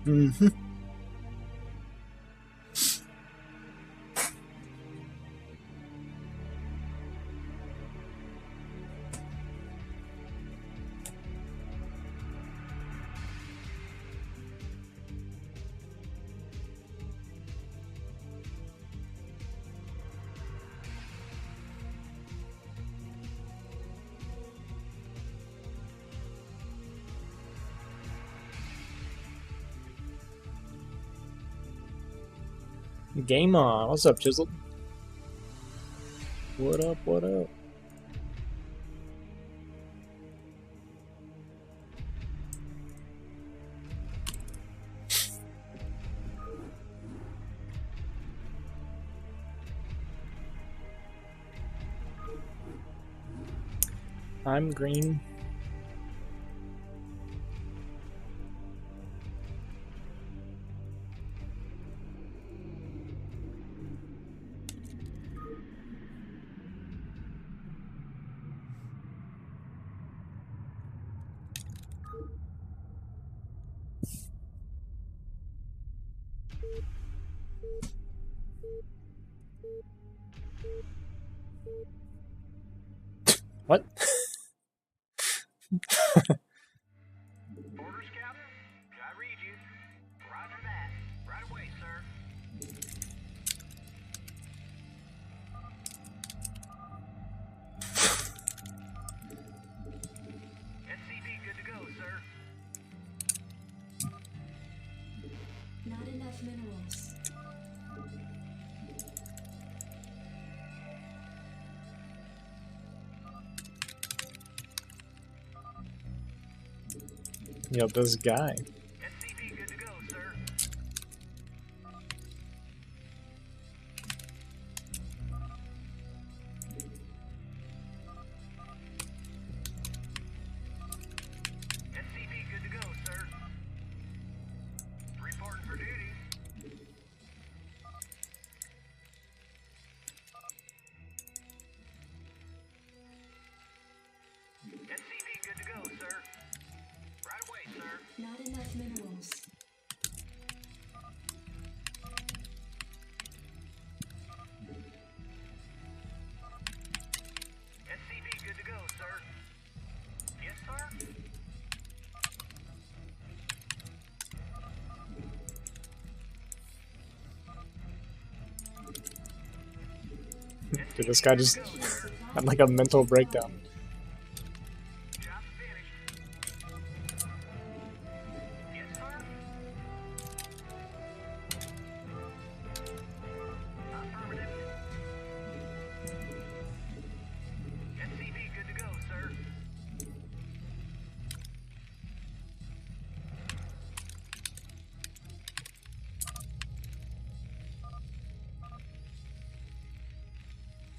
Mm-hmm. Game on. What's up, Chisel? What up, what up? I'm green. What? Orders, Captain? I read you. Roger that. Right away, sir. SCV good to go, sir. Not enough minerals. Yo, this guy. SCV good to go, sir. SCV good to go, sir. Reporting for duty. SCV good to go, sir. Right away, sir. Not enough minerals. SCV good to go, sir. Yes, sir. Dude, this guy just had like a mental breakdown. Job finished. Yes, sir. Affirmative. SCV good to go, sir.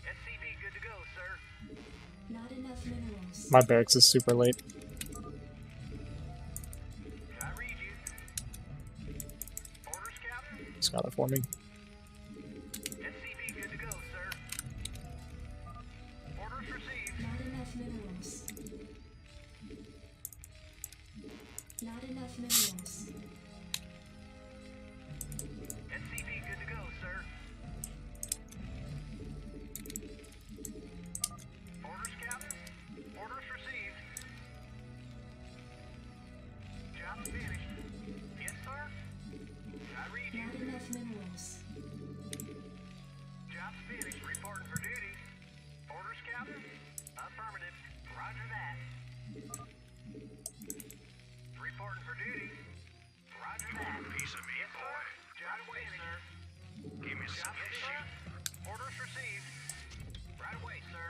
SCV good to go, sir. Not enough minerals. My barracks is super late. I read you. Orders, Captain? Just got it for me. SCV good to go, sir. Orders received. Not enough minerals. Not enough minerals. SCV good to go, sir. Orders, Captain? Orders received. Job finished. Yes, sir. I read you. Not enough minerals. Job finished. Reporting for duty. Orders, Captain? Affirmative. Roger that. Reporting for duty. Roger that. Piece of me, Yes, sir. Job away, sir. Give me Job some yes, sir. Orders received. Right away, sir.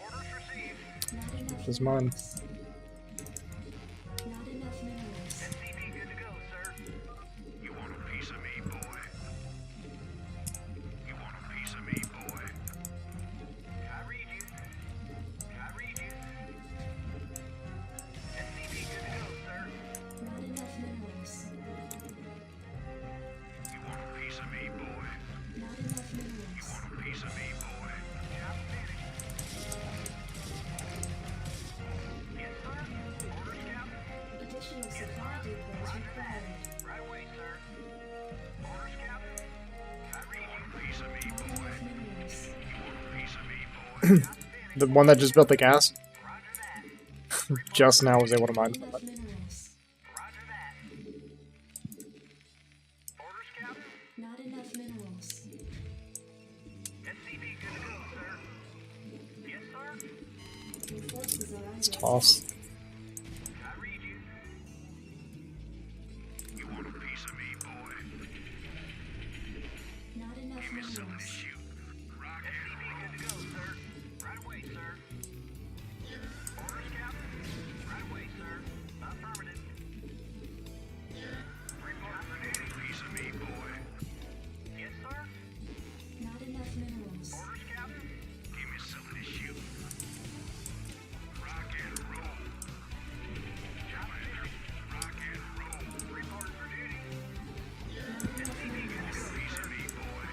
Orders received. Not enough This is mine. minerals. Not enough minerals. SCV good to go, sir. You want a piece of me, boy? You want a piece of me, boy? I read you. I read you. SCV good to go, sir. Not enough minerals. You want a piece of me, boy? Not enough minerals. Want a piece of me, boy? Job finished. The one that just built the gas just now was able to mine from Enough it. minerals. Roger that. Orders, Captain? Not enough minerals. SCV good to go, sir. Yes, sir. Your forces are under It's attack. tossed. I read you. You want a piece of me, boy? Not enough minerals. Shoot. Rock and SCV good to go, sir. Right away, sir. Orders, Captain? Right away, sir. Affirmative. Report for duty. piece of me, boy. Yes, sir. Not enough minerals. Orders, Captain? Give me something to shoot. Rock and roll. Commander, rock and roll. Report for duty. Not enough minerals. Piece of me, boy.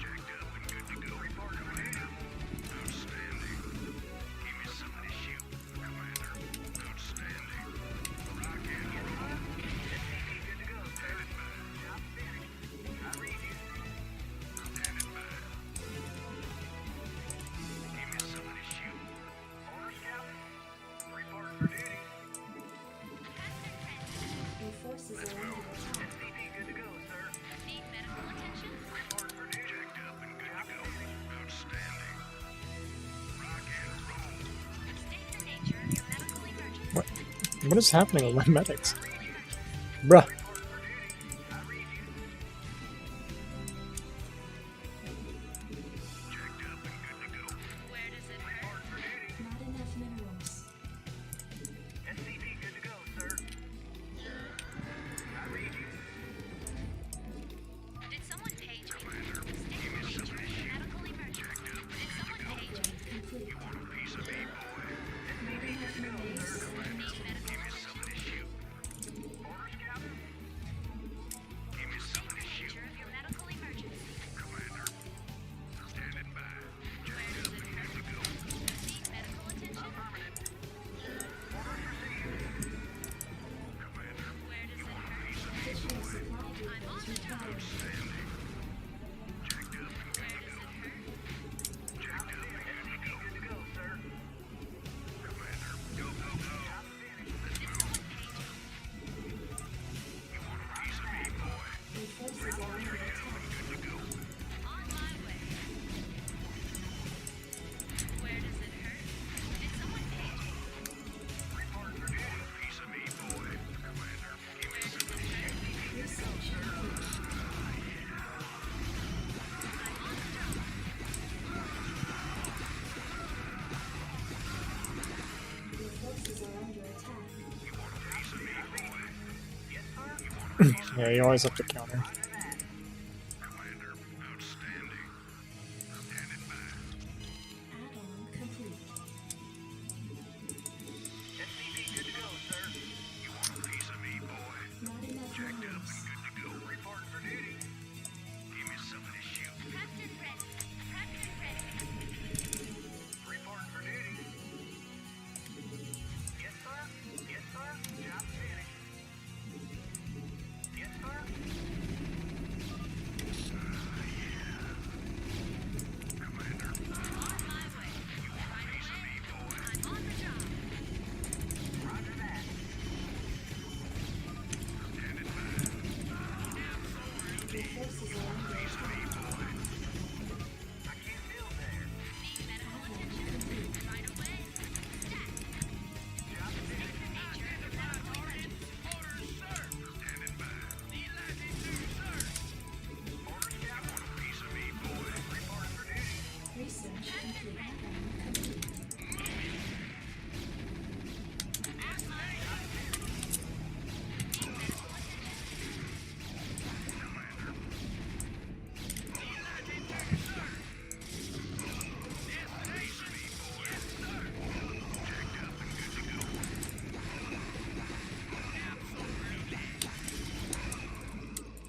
Jacked up and good to go. Report for duty. Outstanding. Give me something to shoot. Commander, outstanding. Rock and roll. SCV good to go, sir. Job finished. I read you. Standing by. Give me something to shoot. Orders, Captain? Report for duty. Your forces are under attack. SCV good to go, sir. Need medical attention? Report for duty. Jacked up and good to go. Outstanding. Rock and roll. State the nature of your medical emergency. What is happening with my medics? Bruh. Jacked up and good to go. Where does it hurt? Not enough minerals. SCV good to go, sir. I read you. Did someone page me? State the nature of your medical emergency. Did someone page me? Upgrade complete. Piece of me, boy. Not enough minerals. Need medical attention? Something to shoot. Orders, Captain? Give me something to shoot. Nature of your medical emergency. Commander, standing by. Where does it hurt? Need medical attention? Commander, Where does it hurt? Additional supply I'm on depots the job. required. jacked up and good Where to does go. it hurt? Jacked up and good to go. Good to go, sir. Commander, go, go, go. Did someone page me? You want a piece of me, boy? Your forces are under attack. Good to go. On my way. Where does it hurt? Did someone page me? Piece of me, boy. Commander, give me something to shoot. Research complete. Your forces are under attack. Piece of me, boy. Yeah, you always have to counter. Commander, outstanding. Standing by. Add-on complete. SCV good to go, sir. You want a piece of me, boy? Not enough minerals. Good to go. Report for duty. Give me something to shoot. Prepped and ready. Prepped and ready. Report for duty. Yes, sir. Yes, sir. Job finished. Yes, sir. Commander, On my way. Right away. I'm on the job. Roger that. standing by. Your forces are under attack. I can't build there. Need medical attention? Right away. Stat. State the nature of your medical emergency. Standing by. Orders, Captain? Piece of me, boy. Report for duty. Research complete. Add-on complete.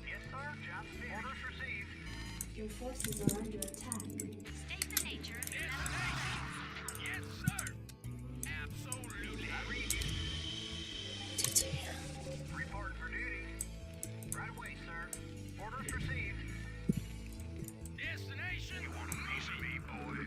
Yes, sir. Job finished. Orders received. Your forces are under attack. State the nature of your medical emergency. Yes, sir. Absolutely. I read you. Report for duty. Right away, sir. Orders received. Destination. You want a piece of me, boy?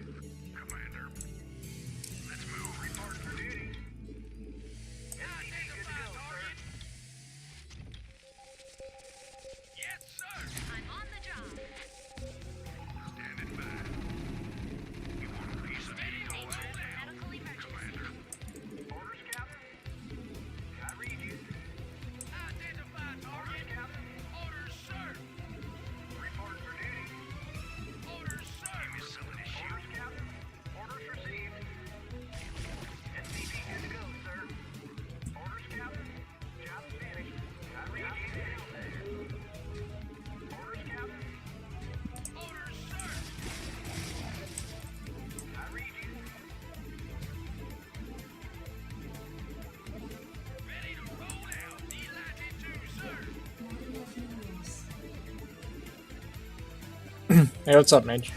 Hey, what's up, Mage?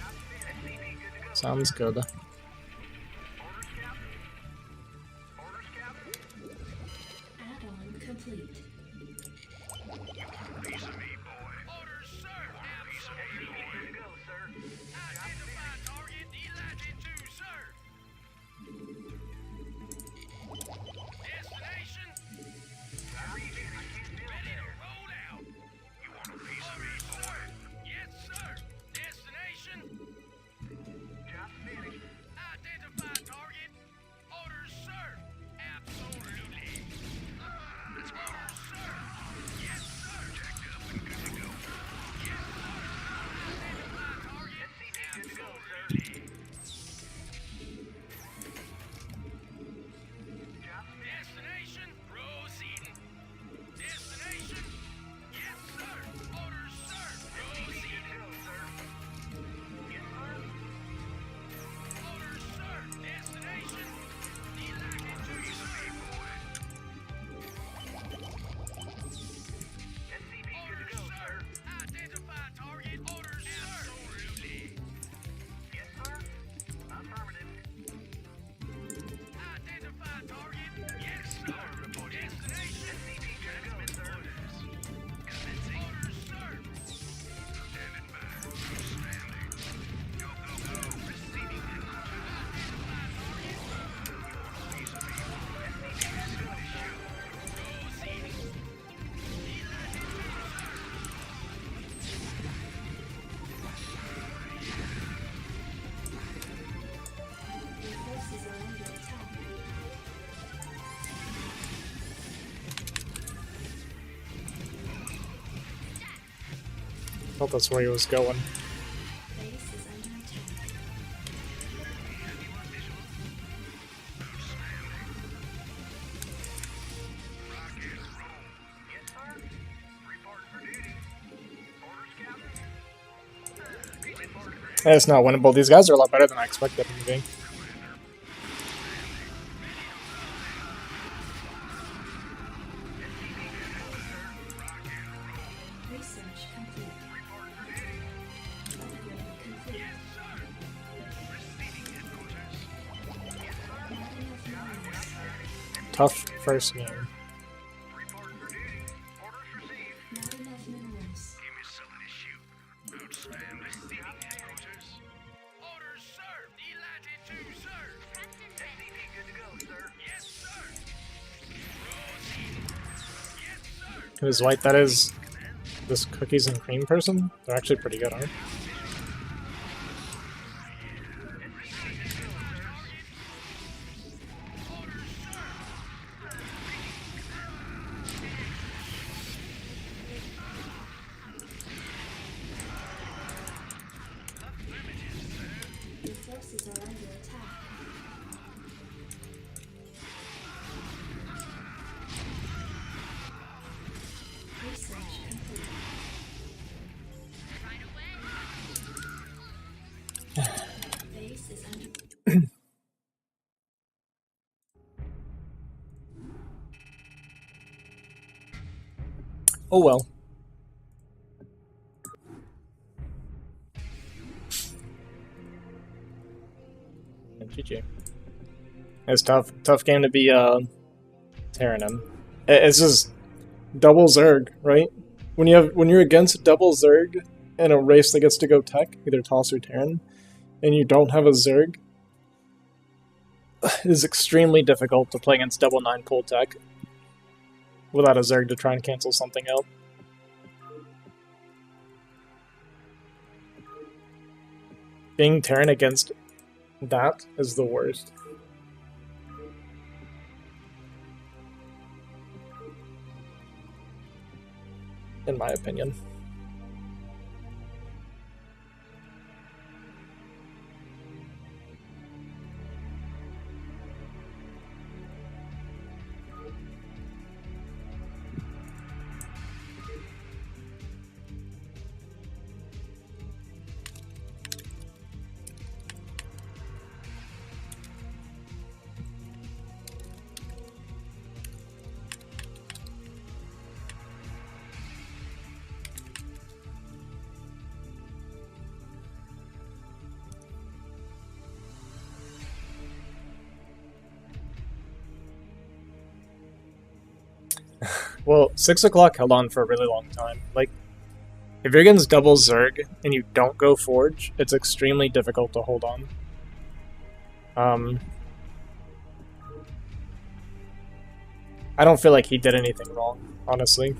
Sounds good. Orders, Captain. Orders, Captain. Add-on complete. Piece of me, boy. Orders, sir. SCV good to go, sir. Identify target delighted to, sir. Destination I can't build ready to there. roll out. You want a piece of me, boy? Yes, sir. Destination Job finished. identify target. Orders, sir. Absolutely. Orders, sir. Yes, sir. Jacked up and good to go. Yes, sir. Identify target. SCV good to go, sir. Job finished. Destination proceeding. Destination. Yes, sir. Orders, sir. Proceeding. Good to go, sir. Yes, sir. Orders, sir. Destination. Delighted to, Piece of sir. me, boy. SCV good to go, sir. Identify target. Orders, sir. Absolutely. Yes, sir. Affirmative. Identify target. Yes, sir. Destination. SCV good to go, sir. Orders, sir. Standing by. Outstanding. Go, go, go. Receiving Identify target. piece of me. Proceeding. Delighted to, sir. Your forces are under attack. Thought that's where he was going. Base is under attack. Yes, sir. Reporting for duty. Orders, Captain. Reporting for Hey, it's not winnable. These guys are a lot better than I expected them to be. Research complete. Upgrade complete. Not enough minerals. Tough first game. reporting for duty. Orders received. Not enough minerals. Give me something to shoot. Outstanding. Receiving headquarters. Orders, sir. Delighted to, sir. SCV good to go, sir. Yes, sir. Proceeding. Yes, sir. Who's white that is? This cookies and cream person? They're actually pretty good, aren't they? Your forces are under attack. Research complete. Right away. Base is under. Oh well. And GG. It's tough. Tough game to be tearing in. It's just double Zerg, right? When you're against double Zerg in a race that gets to go tech, either Toss or Terran, and you don't have a Zerg, it is extremely difficult to play against double 9 pull tech without a Zerg to try and cancel something out. Being Terran against that is the worst. In my opinion. Well, 6 o'clock held on for a really long time. Like, if you're against double Zerg and you don't go Forge, it's extremely difficult to hold on. I don't feel like he did anything wrong, honestly.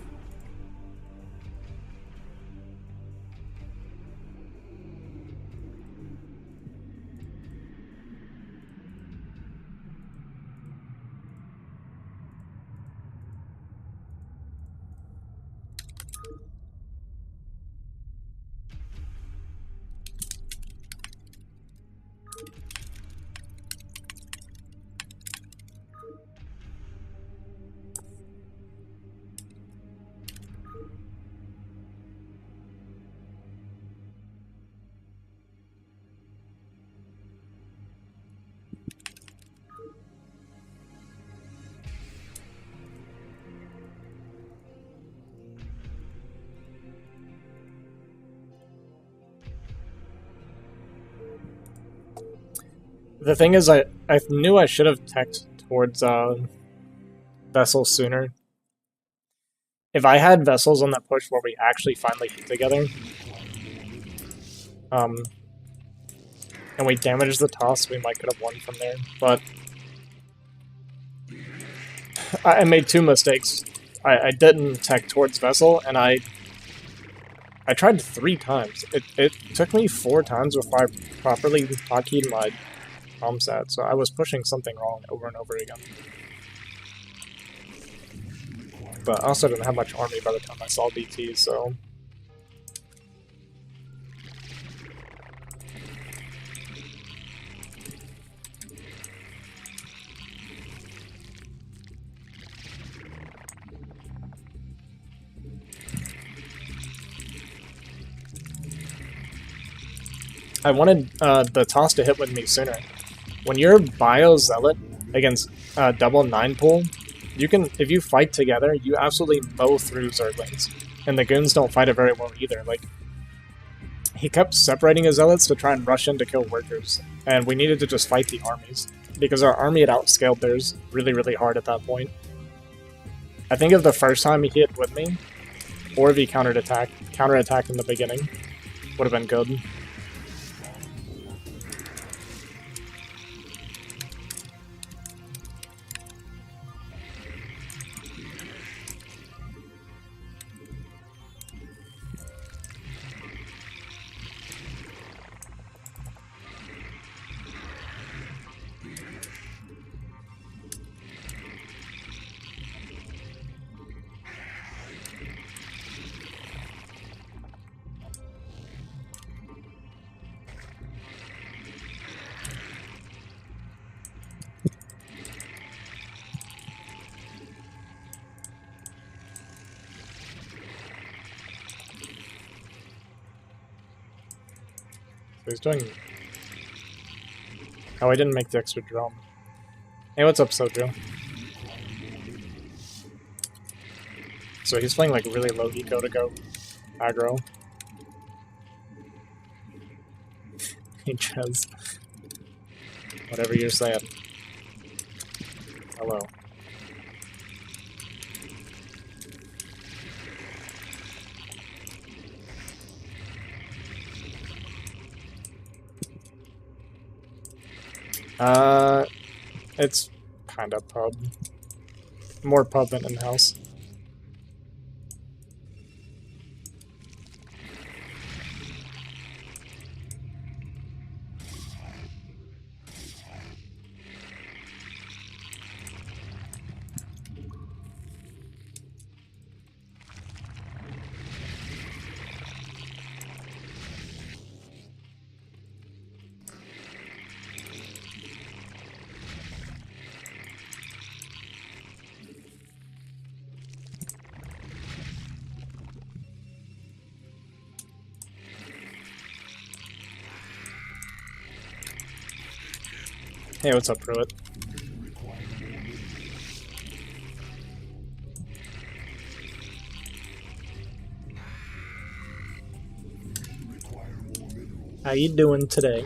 The thing is, I knew I should have teched towards vessels sooner. If I had vessels on that push where we actually finally hit together, and we damaged the toss, we might could have won from there. But I made 2 mistakes. I didn't tech towards vessel, and I tried 3 times. It took me 4 times before I properly hotkeyed my set, so I was pushing something wrong over and over again. But I also didn't have much army by the time I saw BT, so... I wanted the toss to hit with me sooner. When you're Bio Zealot against double 9 pool, you can, if you fight together, you absolutely mow through Zerglings. And the goons don't fight it very well either. Like, he kept separating his Zealots to try and rush in to kill workers, and we needed to just fight the armies, because our army had outscaled theirs really, really hard at that point. I think if the first time he hit with me, or if he counterattacked in the beginning, would have been good. He's doing... Oh, I didn't make the extra drum. Hey, what's up, Sojo? So he's playing like really low eco to go aggro. He does. Whatever you're saying. Hello. It's kind of pub. More pub than in-house. Hey, what's up, Pruitt? How you doing today?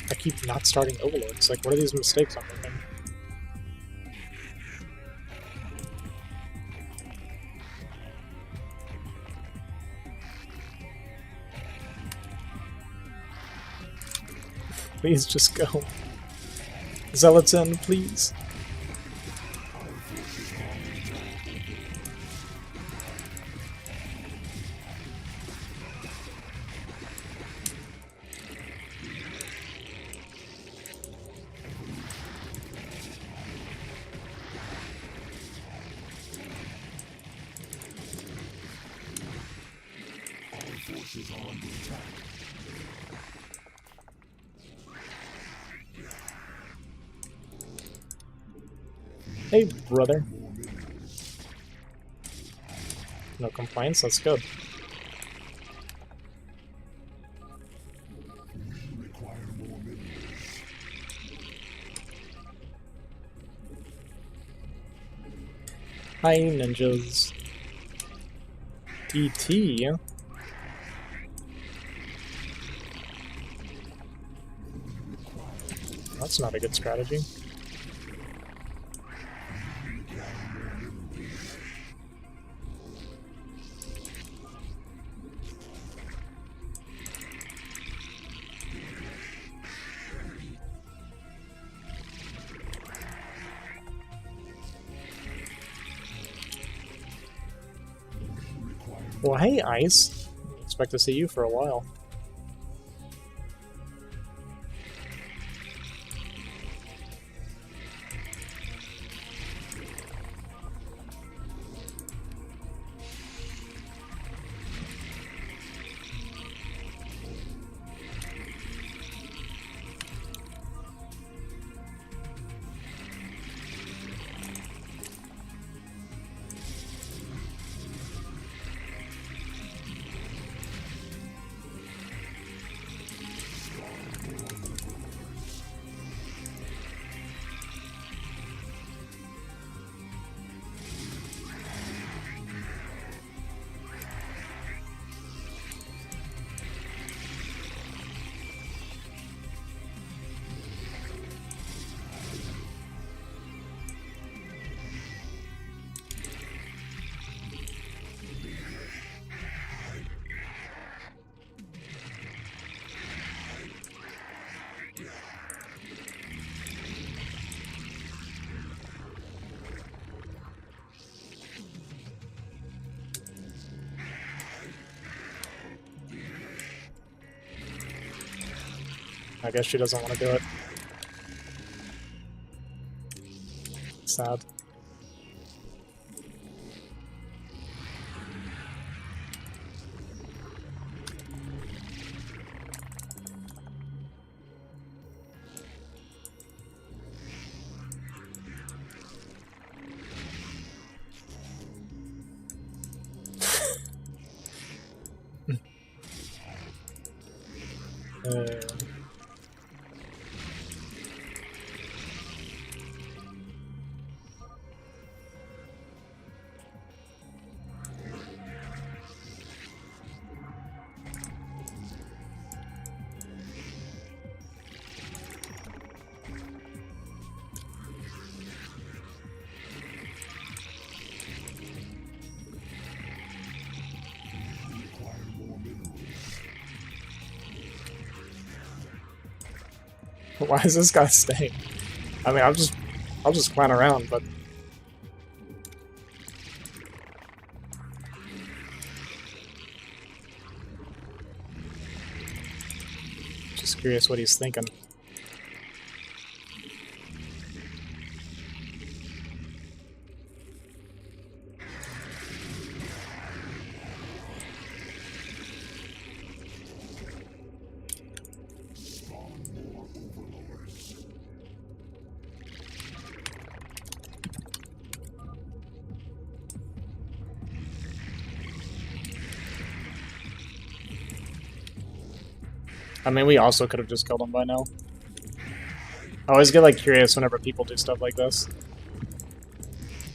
I keep not starting overlords. Like, what are these mistakes I'm making? Please just go. Zealots in, please. Hey, brother. No complaints, that's good. Hi, ninjas. DT? That's not a good strategy. Well, hey, Ice. Expect to see you for a while. I guess she doesn't want to do it. Sad. uh... Why is this guy staying? I mean, I'll just clown around, but just curious what he's thinking. I mean, we also could have just killed him by now. I always get like curious whenever people do stuff like this.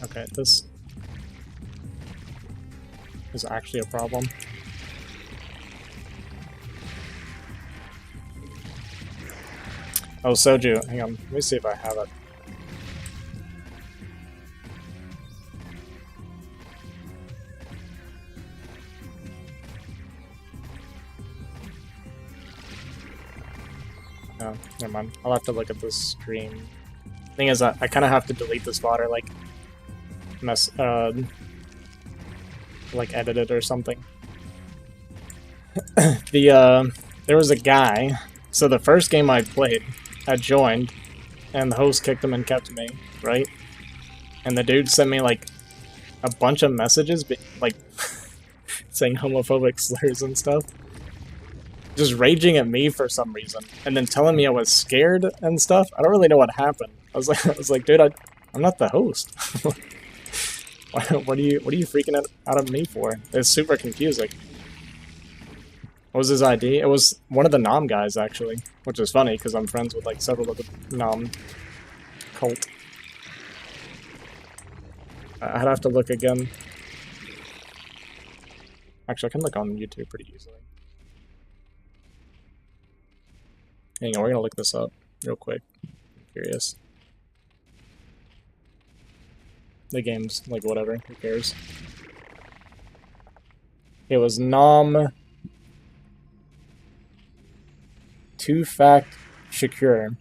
Okay, this is actually a problem. Oh, Soju. Hang on. Let me see if I have it. No, never mind. I'll have to look at this stream. Thing is, I kind of have to delete this VOD or like like edit it or something. There was a guy. So the first game I played, I joined, and the host kicked him and kept me, right? And the dude sent me like a bunch of messages, like saying homophobic slurs and stuff, just raging at me for some reason, and then telling me I was scared and stuff. I don't really know what happened. I was like, dude, I'm not the host. What are you freaking out of me for? It's super confusing. What was his ID? It was one of the Nom guys, actually, which is funny because I'm friends with like several of the Nom cult. I'd have to look again. Actually, I can look on YouTube pretty easily. Hang on, we're gonna look this up real quick. I'm curious. The game's like whatever, who cares? It was Nom Two-Fact Shakur.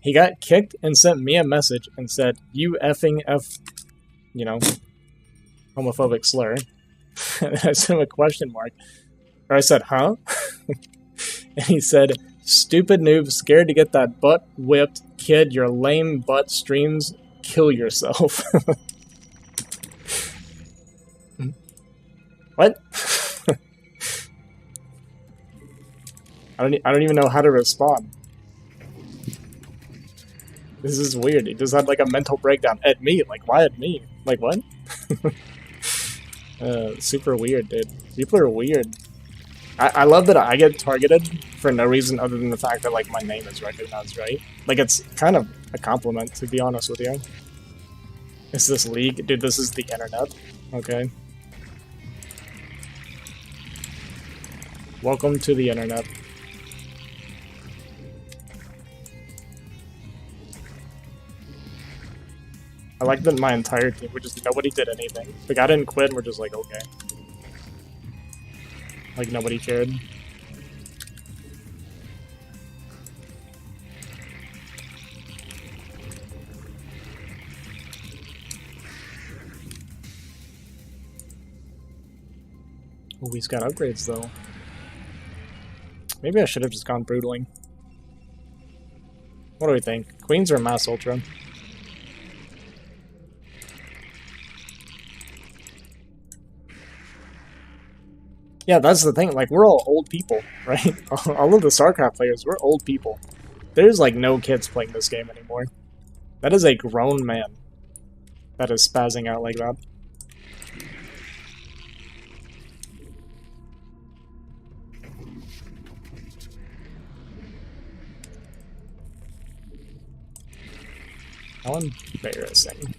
He got kicked and sent me a message and said, "You effing F," you know, homophobic slur. And I sent him a question mark. Or I said, huh? And he said, "Stupid noob, scared to get that butt whipped. Kid, your lame butt streams. Kill yourself." What? I don't even know how to respond. This is weird. He just had like a mental breakdown at me. Like, why at me? Like, what? Super weird, dude. People are weird. I love that I get targeted for no reason other than the fact that like my name is recognized, right? Like, it's kind of a compliment, to be honest with you. Is this league? Dude, this is the internet. Okay. Welcome to the internet. I like that my entire team, nobody did anything. The guy didn't quit, and we're just like, okay. Like, nobody cared. Oh, he's got upgrades, though. Maybe I should have just gone Brutling. What do we think? Queens or Mass Ultra? Yeah, that's the thing. Like, we're all old people, right? All of the StarCraft players, we're old people. There's, like, no kids playing this game anymore. That is a grown man that is spazzing out like that. How embarrassing.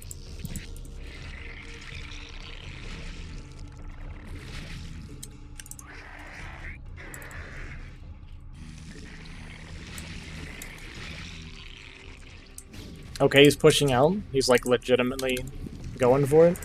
Okay, he's pushing out. He's like legitimately going for it.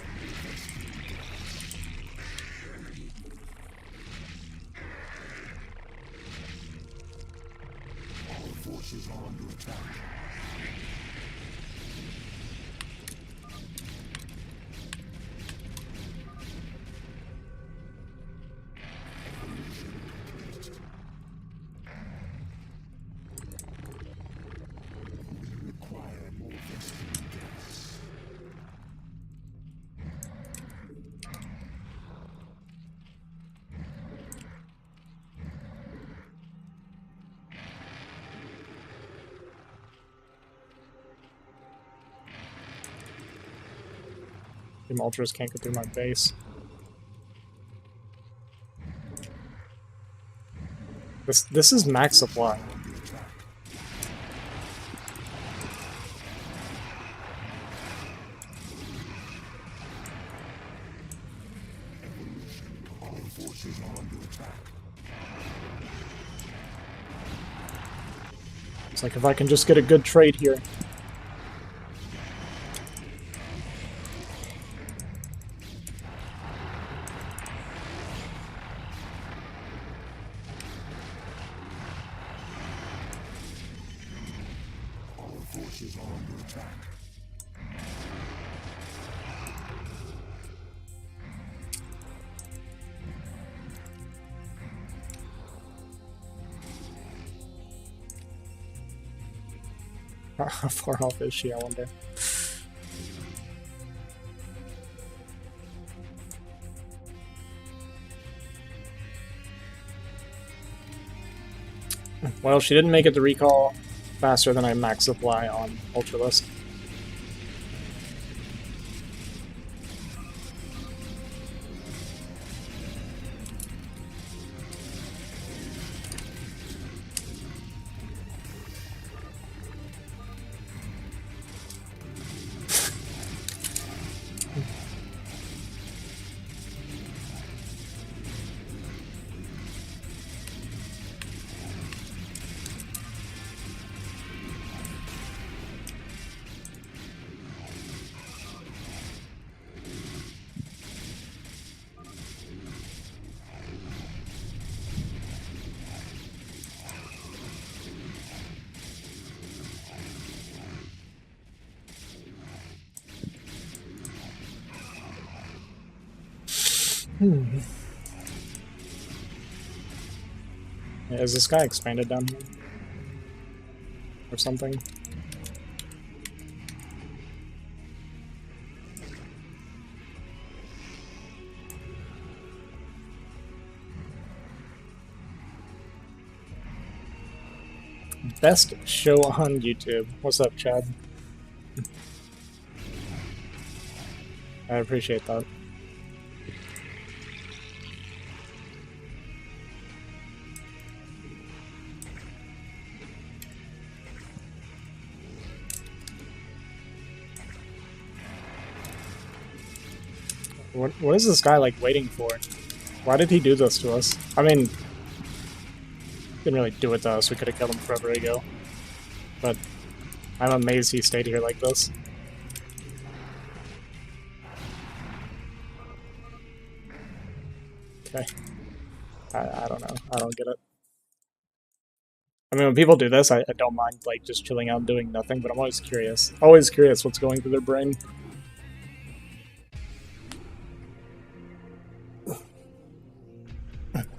Them ultras can't go through my base. This is max supply. It's like if I can just get a good trade here. How far off is she, I wonder? Well, she didn't make it to recall faster than I max supply on Ultralisk. Yeah, is this guy expanded down here? Or something? Best show on YouTube. What's up, Chad? I appreciate that. What is this guy like waiting for? Why did he do this to us? I mean, didn't really do it to us. We could have killed him forever ago. But I'm amazed he stayed here like this. Okay. I don't know. I don't get it. I mean, when people do this, I don't mind like just chilling out and doing nothing, but I'm always curious. Always curious what's going through their brain.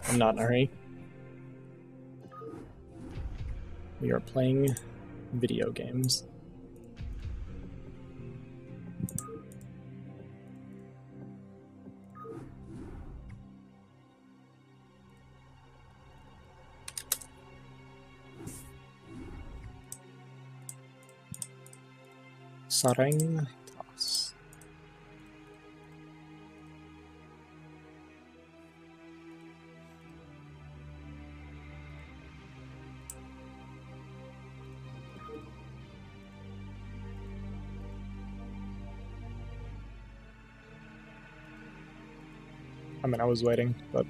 I'm not in a hurry. We are playing video games. Sarang toss. I mean, I was waiting, but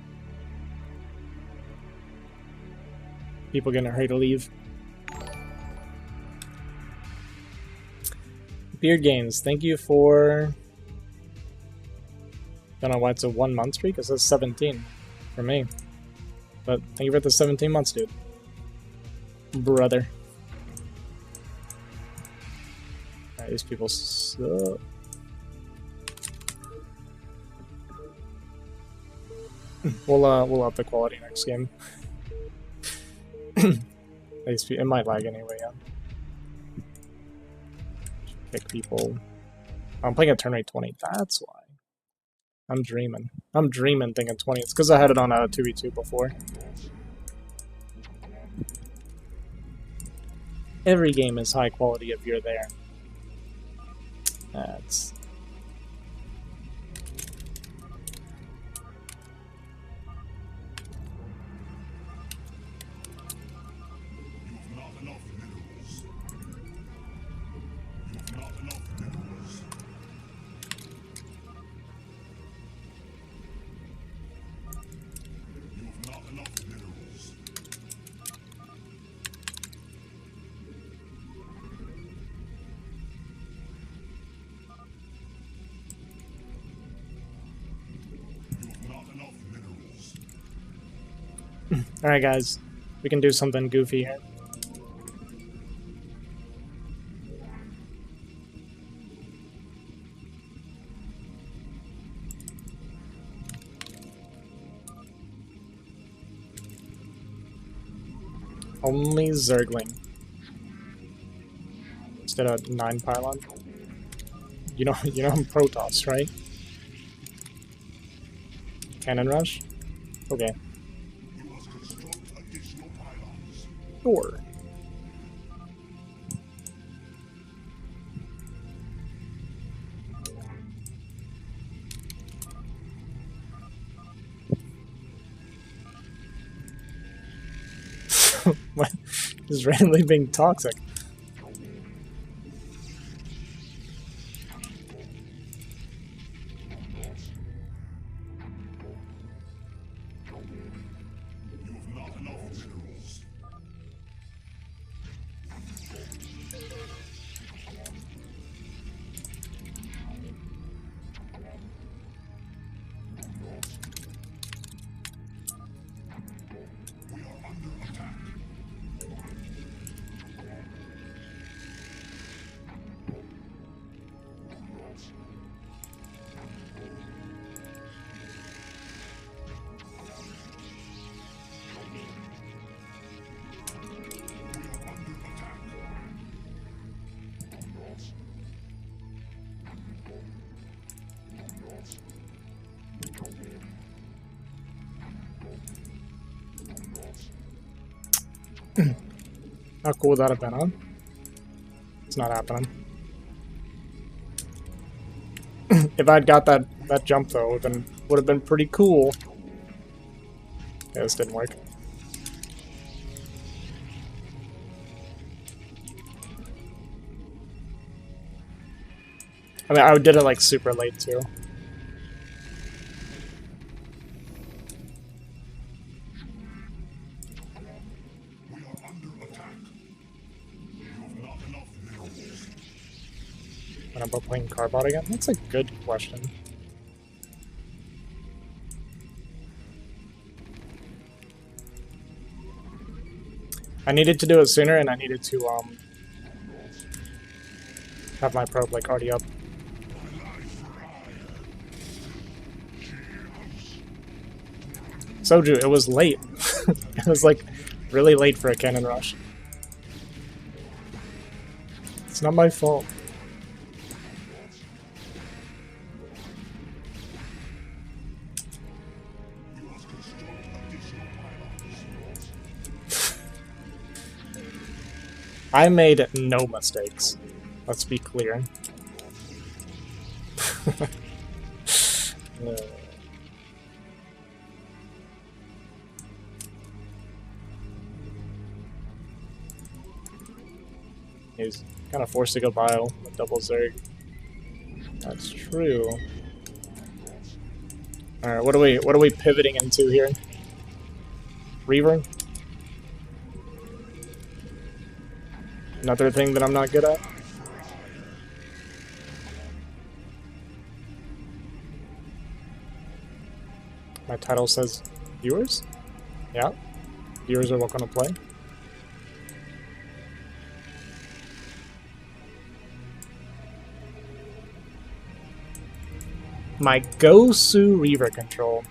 people getting ready to leave. Beard Games, thank you for... Don't know why it's a 1 month streak, it says 17 for me. But thank you for the 17 months, dude. Brother. Alright, these people suck. We'll up the quality next game. It might lag anyway, yeah. Pick people. I'm playing a turn rate 20, that's why. I'm dreaming. I'm dreaming thinking 20. It's because I had it on a 2v2 before. Every game is high quality if you're there. That's... Alright, guys. We can do something goofy here. Only Zergling. Instead of 9 pylon. You know I'm Protoss, right? Cannon rush? Okay. Sure. What? Just randomly being toxic. How cool would that have been, huh? It's not happening. If I'd got that jump though, then would have been pretty cool. Yeah, this didn't work. I mean, I did it like super late too. When I'm playing Carbot again? That's a good question. I needed to do it sooner, and I needed to have my probe like already up. Soju, it was late. It was like really late for a cannon rush. It's not my fault. I made no mistakes. Let's be clear. He's kind of forced to go bio with double Zerg. That's true. All right, what are we pivoting into here? Reaver? Another thing that I'm not good at. My title says viewers? Yeah. Viewers are welcome to play. My Gosu Reaver control.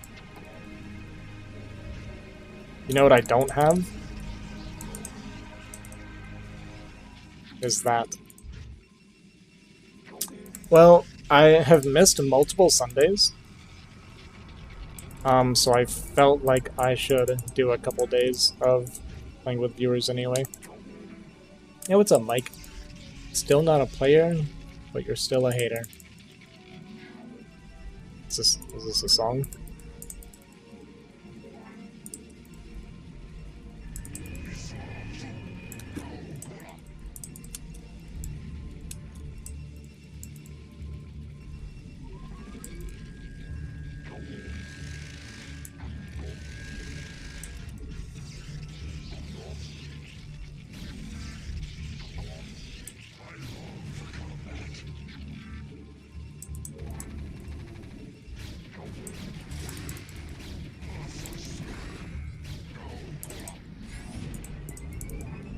You know what I don't have? Is that. Well, I have missed multiple Sundays. So I felt like I should do a couple days of playing with viewers anyway. Yeah, what's up, Mike? Still not a player, but you're still a hater. Is this a song?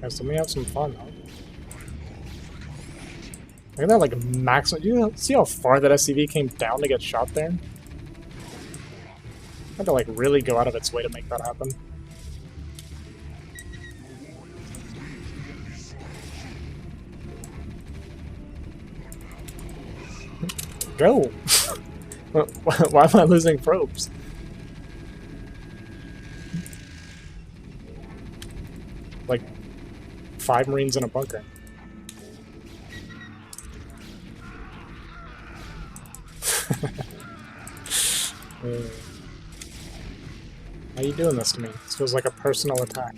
Okay, so we have some fun though. Look at that, like, maximum. You see how far that SCV came down to get shot there? I had to, like, really go out of its way to make that happen. Go! Why am I losing probes? Like, 5 Marines in a bunker. How you doing this to me? This feels like a personal attack.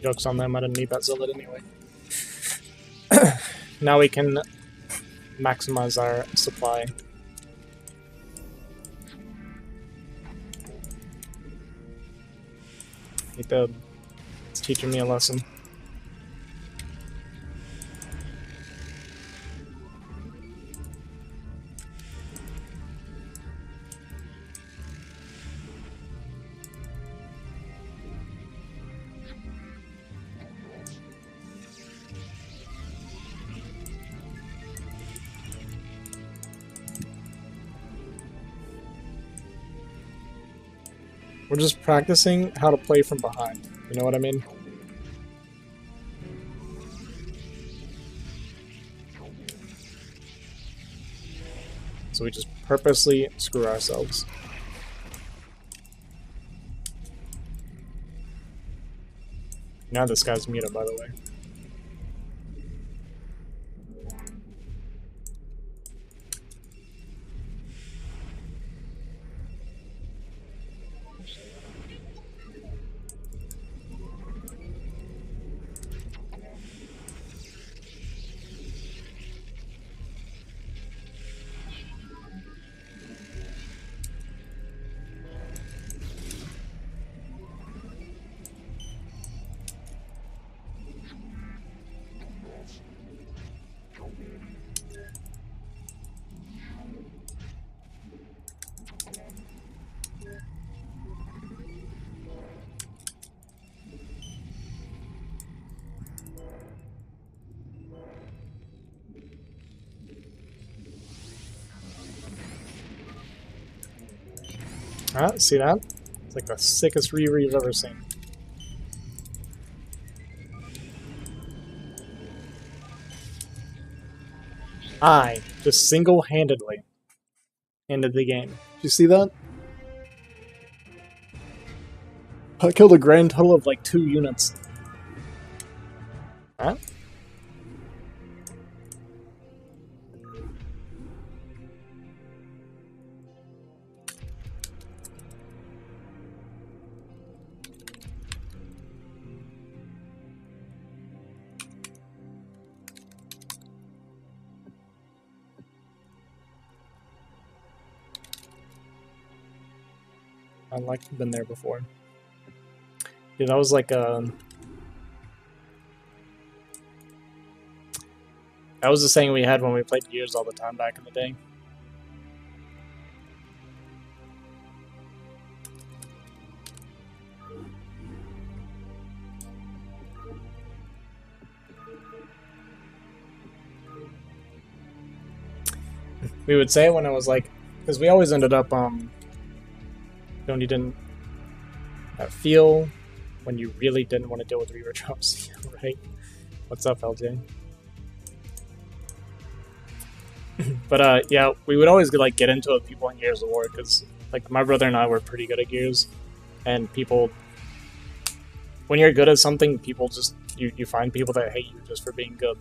Joke's on them, I didn't need that zealot anyway. Now we can maximize our supply. It's teaching me a lesson. We're just practicing how to play from behind. You know what I mean? So we just purposely screw ourselves. Now this guy's muted, by the way. Ah, see that? It's like the sickest Reaver you've ever seen. I just single-handedly ended the game. Did you see that? I killed a grand total of like 2 units. Huh? I like been there before. Dude, that was like that was the saying we had when we played Gears all the time back in the day. We would say it when it was like, because we always ended up when you didn't feel when you really didn't want to deal with Reaver drops, right? What's up, LJ? But yeah, we would always like get into it with people in Gears of War because like my brother and I were pretty good at Gears, and people, when you're good at something, people just you find people that hate you just for being good.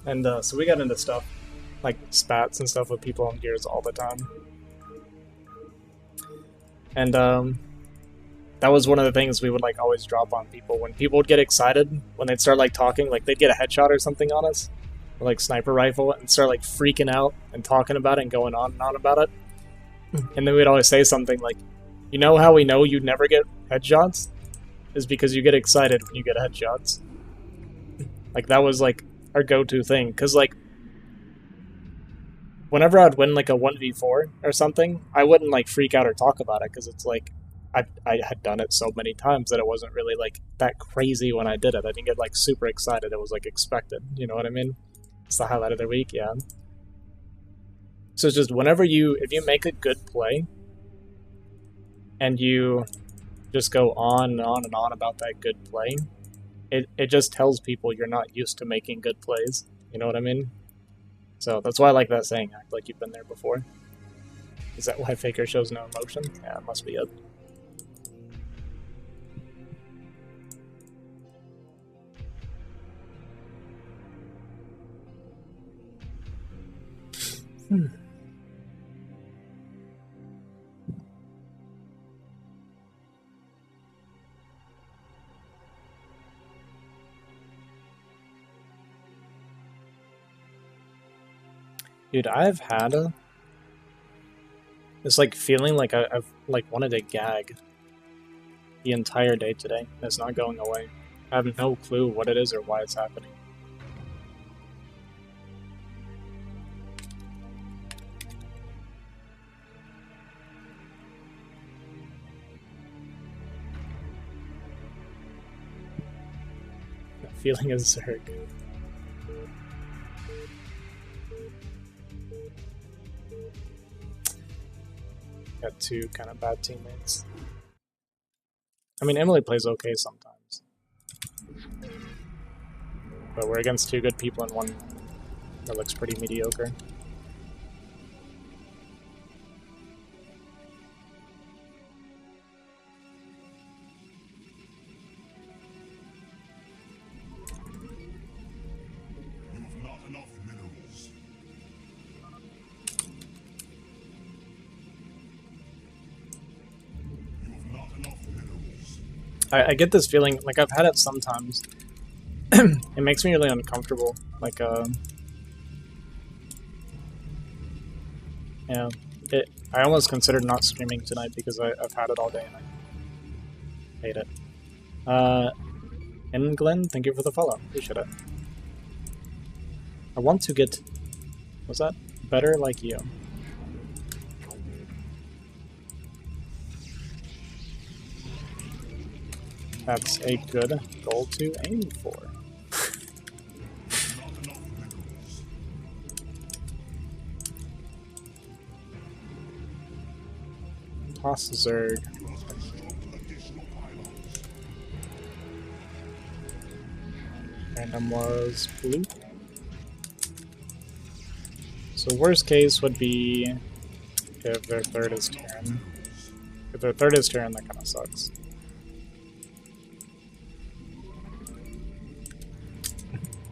And so we got into stuff like spats and stuff with people on Gears all the time. And that was one of the things we would like always drop on people when people would get excited when they'd start like talking, like they'd get a headshot or something on us, or like sniper rifle, and start like freaking out and talking about it and going on and on about it. And then we'd always say something like, you know how we know you never get headshots? Is because you get excited when you get headshots. Like that was like our go-to thing, because like whenever I'd win like a 1v4 or something, I wouldn't like freak out or talk about it because it's like I had done it so many times that it wasn't really like that crazy when I did it. I didn't get like super excited. It was like expected. You know what I mean? It's the highlight of the week, yeah. So it's just whenever if you make a good play and you just go on and on and on about that good play, it just tells people you're not used to making good plays. You know what I mean? So that's why I like that saying, act like you've been there before. Is that why Faker shows no emotion? Yeah, it must be it. Dude, I've had this like feeling like I've like wanted to gag the entire day today. It's not going away. I have no clue what it is or why it's happening. That feeling is Zerg. Got two kind of bad teammates. I mean, Emily plays okay sometimes. But we're against two good people and one that looks pretty mediocre. You've not enough minerals. You've not enough minerals. I get this feeling, like I've had it sometimes. It makes me really uncomfortable. Like, yeah, I almost considered not streaming tonight because I've had it all day and I hate it. And Glenn, thank you for the follow. Appreciate it. I want to get, what's that? Better like you. That's a good goal to aim for. Toss Zerg. Random was blue. So worst case would be if their third is Terran. If their third is Terran, that kind of sucks.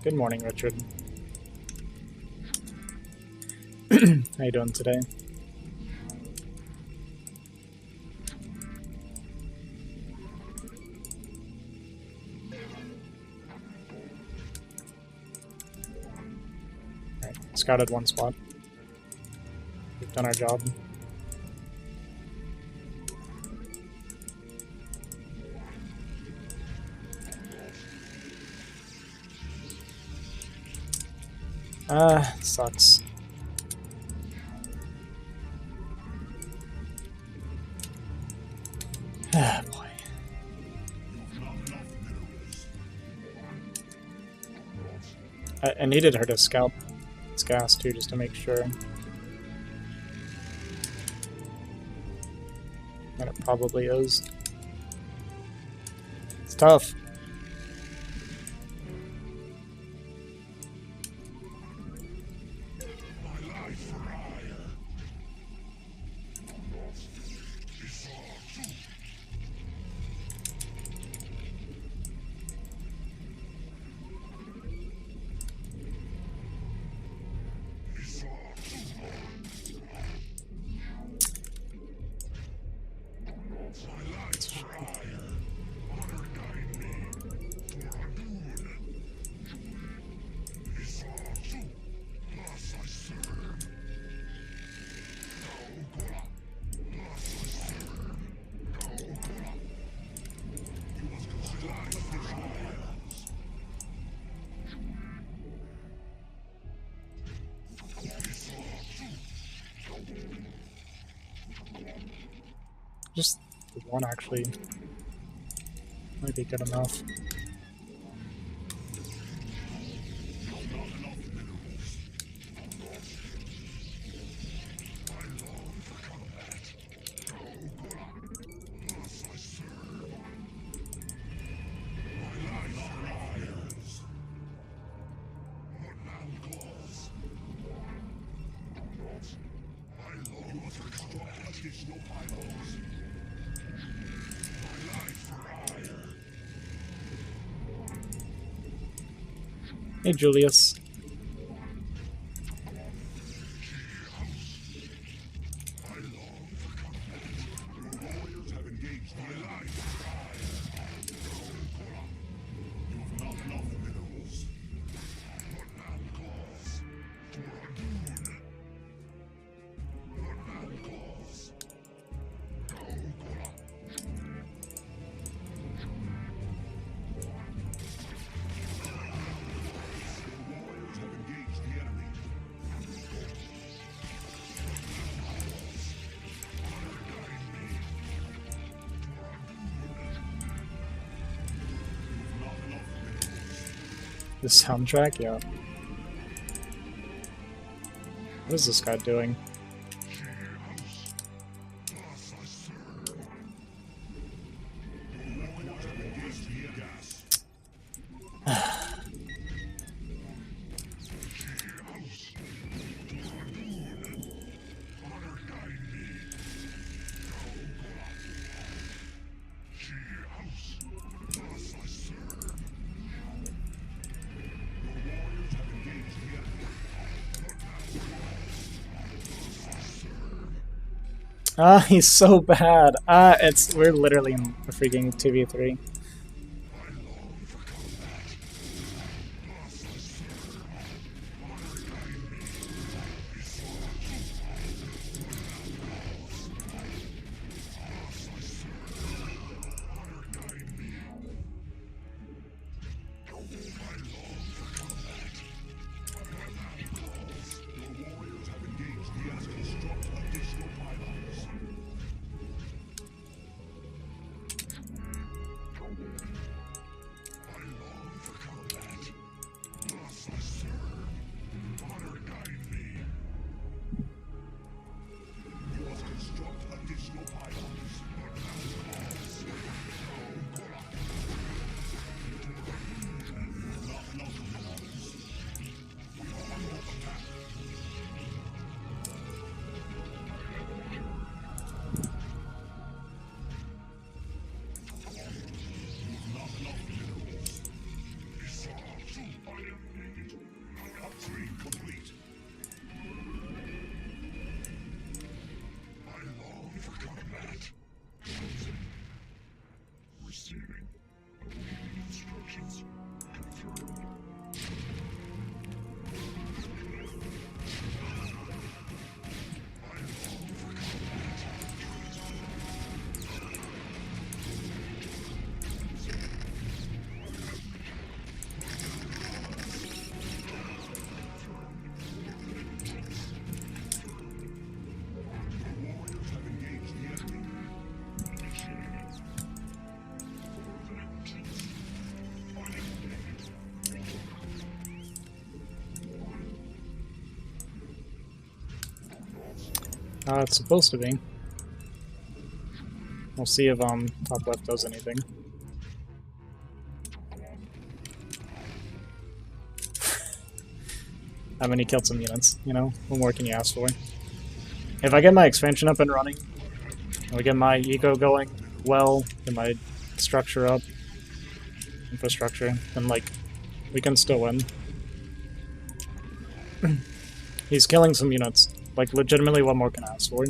Good morning, Richard. How you doing today? Alright, scouted one spot. We've done our job. Sucks. Ah, boy. I needed her to scout this gas too, just to make sure. And it probably is. It's tough. Just the one actually might be good enough. Hey, Julius. The soundtrack, yeah. What is this guy doing? Ah, he's so bad. Ah, we're literally in a freaking 2v3. It's supposed to be. We'll see if top left does anything. I mean, he killed some units, you know? What more can you ask for? If I get my expansion up and running, and we get my eco going well, get my structure up, infrastructure, then, like, we can still win. He's killing some units. Like, legitimately, what more can I ask for?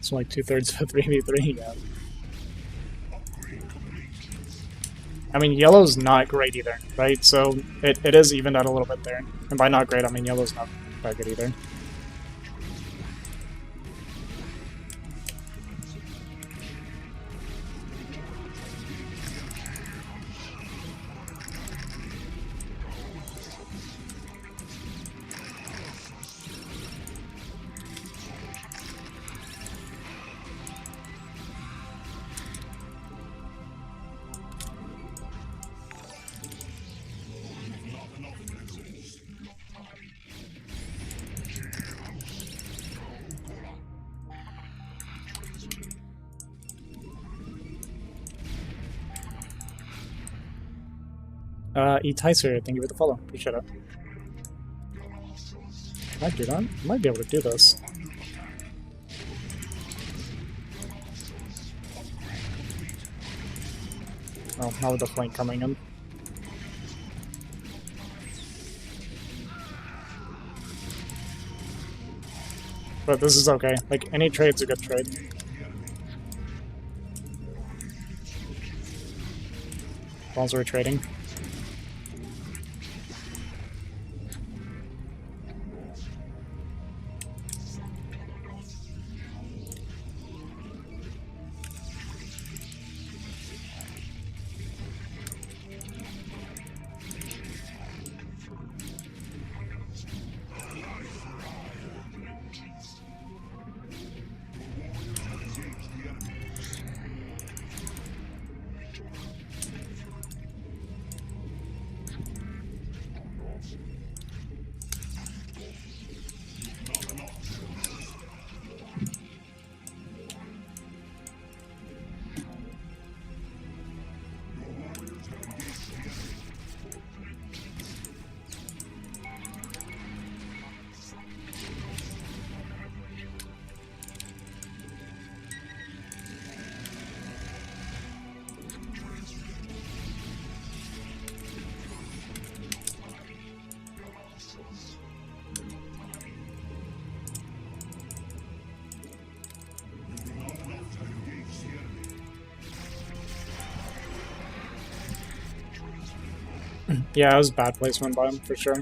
So like 2/3 of a 3v3, yeah. I mean, yellow's not great either, right? So it is evened out a little bit there. And by not great, I mean yellow's not that good either. E-Ticer, thank you for the follow. Appreciate it. Might do that. Might be able to do this. Oh, not with the flank coming in. But this is okay. Like, any trade's a good trade. As long as we're trading. Yeah, it was bad placement by him, for sure.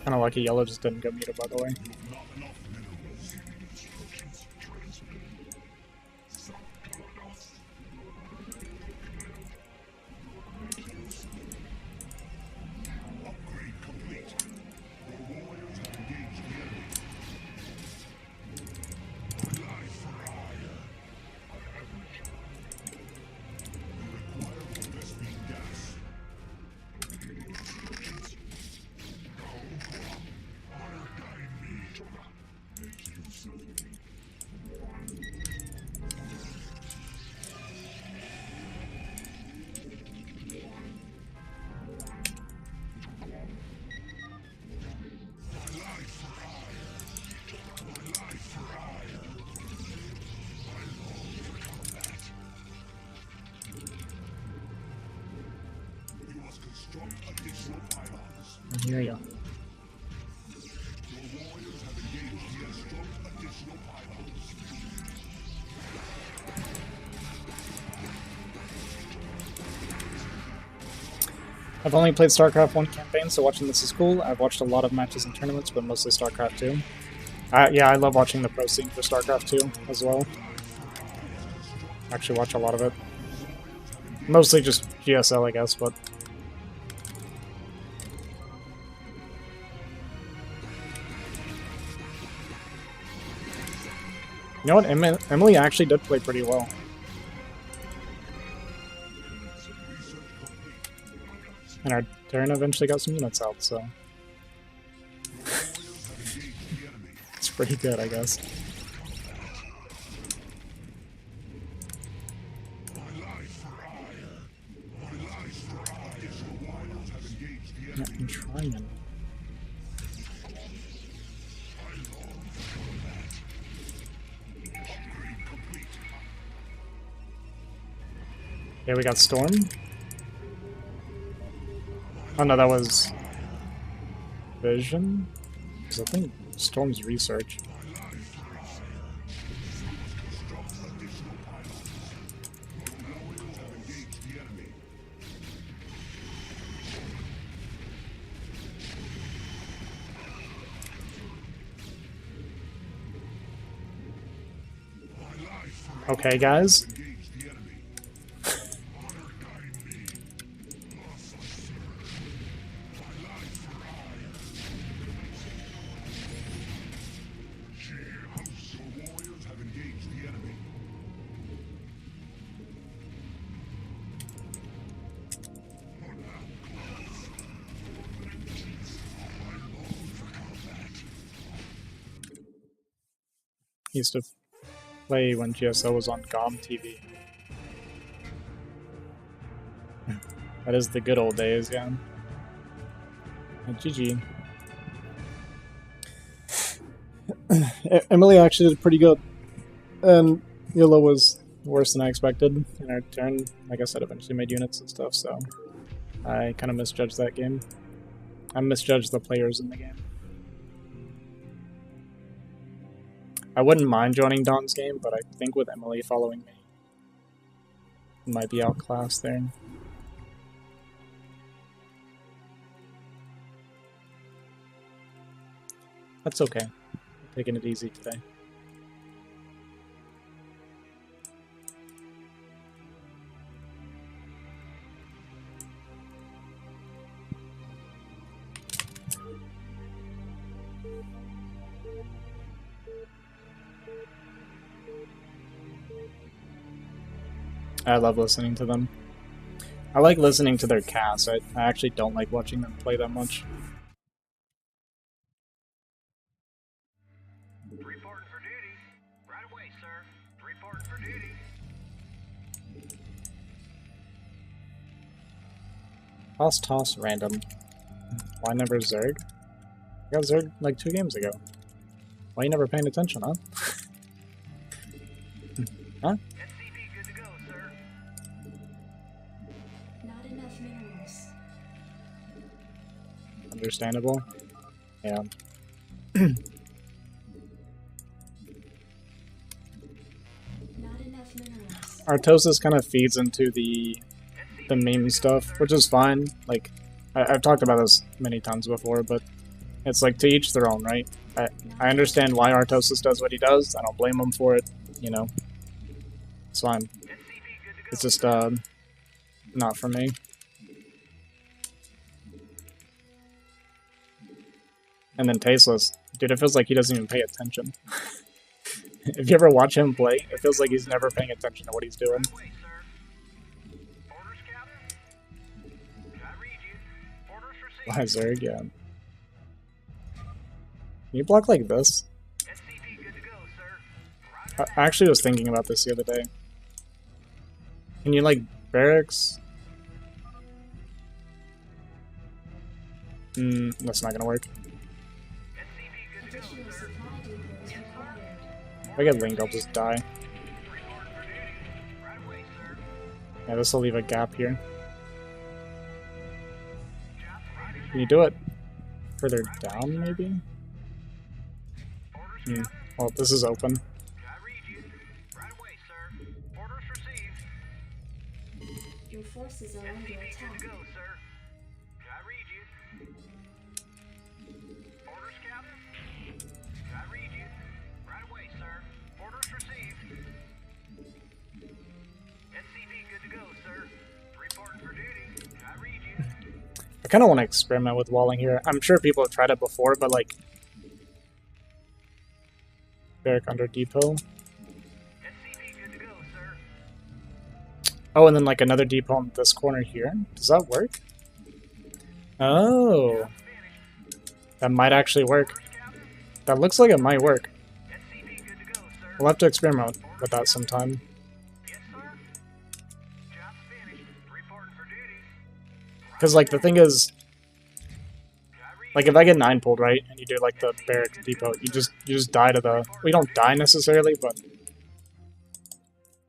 Kinda lucky yellow just didn't get muted, by the way. I hear ya. I've only played StarCraft 1 campaign, so watching this is cool. I've watched a lot of matches and tournaments, but mostly StarCraft 2. Yeah, I love watching the pro scene for StarCraft 2 as well. Actually watch a lot of it. Mostly just GSL, I guess, but... You know what? Emily actually did play pretty well. And our Terran eventually got some units out, so... it's pretty good, I guess. Yeah, I'm trying. Yeah, we got Storm. Oh no, that was Vision? Because I think Storm's Research. Okay, guys. He used to play when GSO was on GOM TV. That is the good old days, yeah. And GG. Emily actually did pretty good. And Yellow was worse than I expected in our turn. Like I said, eventually made units and stuff, so I kind of misjudged that game. I misjudged the players in the game. I wouldn't mind joining Dawn's game, but I think with Emily following me, I might be outclassed there. That's okay. Taking it easy today. I love listening to them. I like listening to their cast. I actually don't like watching them play that much. Reporting for duty. Right away, sir. Reporting for duty. Toss, random. Why never Zerg? I got Zerg like 2 games ago. Why you never paying attention, huh? Huh? SCV good to go, sir. Not enough minerals. Understandable. Yeah. Not enough minerals. Artosis kind of feeds into the meme stuff, which is fine. Like, I've talked about this many times before, but it's like to each their own, right? I understand why Artosis does what he does. I don't blame him for it, you know. It's fine. SCV good to go. It's just, not for me. And then Tasteless. Dude, it feels like he doesn't even pay attention. If you ever watch him play, it feels like he's never paying attention to what he's doing. Right away, sir. Orders, Captain? I read you. Orders received. Zerg, yeah. Can you block like this? SCV good to go, sir. I actually was thinking about this the other day. Can you, like, barracks? That's not gonna work. SCV good to go, Additional sir. supply depot is required. If I get linked, I'll just die. Reporting for duty. Right away, sir. Yeah, this will leave a gap here. Job ready. Can you do it further down, maybe? Orders, Captain? Well, this is open. I read you. Right away, sir. Orders received. Your forces are under SCV good attack. to go, sir. I read you. Orders, Captain? I read you. Right away, sir. Orders received. SCV good to go, sir. Reporting for duty. I read you. I kind of want to experiment with walling here. I'm sure people have tried it before, but like... Barrack under depot. Oh, and then like another depot in this corner here. Does that work? Oh, that might actually work. That looks like it might work. SCV good to go, sir. We'll have to experiment with that sometime. Yes, sir. Job's finished. Reporting for duty. Because like the thing is, like if I get 9 pulled right, and you do like the barrack depot, you just die to the. Well, you don't die necessarily, but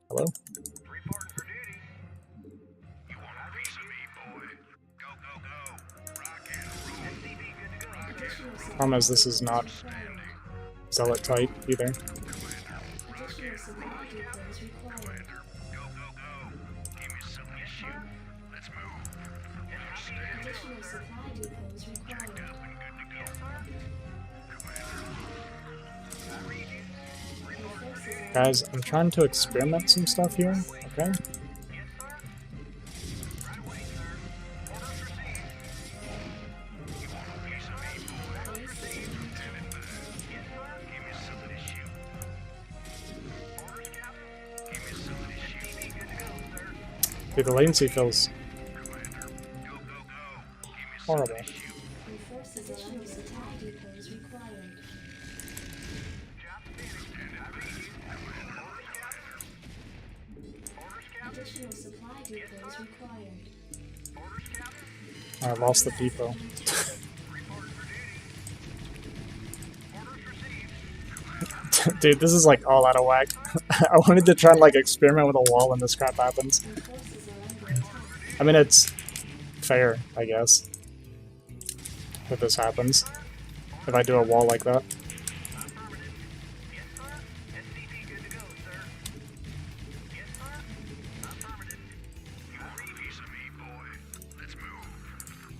hello. Reporting for duty. You want a piece of me, boy? Go, go, go. Rock and roll. SCV good to go, sir. Additional supply Problem is this is not required. zealot type either. Additional supply depots required. Go, go, go. Give me something to shoot. Let's move. Additional supply depots required. Your forces are Guys, I'm trying to experiment some stuff here. Okay. Dude, the latency feels horrible. Your forces are under supply depots required. Additional supply depots required. I lost the depot. Dude, this is like all out of whack. I wanted to try and like experiment with a wall and this crap happens. Your forces are under attack. I mean, it's fair, I guess, that this happens. If I do a wall like that. SCV good to go, sir. Yes, sir. Affirmative. Piece of me, boy. Let's move.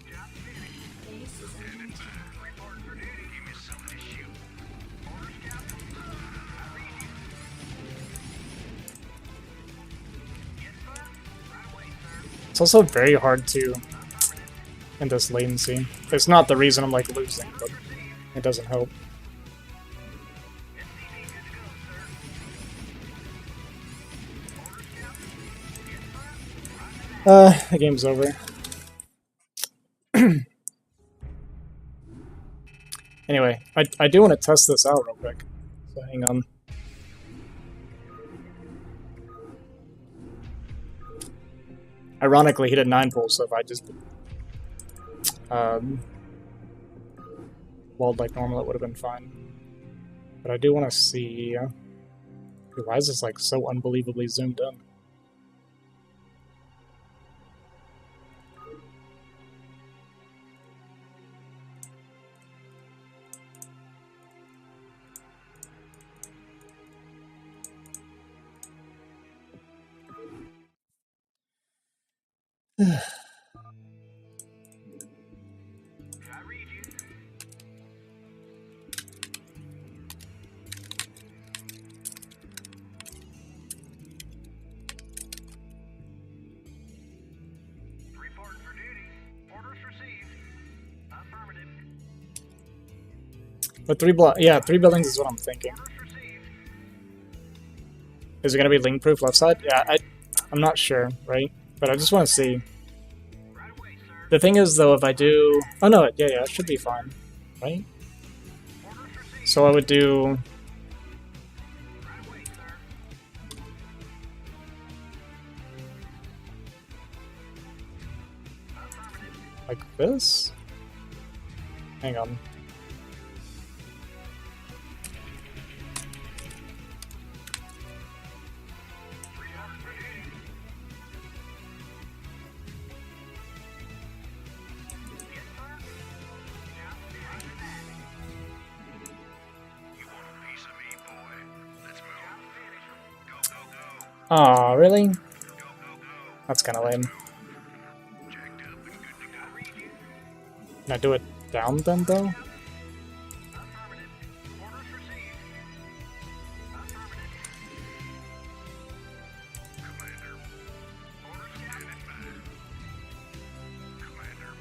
Job's finished. Base is under attack. Reporting for duty. Give me something to shoot. Orders, Captain. I read you. Yes, sir. Right away, sir. It's also very hard to in this latency. It's not the reason I'm like losing, but it doesn't help. SCV good to go, sir. Orders, Captain. Yes, sir. The game's over. Anyway, I do want to test this out real quick. So hang on. Ironically, he did 9 pulls, so if I just walled like normal, it would have been fine. But I do want to see. Dude, why is this like so unbelievably zoomed in? I read you. Reporting for duty. Orders received. Affirmative. But 3 buildings is what I'm thinking. Orders received. Is it gonna be link proof left side? Yeah, I'm not sure, right? But I just want to see. Right away, sir. The thing is, though, if I do... Oh, no, yeah, it should be fine, right? Orders received. So I would do... Right away, sir. Affirmative. like this? Hang on. Reporting for duty. Yes, sir. Job's finished. You want a piece of me, boy? Let's move. Job's finished. Go, go, go. Aw, really? Go, go, go. That's kind of lame. Jacked up and good to go. I read you. Can I do it down then, though? Affirmative. Orders received. Affirmative. Commander. Orders, Captain. Commander.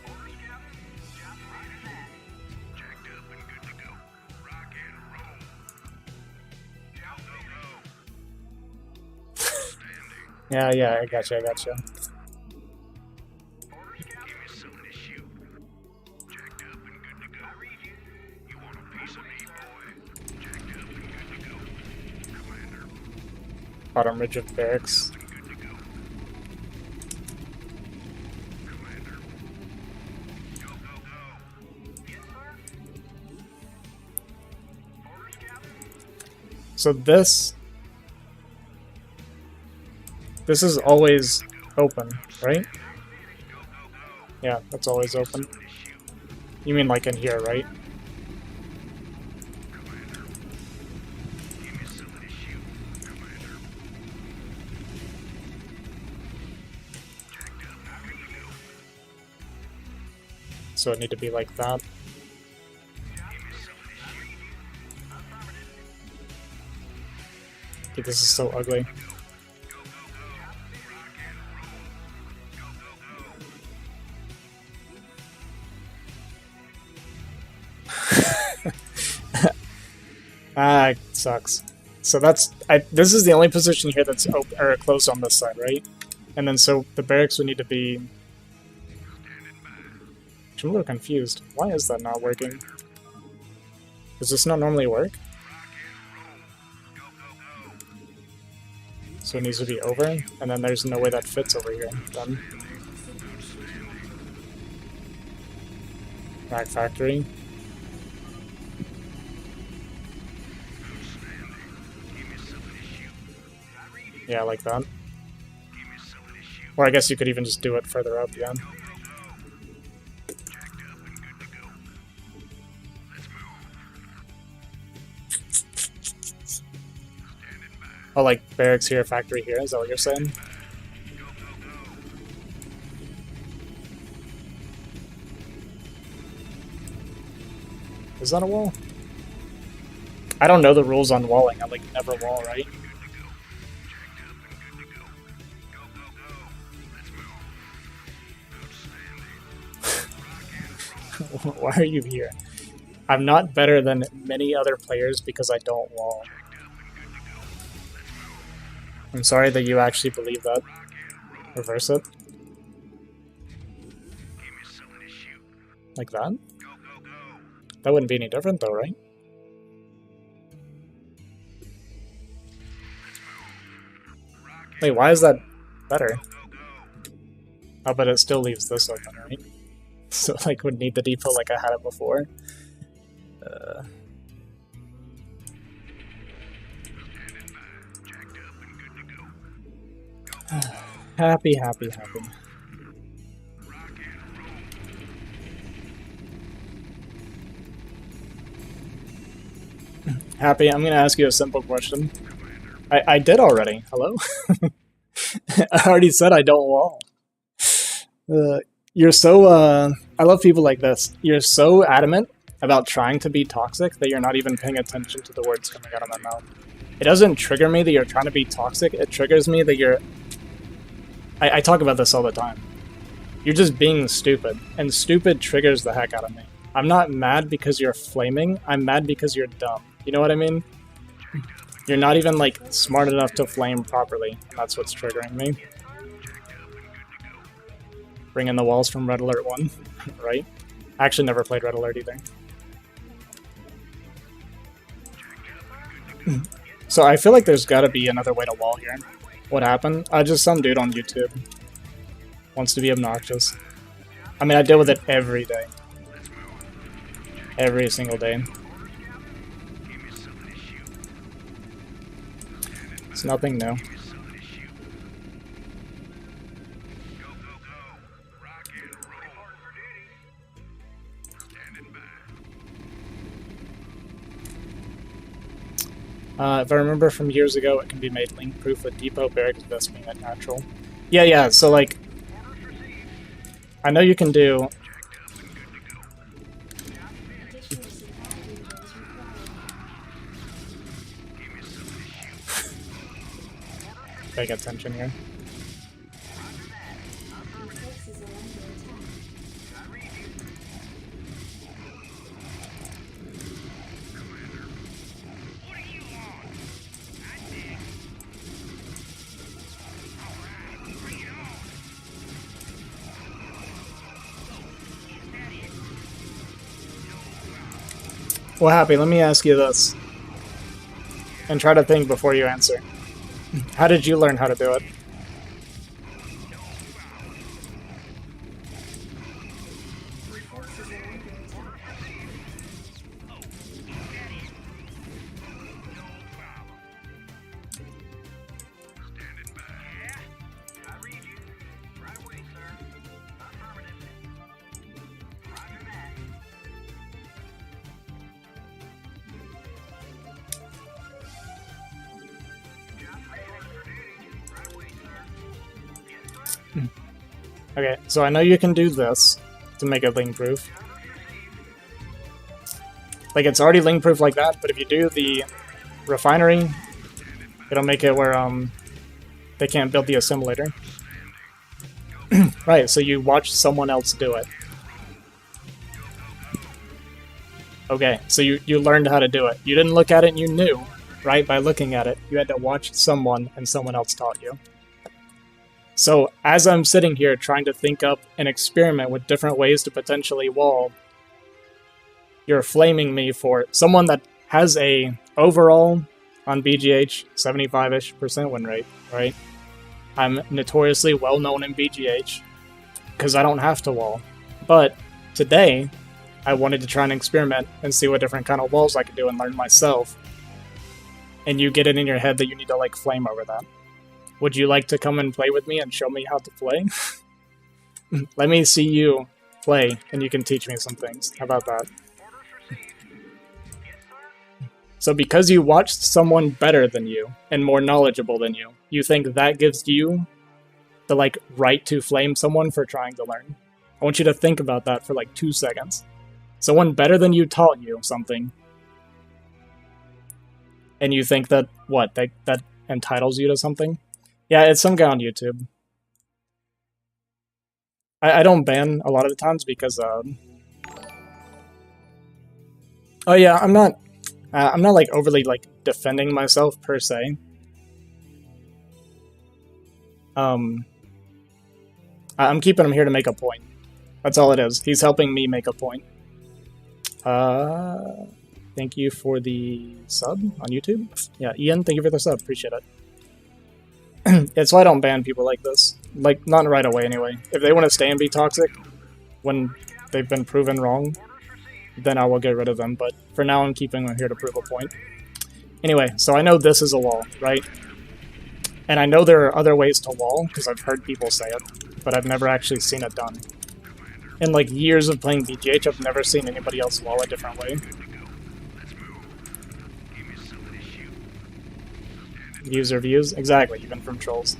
Orders, Captain. Job's right at that. Jacked up and good to go. Rock and roll. Job's Go, finished. go. Standing. Yeah, I gotcha. Give me some of this shoot. Jacked up and good to go. I read you. You want a piece of me, boy? Jacked up and good to go. Commander, Bottom ridge of barracks. good to go. Commander. Go, go, go. Yes, sir. Orders, Captain. So this is always open, right? Yeah, it's always open. You mean like in here, right? Give me some of this shoot. Commander. Jacked up and good to go. So it need to be like that. Give me some of this shoot. Dude, this is so ugly. Ah, it sucks. So this is the only position here that's open or closed on this side, right? And then so the barracks would need to be. I'm a little confused. Why is that not working? Does this not normally work? So it needs to be over, and then there's no way that fits over here. Then back factory. Yeah, like that. Or I guess you could even just do it further up, yeah. Oh, like barracks here, factory here, is that what you're saying? Is that a wall? I don't know the rules on walling, I like never wall, right? Why are you here? I'm not better than many other players because I don't wall. I'm sorry that you actually believe that. Reverse it. Like that? That wouldn't be any different though, right? Wait, why is that better? Oh, but it still leaves this open, right? So, like, would need the depot like I had it before. Happy. Happy, I'm gonna ask you a simple question. I did already. Hello? I already said I don't wall. You're so, I love people like this. You're so adamant about trying to be toxic that you're not even paying attention to the words coming out of my mouth. It doesn't trigger me that you're trying to be toxic, it triggers me that you're... I talk about this all the time. You're just being stupid, and stupid triggers the heck out of me. I'm not mad because you're flaming, I'm mad because you're dumb. You know what I mean? You're not even, like, smart enough to flame properly, and that's what's triggering me. Bring in the walls from Red Alert 1, right? I actually never played Red Alert either. So I feel like there's gotta be another way to wall here. What happened? Just some dude on YouTube wants to be obnoxious. I mean, I deal with it every day. Every single day. It's nothing new. If I remember from years ago, it can be made link-proof with depot barracks, thus being a natural. Yeah, so like... I know you can do... Additional supply windows required. Paying attention here. Forces are under attack. Well, Happy, let me ask you this. And try to think before you answer. How did you learn how to do it? Your forces are under attack. Standing by. I read you. Right away, sir. Affirmative. Roger that. Job reports for duty. Right away, sir. Yes, sir. Okay, so I know you can do this to make it link proof. Like, it's already link proof like that, but if you do the refinery, it'll make it where they can't build the assimilator. Right, so you watch someone else do it. Okay, so you learned how to do it. You didn't look at it and you knew, right? By looking at it, you had to watch someone and someone else taught you. So as I'm sitting here trying to think up an experiment with different ways to potentially wall, you're flaming me for someone that has a overall on BGH 75-ish% win rate, right? I'm notoriously well known in BGH because I don't have to wall. But today, I wanted to try and experiment and see what different kind of walls I could do and learn myself. And you get it in your head that you need to like flame over that. Would you like to come and play with me and show me how to play? Let me see you play and you can teach me some things. How about that? So because you watched someone better than you and more knowledgeable than you think that gives you the like right to flame someone for trying to learn. I want you to think about that for like 2 seconds. Someone better than you taught you something. And you think that, what, that entitles you to something? Yeah, it's some guy on YouTube. I don't ban a lot of the times because, oh yeah, I'm not like overly like defending myself per se. I'm keeping him here to make a point. That's all it is. He's helping me make a point. Thank you for the sub on YouTube. Yeah, Ian, thank you for the sub. Appreciate it. It's why I don't ban people like this. Like, not right away anyway. If they want to stay and be toxic when they've been proven wrong, then I will get rid of them. But for now, I'm keeping them here to prove a point. Anyway, so I know this is a wall, right? And I know there are other ways to wall, because I've heard people say it, but I've never actually seen it done. In like years of playing BGH, I've never seen anybody else wall a different way. User views? Exactly, even from trolls.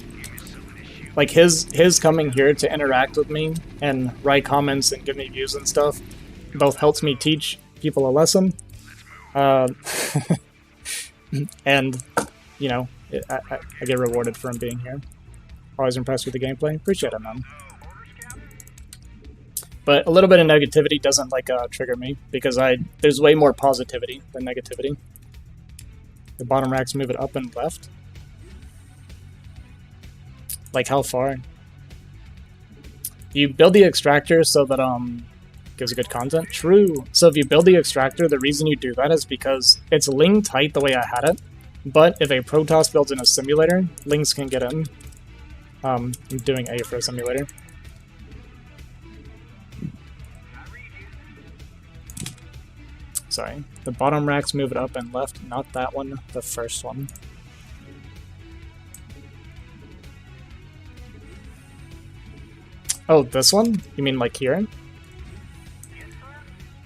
Like his coming here to interact with me and write comments and give me views and stuff both helps me teach people a lesson. And, you know, I get rewarded for him being here. Always impressed with the gameplay. Appreciate it, man. But a little bit of negativity doesn't like trigger me because there's way more positivity than negativity. The bottom racks move it up and left. Like how far? You build the extractor so that gives good content. True. So if you build the extractor, the reason you do that is because it's ling tight the way I had it. But if a Protoss builds in a simulator, lings can get in. I'm doing A for a simulator. Sorry. The bottom racks move it up and left, not that one, the first one. Oh, this one? You mean like here? Yes, sir.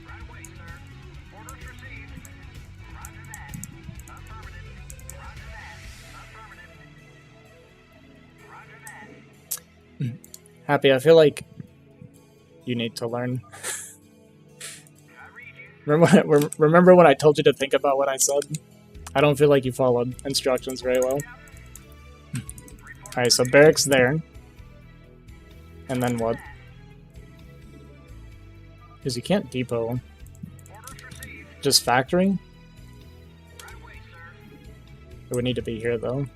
Right away, sir. Orders received. Roger that. Affirmative. Roger that. Affirmative. Roger that. Happy, I feel like you need to learn. Remember when I told you to think about what I said? I don't feel like you followed instructions very well. Alright, so barracks there. And then what? Because you can't depot. Just factory? It would need to be here, though. Give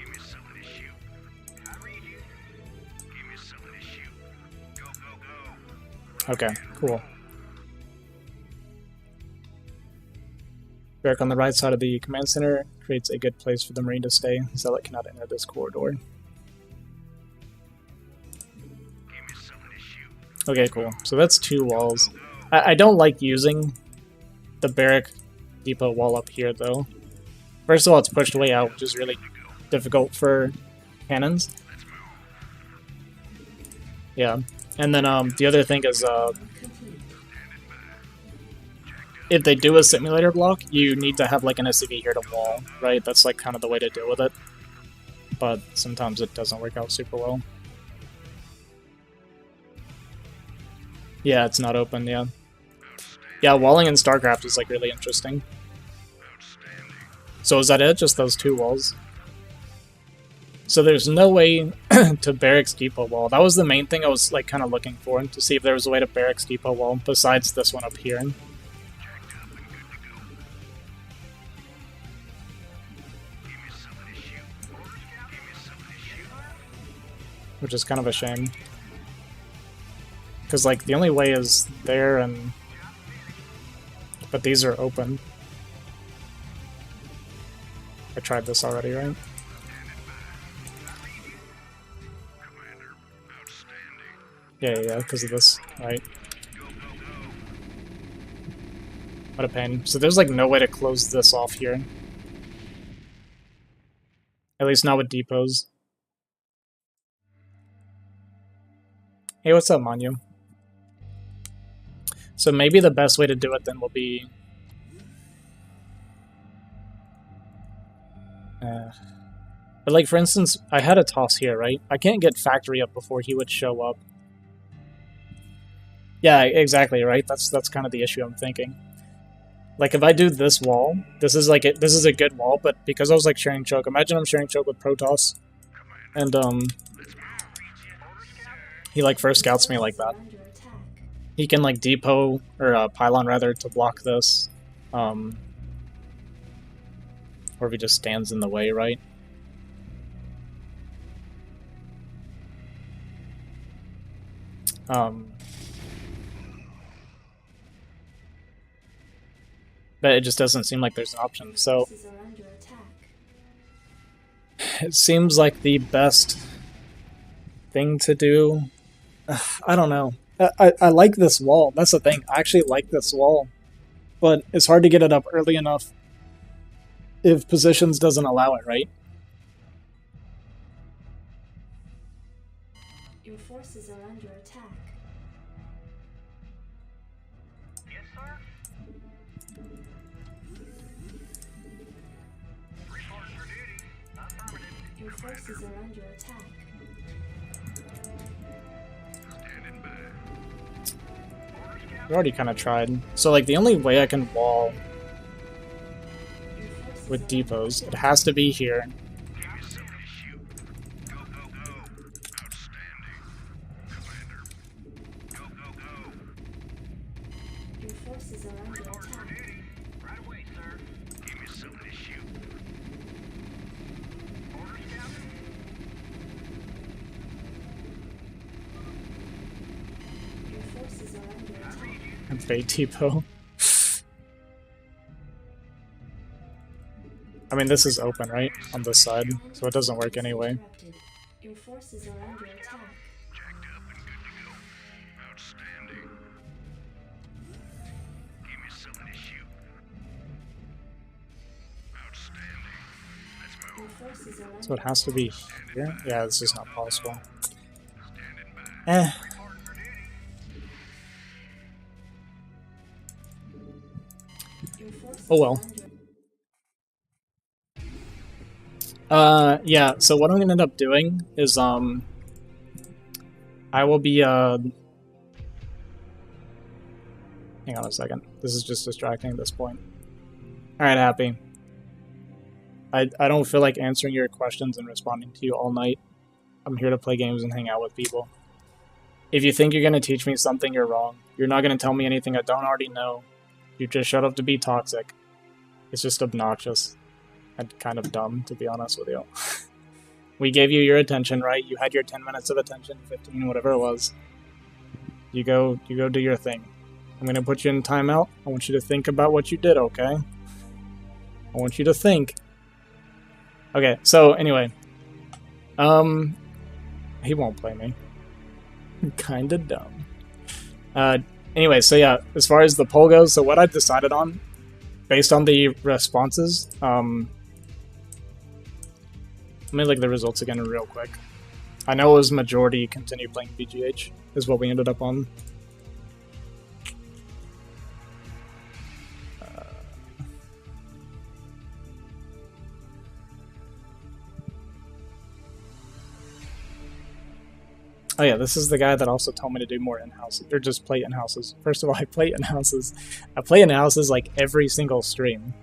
me something to shoot. Give me something to shoot. Go, go, go. Okay, cool. Barrack on the right side of the command center creates a good place for the Marine to stay. Zealot cannot enter this corridor. Give me something to shoot. Okay, cool. So that's 2 walls. I don't like using the barrack depot wall up here, though. First of all, it's pushed way out, which is really difficult for cannons. Yeah. And then the other thing is, if they do a simulator block, you need to have like an SCV here to wall, right? That's like kind of the way to deal with it. But sometimes it doesn't work out super well. Yeah, it's not open, yeah. Yeah, walling in StarCraft is like really interesting. So is that it? Just those 2 walls? So there's no way to barracks depot wall. That was the main thing I was like kind of looking for, to see if there was a way to barracks depot wall besides this one up here. Which is kind of a shame. Because like the only way is there and... But these are open. I tried this already, right? Yeah, because of this, right? What a pain. So there's like no way to close this off here. At least not with depots. Hey, what's up, Manu? So maybe the best way to do it then will be... but like, for instance, I had a toss here, right? I can't get factory up before he would show up. Yeah, exactly, right? That's kind of the issue I'm thinking. Like, if I do this wall, this is like this is a good wall, but because I was like sharing choke, imagine I'm sharing choke with Protoss, and he like first scouts me like that. He can like depot or pylon rather to block this, or if he just stands in the way, right? But it just doesn't seem like there's an option. So it seems like the best thing to do. I don't know. I like this wall. That's the thing. I actually like this wall, but it's hard to get it up early enough if positions doesn't allow it, right? Your forces are under attack. Yes, sir. Report for duty. Affirmative. Your forces are under attack. Standing by. We already kind of tried. So like the only way I can wall Your forces with are depots, it has to be here. Give me something to shoot. Go, go, go. Outstanding. Commander. Go, go, go. Your forces are under attack. Duty. Right away, sir. Give me something to shoot. Orders, Captain. Your forces are under attack. And Fade depot. I mean, this is open, right? On this side, so it doesn't work anyway. Interrupted. Your forces are under attack. Jacked up and good to go. Outstanding. Give me something to shoot. Outstanding. Let's Your move. forces are under So it has to be here? Yeah, it's just not possible. Standing by. Eh. Your forces Oh well. are under Yeah, so what I'm gonna end up doing is, I will be, hang on a second. This is just distracting at this point. Alright, Happy. I don't feel like answering your questions and responding to you all night. I'm here to play games and hang out with people. If you think you're gonna teach me something, you're wrong. You're not gonna tell me anything I don't already know. You just showed up to be toxic. It's just obnoxious. And kind of dumb, to be honest with you. We gave you your attention, right? You had your 10 minutes of attention, 15, whatever it was. You go do your thing. I'm gonna put you in timeout. I want you to think about what you did, okay? I want you to think. Okay, so anyway. He won't play me. Kinda dumb. Anyway, so yeah, as far as the poll goes, so what I decided on, based on the responses, let me look at the results again real quick. I know it was majority continue playing BGH, is what we ended up on. Oh yeah, this is the guy that also told me to do more in-houses, or just play in-houses. First of all, I play in-houses. I play in-houses like every single stream.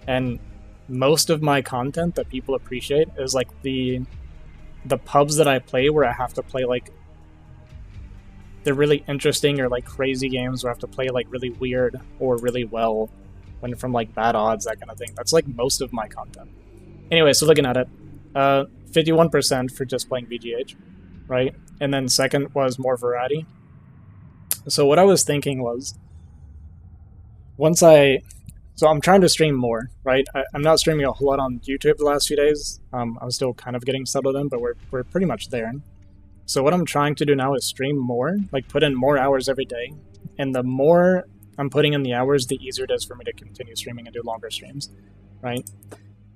And most of my content that people appreciate is like the pubs that I play where I have to play like the really interesting or like crazy games where I have to play like really weird or really well when from like bad odds, that kind of thing. That's like most of my content. Anyway, so looking at it, 51% for just playing BGH, right? And then second was more variety. So what I was thinking was, so I'm trying to stream more, right? I'm not streaming a whole lot on YouTube the last few days. I'm still kind of getting settled in, but we're pretty much there. So what I'm trying to do now is stream more, like put in more hours every day. And the more I'm putting in the hours, the easier it is for me to continue streaming and do longer streams, right?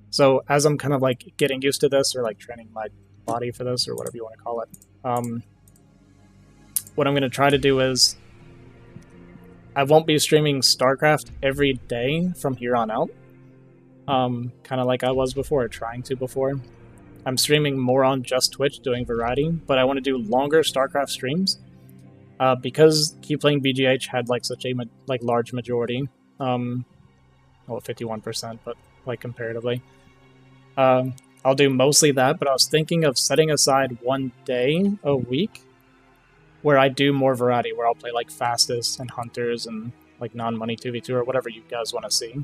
So as I'm kind of like getting used to this, or like training my body for this, or whatever you want to call it, what I'm going to try to do is I won't be streaming StarCraft every day from here on out, kind of like I was before, or trying to before. I'm streaming more on just Twitch, doing variety, but I want to do longer StarCraft streams because Keep Playing BGH had like such a large majority, well, 51%, but like comparatively. I'll do mostly that, but I was thinking of setting aside one day a week where I do more variety, where I'll play like Fastest and Hunters and like non-money 2v2 or whatever you guys want to see.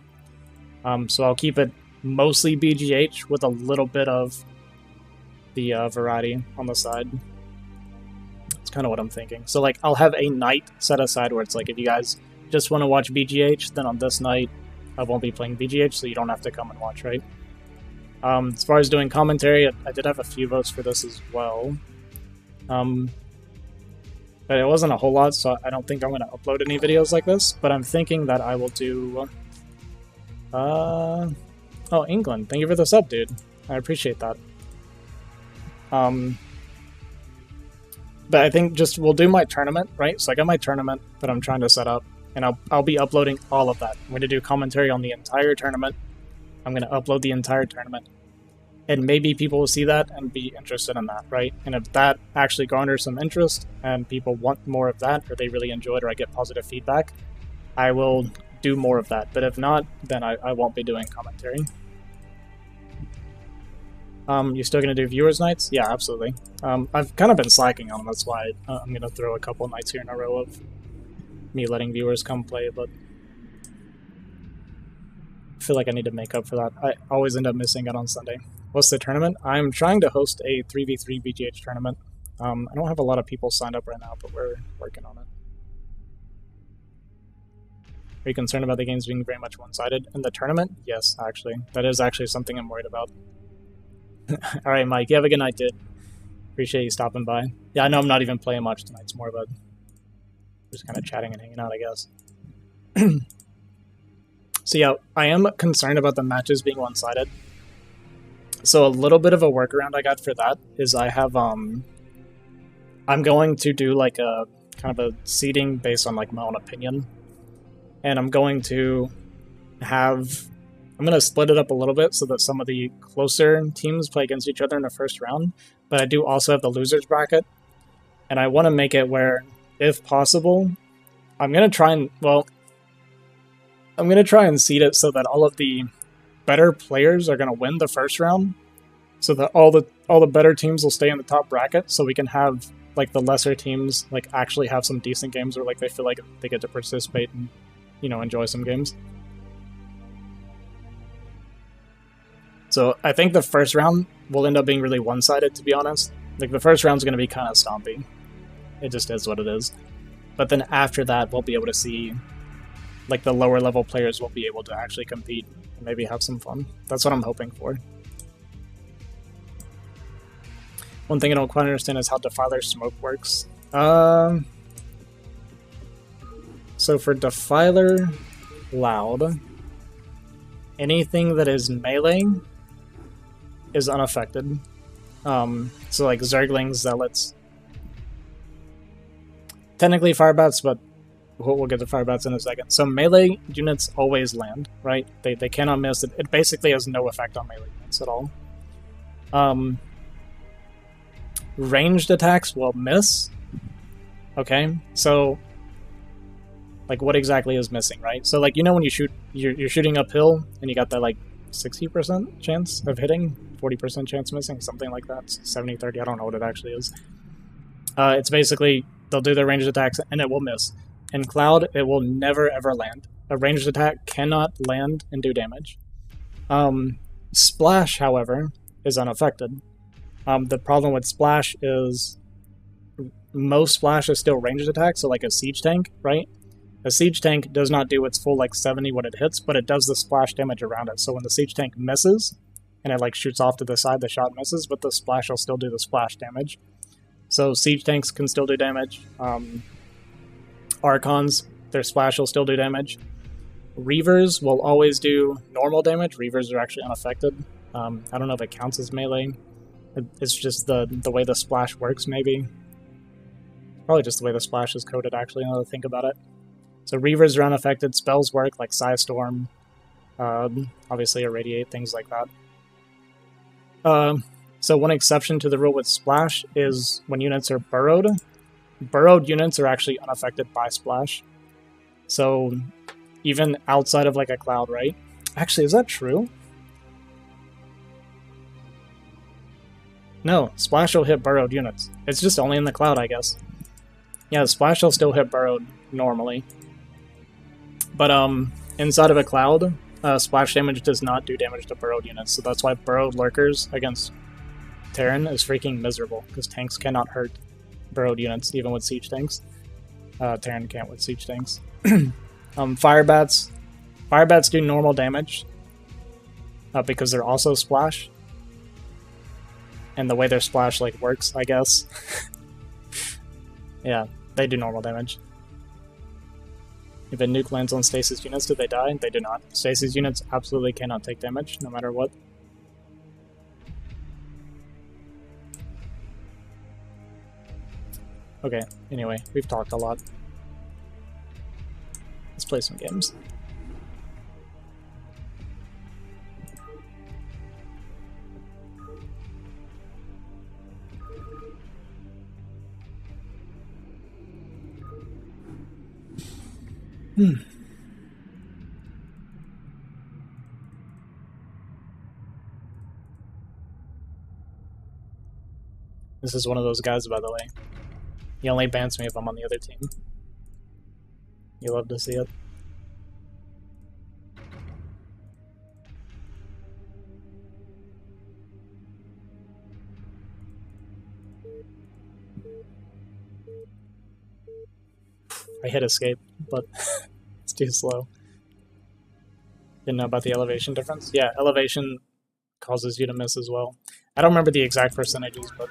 So I'll keep it mostly BGH with a little bit of the variety on the side. That's kind of what I'm thinking. So like I'll have a night set aside where it's like if you guys just want to watch BGH, then on this night I won't be playing BGH, so you don't have to come and watch, right? As far as doing commentary, I did have a few votes for this as well. But it wasn't a whole lot, so I don't think I'm going to upload any videos like this, but I'm thinking that I will do... Oh, England, thank you for the sub, dude. I appreciate that. But I think just we'll do my tournament, right? So I got my tournament that I'm trying to set up, and I'll be uploading all of that. I'm going to do commentary on the entire tournament. I'm going to upload the entire tournament. And maybe people will see that and be interested in that, right? And if that actually garners some interest and people want more of that, or they really enjoy it, or I get positive feedback, I will do more of that. But if not, then I won't be doing commentary. You still going to do viewers nights? Yeah, absolutely. I've kind of been slacking on them. That's why I'm going to throw a couple nights here in a row of me letting viewers come play, but I feel like I need to make up for that. I always end up missing out on Sunday. What's the tournament? I'm trying to host a 3v3 BGH tournament. I don't have a lot of people signed up right now, but we're working on it. Are you concerned about the games being very much one-sided? In the tournament? Yes, actually. That is actually something I'm worried about. Alright, Mike, you have a good night, dude. Appreciate you stopping by. Yeah, I know I'm not even playing much tonight. It's more of a... just kind of chatting and hanging out, I guess. So yeah, I am concerned about the matches being one-sided. So a little bit of a workaround I got for that is I have, I'm going to do like a kind of a seeding based on like my own opinion. And I'm going to split it up a little bit so that some of the closer teams play against each other in the first round. But I do also have the losers bracket. And I want to make it where, if possible, I'm going to try and seed it so that all of the better players are going to win the first round, so that all the better teams will stay in the top bracket, so we can have like the lesser teams like actually have some decent games where like they feel like they get to participate and, you know, enjoy some games. So I think the first round will end up being really one-sided, to be honest. Like the first round's going to be kind of stompy. It just is what it is. but then after that, we'll be able to see, like, the lower level players will be able to actually compete and maybe have some fun. That's what I'm hoping for. One thing I don't quite understand is how Defiler Smoke works. So for Defiler Loud, anything that is melee is unaffected. So like Zerglings, Zealots, technically Firebats, but we'll get to Firebats in a second. So melee units always land, right? They cannot miss. It basically has no effect on melee units at all. Ranged attacks will miss. Okay, so like what exactly is missing, right? So like, you know, when you shoot, you're shooting uphill and you got that like 60% chance of hitting, 40% chance missing, something like that, 70-30, I don't know what it actually is. It's basically, they'll do their ranged attacks and it will miss. In Cloud, it will never ever land. A ranged attack cannot land and do damage. Splash, however, is unaffected. The problem with Splash is most Splash is still ranged attack, so like a Siege Tank, right? A Siege Tank does not do its full like 70 when it hits, but it does the splash damage around it. So when the Siege Tank misses, and it like shoots off to the side, the shot misses, but the Splash will still do the splash damage. So Siege Tanks can still do damage. Archons, their Splash will still do damage. Reavers will always do normal damage. Reavers are actually unaffected. I don't know if it counts as melee. It's just the way the Splash works, maybe. Probably just the way the Splash is coded, actually, now that I think about it. So Reavers are unaffected, spells work, like Psystorm, obviously Irradiate, things like that. So one exception to the rule with Splash is when units are burrowed. Burrowed units are actually unaffected by Splash. So even outside of like a Cloud, right? Actually, is that true? No, Splash will hit burrowed units. It's just only in the Cloud, I guess. Yeah, Splash will still hit burrowed normally. But inside of a Cloud, splash damage does not do damage to burrowed units, so that's why burrowed lurkers against Terran is freaking miserable, because tanks cannot hurt burrowed units, even with siege tanks. Terran can't with siege tanks. Firebats do normal damage, because they're also splash. And the way their splash like works, I guess. Yeah, they do normal damage. If a nuke lands on stasis units, do they die? They do not. Stasis units absolutely cannot take damage, no matter what. Okay, anyway, we've talked a lot. Let's play some games. This is one of those guys, by the way. He only bans me if I'm on the other team. You love to see it. I hit escape, but it's too slow. Didn't know about the elevation difference? Yeah, elevation causes you to miss as well. I don't remember the exact percentages, but...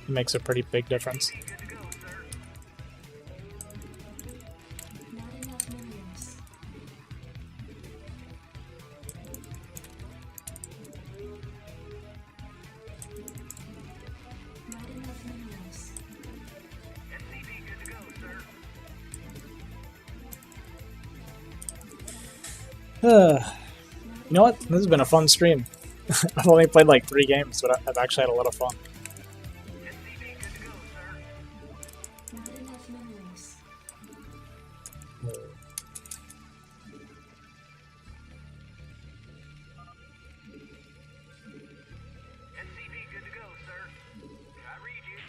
it makes a pretty big difference. Not enough minerals. Not enough minerals. SCV good to go, sir. You know what? This has been a fun stream. I've only played like 3 games, but I've actually had a lot of fun. SCV good to go, sir. Not enough minerals. SCV good to go, sir. I read you.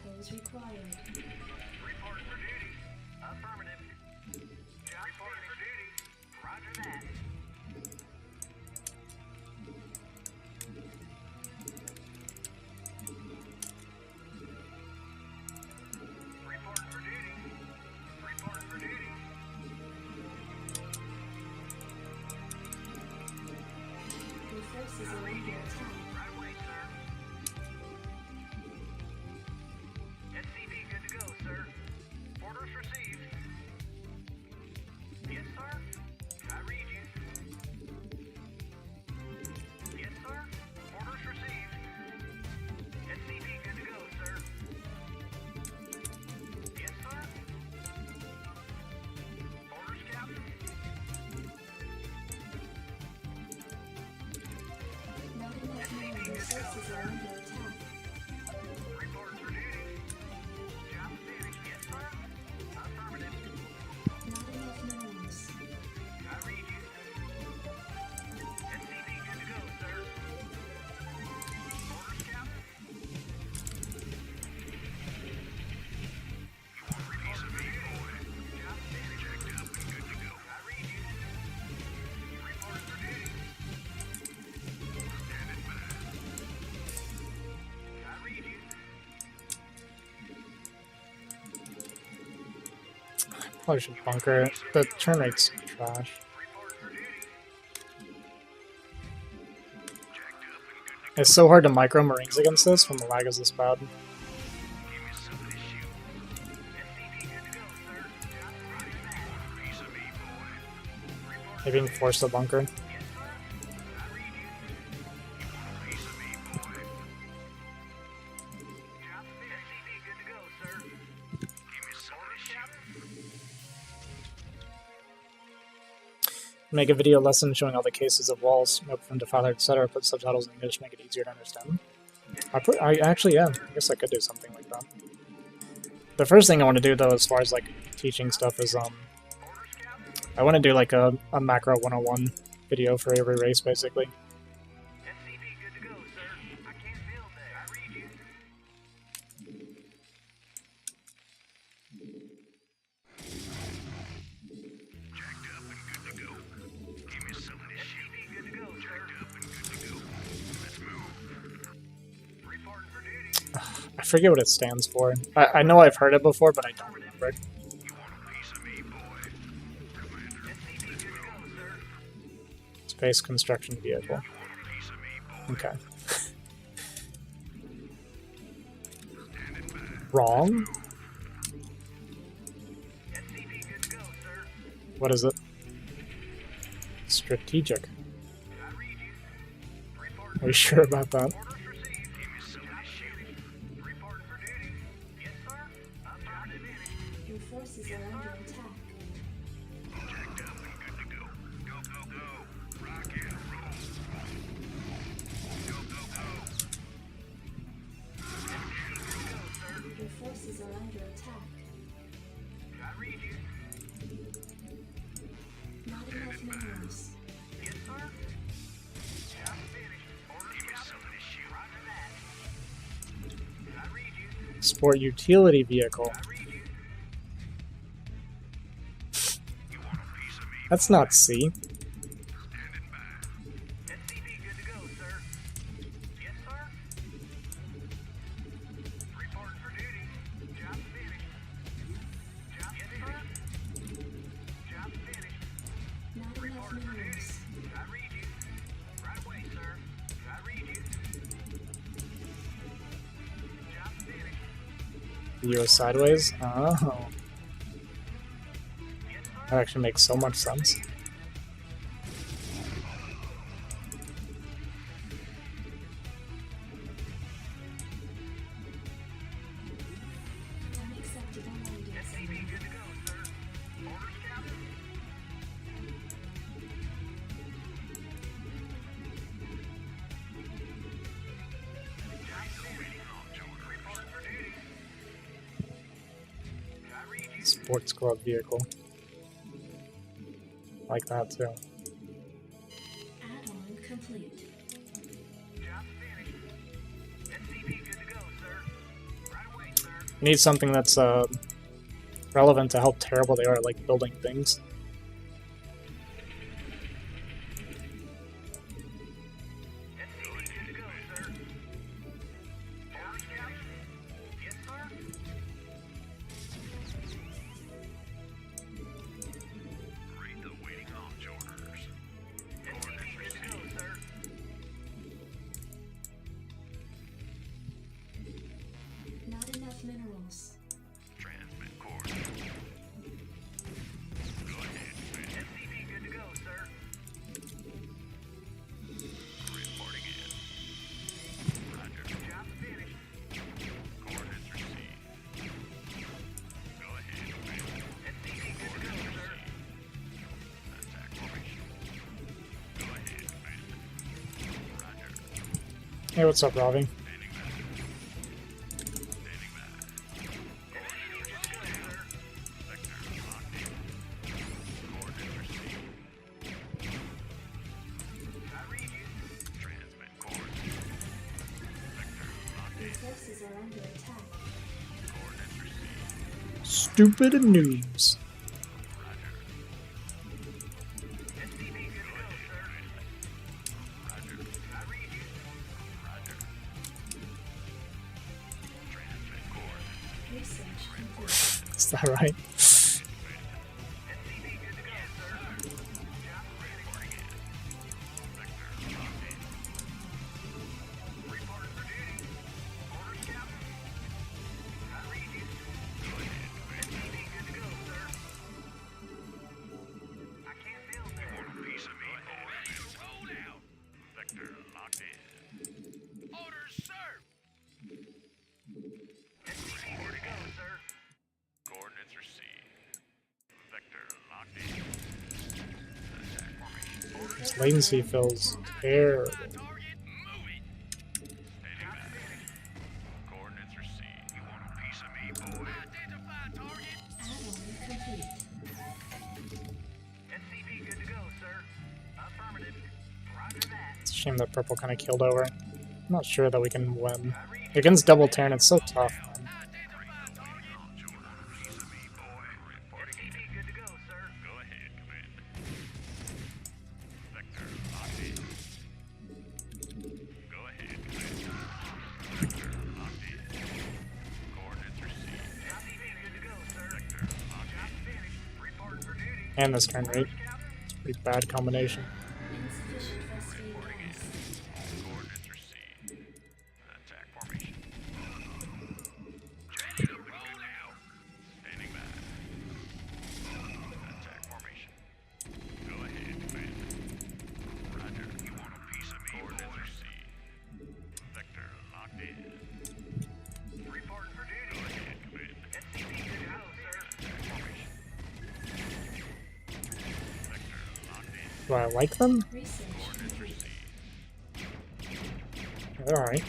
depots required. Report for duty. Affirmative. Job report for duty. Roger that. Report for duty. Report for duty. Your forces are under attack. Right away, sir. SCV good to go, sir. Orders received. Yes, sir. I read you. Yes, sir. Orders received. SCV good to go, sir. Yes, sir. Orders, Captain. Not enough mineral resources are under attack. Report for duty. Job finished. Yes, sir. Affirmative. Not enough minerals. I read you. SCV good to go, sir. Orders, Captain. Piece of me, boy. Job finished. Jacked up and good to go. I read you. Report for duty. Standing by. I read you. Probably should bunker it. The turn rate's trash. Report for duty. Jacked up and good to It's so hard to micro Marines against this when the lag is this bad. give me something to shoot. SCV good to go, sir. Job roger that. Piece of me, boy. Maybe being forced to bunker. Yes, sir. I read you. Piece of me, boy. Job finished. SCV good to go, sir. Give me something to shoot. Make a video lesson showing all the cases of walls, no prevent defiler, etc. Put subtitles in English, make it easier to understand. I actually am. I guess I could do something like that. The first thing I want to do though, as far as like teaching stuff, is I want to do like a macro 101 video for every race, basically. SCV good to go, sir. I can't build that. I read you. Jacked up and good to go. Give me something to shoot. SCV good to go, sir. Jacked up and good to go. Let's move. Reporting for duty. I forget what it stands for. I know I've heard it before, but I don't remember. You want a piece of me, boy? Commander, SCV good to go, sir. Space construction vehicle. you want a piece of me, boy? Okay. Standing by. Wrong? SCV good to go, sir. What is it? Strategic. I read you. Report Are you sure about that? orders received. Give me something to shoot. Reporting for duty. Yes, sir. Affirmative. Your forces are under attack. Jacked up and good to go. Go, go, go. Rock and roll. Go, go, go. Your forces are under attack. I read you. Not enough minerals. Yes, sir. Job finished. Orders, Give me Captain. something to shoot. Roger that. I read you. Sport utility vehicle. I read you. You want a piece of me? That's not C. Standing by. SCV good to go, sir. Yes, sir. Reporting for duty. Job finished. Job finished. Job finished. Not enough minerals. I read you. Right away, sir. I read you. Job finished. You go sideways? Oh. Yes, sir. That actually makes so much sense. Unacceptable landing SCV zone. good to go, sir. Orders, Captain. Job finished. Reporting for duty. I read you. Sports club vehicle. Like that too. Add-on complete. Job finished. SCV good to go, sir. Right away, sir. We need something that's relevant to how terrible they are at like building things. SCV good to go, sir. Orders, Captain? Yes, sir. Read the waiting launch orders. SCV good to go, sir. Not enough minerals. Transmit coordinates. Go ahead, command. SCV good to go, sir. Reporting in. Roger. Job finished. Coordinates received. Go ahead, command. SCV good to go, sir. Attack formation. Go ahead, command. Roger. Hey, what's up, Ravi? Standing by. Standing by. SCV good to go, sir. Sector locked in. Coordinates received. I read you. Transmit coordinates. Sector locked Your in. forces are under attack. Coordinates received. Stupid noobs. Roger. SCV good to go, sir. Roger. I read you. Roger. Transmit coordinates. Research complete. Is that right? SCV good to go, sir. Job finished. Sector locked in. Reporting for duty. Orders, Captain? I read you. SCV good to go, sir. I can't build there. Piece of me, boy. Roll out. Sector locked in. Orders, sir. SCV good to go, sir. Coordinates received. Sector locked in. Attack formation. This latency feels terrible. Target moving. Standing by. Coordinates received. You want a piece of me, boy? Identify target. Add-on complete. SCV good to go, sir. Affirmative. Roger that. It's a shame that purple kind of killed over. I'm not sure that we can win. I read you. Against double Terran, it's so tough, man. Identify target. Piece of me, boy. Reporting in. SCV good to go, sir. Go ahead, Commander. Sector locked in. Go ahead, Commander. Sector locked in. Coordinates received. SCV good to go, sir. Sector locked Job in. finished. Reporting for duty. And this turn rate. Orders, Captain? It's a pretty bad combination. Insufficient phosphate gas. Coordinates received. Attack formation. Jack up and good to go. Standing by. Attack formation. Go ahead, Commander. Roger. You want a piece of me? Coordinates received. Sector locked in. Reporting for duty. Go ahead, Commander. SCV good to go, sir. Attack formation. Sector locked in. Do I like them? Research Coordinates complete. received. They're alright.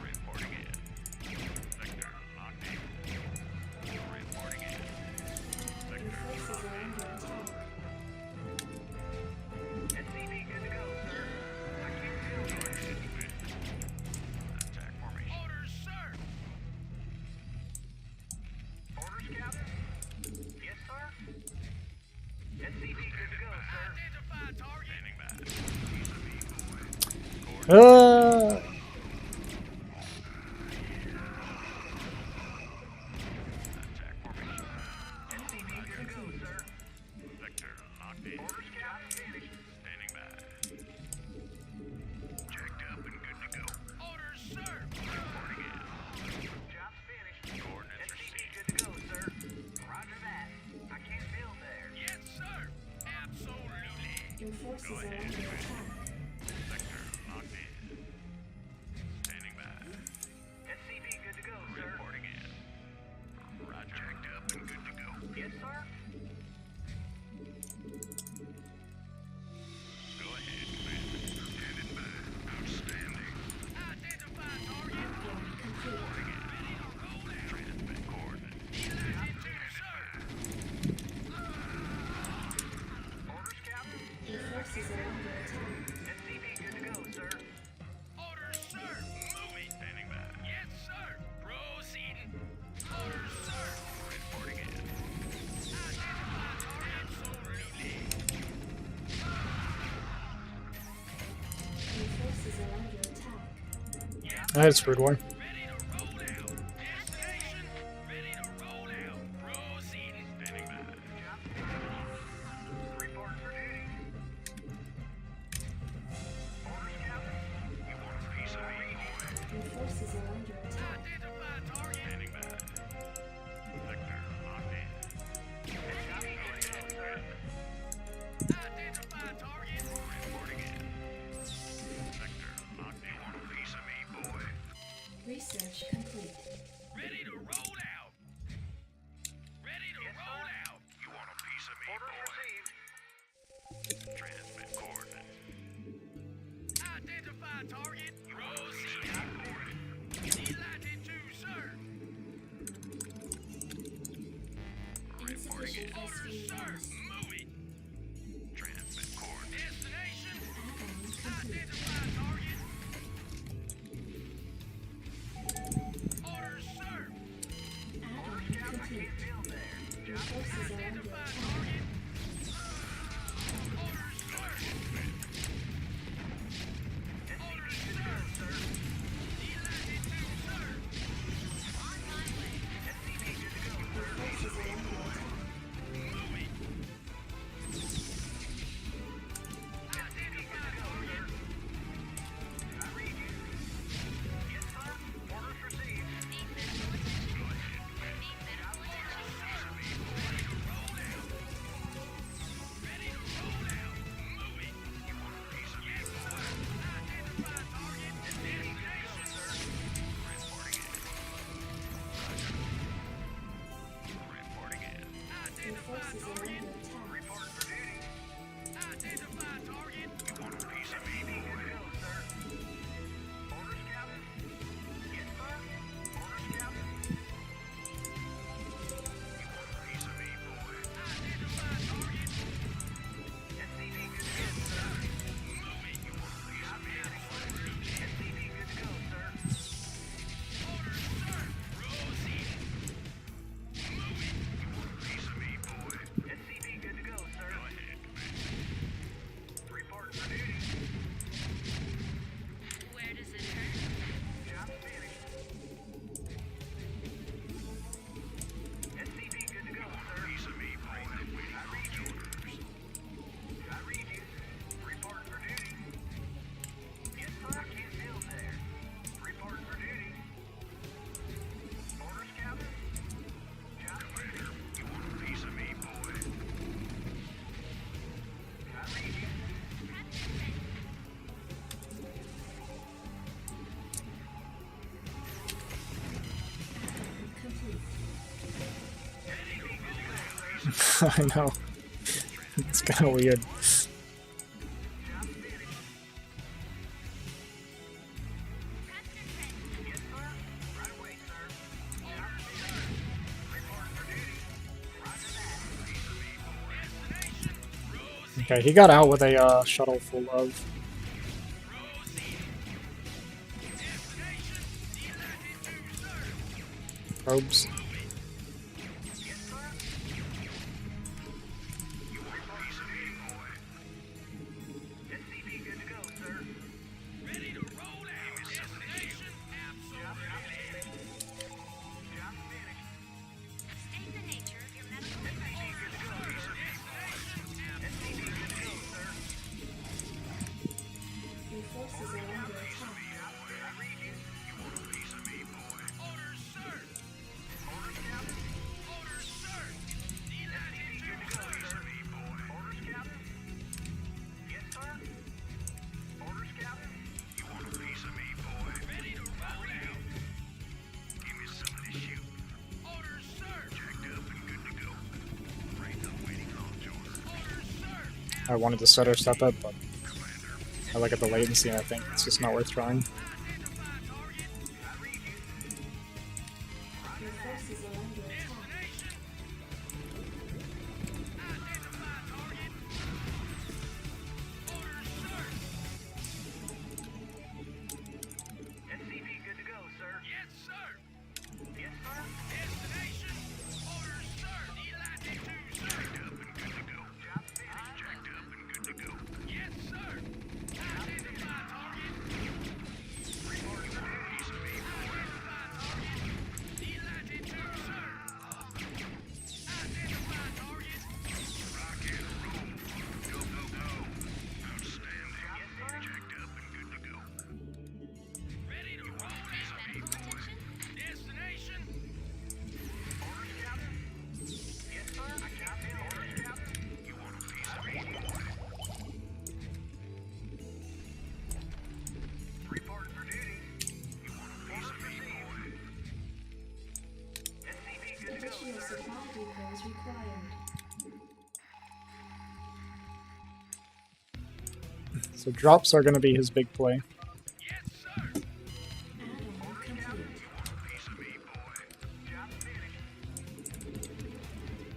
Reporting in. Sector locked in. Reporting in. Your Sector forces are under attack. SCV good to go, sir. I can't build there. attack formation. Orders, sir. Orders, Captain? Yes, sir. SCV good to go, sir. Identify target. Standing by. Attack formation. SCV good to go, sir. Sector locked in. Orders, Captain? Finished. Standing by. Checked up and good to go. Orders, sir. Reporting in. Job finished. Coordinates SCV received. good to go, sir. Roger that. I can't build there. Yes, sir. Absolutely. Your forces are under attack. Sector locked in. Standing by. SCV good to go, sir. Reporting in. Roger. Checked up and good to go. Yes, sir. Go ahead, Commander. Standing by. Outstanding. Identify target. Add-on complete. Transmit coordinates. Orders, Captain? Your forces are under attack. I had screwed one. Ready to roll out. Destination. Ready to roll out. Proceeding. Standing by. Report for duty. Orders, Captain. You want a piece of me, boy? Your forces are under attack. Identify target. Standing by. Sector locked in. Identify target. Reporting in. Sector locked in. Want a piece of me, boy? Research complete. Ready to roll out. Ready to roll out. You want a piece of me, Orders boy? received. Transmit coordinates. Identify target. Proceed. Delighted to, sir. Reporting Insufficient in. Orders, SV sir. loss. Moving. Transmit coordinates. Destination. Add-on complete. Identify target. Orders, sir. Add-on complete. Field there. Your forces are under Identify attack. target. Orders, sir. Orders, sir. Delighted to, sir. On my way. Your forces are under attack. Moving. Identify target. I read you. Yes, sir. Orders received. Need medical attention. Need medical attention. Ready to roll out. Ready to roll out. Moving. You want a piece of me, boy? Identify target. Destination, sir. Reporting in. Reporting in. Your Identify forces are target. under attack. Report for duty. Identify target. You want a piece of me, boy? Go, sir. Orders, Captain. Yes, sir. Orders, Captain. Piece of me, boy. Identify target. SCV good to go, sir. Moving. You want a piece of me, boy? SCV good to go, sir. Orders, sir. Proceeding. Moving. You want a piece of me, boy? SCV good to go, sir. Go ahead. Report for duty. Where does it hurt? Job finished. SCV good to go, sir. Piece of me, boy. Waiting on orders. I read you. Report for duty. Yes, sir. I can't build there. Report for duty. Orders, Captain. Job finished. You want a piece of me, boy? I read you. Complete. I know. It's kind of weird. Yes, sir. Right away, sir. Job finished. Report for duty. Roger that. Okay, he got out with a shuttle full of probes. SCV good to go, sir. Ready to roll out. Destination. Absolutely. Job finished. State the nature of your medical attention. SCV good to go, sir. Your forces are under attack. I read you. Orders, sir. Orders, Captain. Orders, sir. Delighted to, sir. Orders, Captain. Yes, sir. Orders, Captain. You want a piece of me, boy? Ready to roll out. Give me something to shoot. Orders, sir. Jacked up and good to go. Brains up waiting on orders. Orders, sir. I wanted to stutter step it, but I look at the latency and I think it's just not worth trying. Identify target. Your forces are under attack. Destination. Identify target. Orders, sir. SCV good to go, sir. Yes, sir. Yes, sir. Destination. Orders, sir. Delighted to, sir. Jacked up and good to go. Job finished. Jacked up and good to go. Yes, sir. Identify target. Report for duty. Additional supply depots required. So drops are going to be his big play. Yes, sir. Add-on complete. Piece of me, boy. Job finished.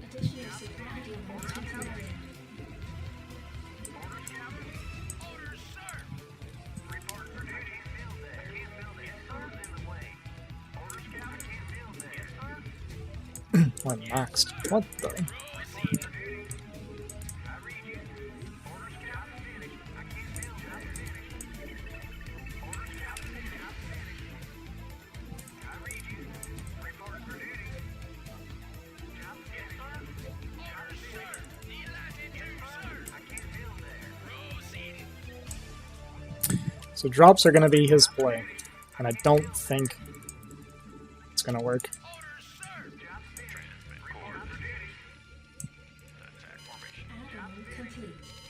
Additional supply depots required. Orders, Captain. Orders, sir. Report for duty. I can't build there. I can't build it. Yes, sir. In the way. Orders, Captain. I can't build there. Yes, sir. When maxed. What the? Report for duty. I read you. Orders, Captain. Finished. I can't build. Job finished. Orders, Captain. Job finished. I read you. Report for duty. Job finished. Yes, sir. Orders, sir. Delighted to, sir. I can't build there. Proceeding. So drops are going to be his play. And I don't think it's going to work. Orders, sir. Job finished. Transmit Report coordinates. for duty. Attack formation.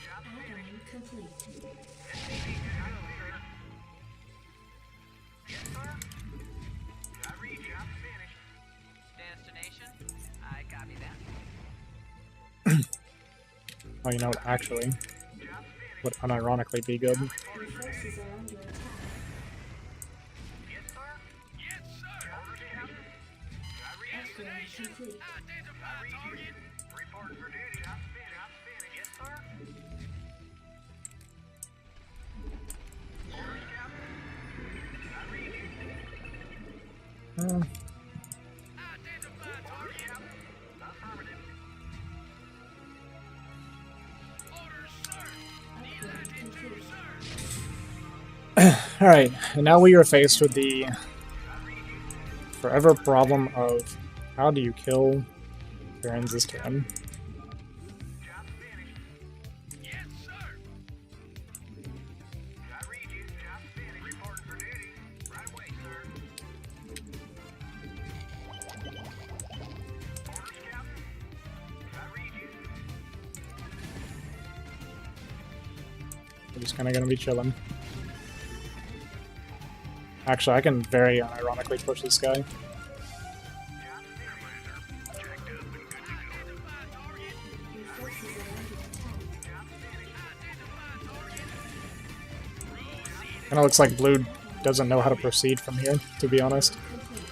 Add-on complete. Add-on complete. Yes, sir. I read you. I'm finished. Destination? I copy that. Oh, you know what? Actually, Job finished. would unironically be good. Your forces are under attack. Yes, sir. Yes, sir. Orders, Captain. I read you. Upgrade complete. Identify target. Report for duty. I'm finished. I'm finished. Yes, sir. Orders, Captain. I read you. Identify Orders, target. Captain. Affirmative. Orders, sir. Upgrade Delighted to, complete. sir. Alright, and now we are faced with the forever problem of how do you kill Terrans this turn? Job finished. Yes, sir. I read you. Job finished. Report for duty. Right away, sir. Orders, Captain. I read you. We're just kind of going to be chilling. Actually, I can very unironically push this guy. Job finished. Checked up and good to go. Identify target. Your forces are under attack. Job finished. Identify target. Proceeding. Kind of looks like blue doesn't know how to proceed from here, to be honest. Complete.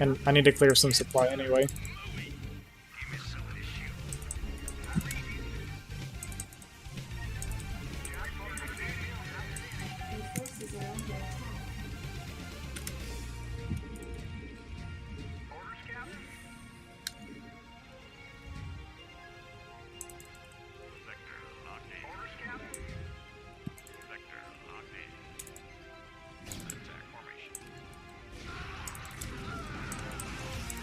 And I need to clear some supply anyway. Give me some of this shoot. Your forces are under attack. Orders, Captain. Vector locked in. Orders, Captain. Vector locked in. Attack formation.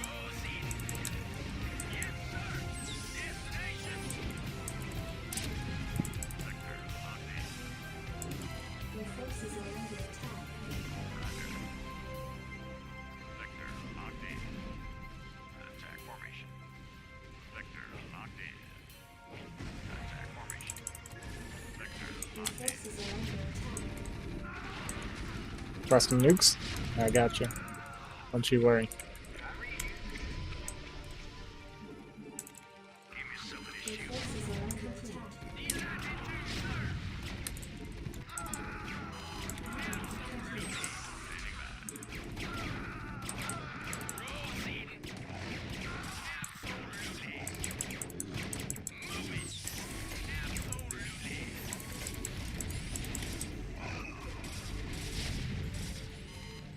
Proceeding. Yes, sir. Destination. Vector locked in. Your forces are under attack. Vector locked in. Attack formation. Vector locked in. Attack formation. Vector Your locked in. forces are under attack. Thrusting nukes? I got you. Don't you worry. Give me some of this Your shoot. forces are incomplete.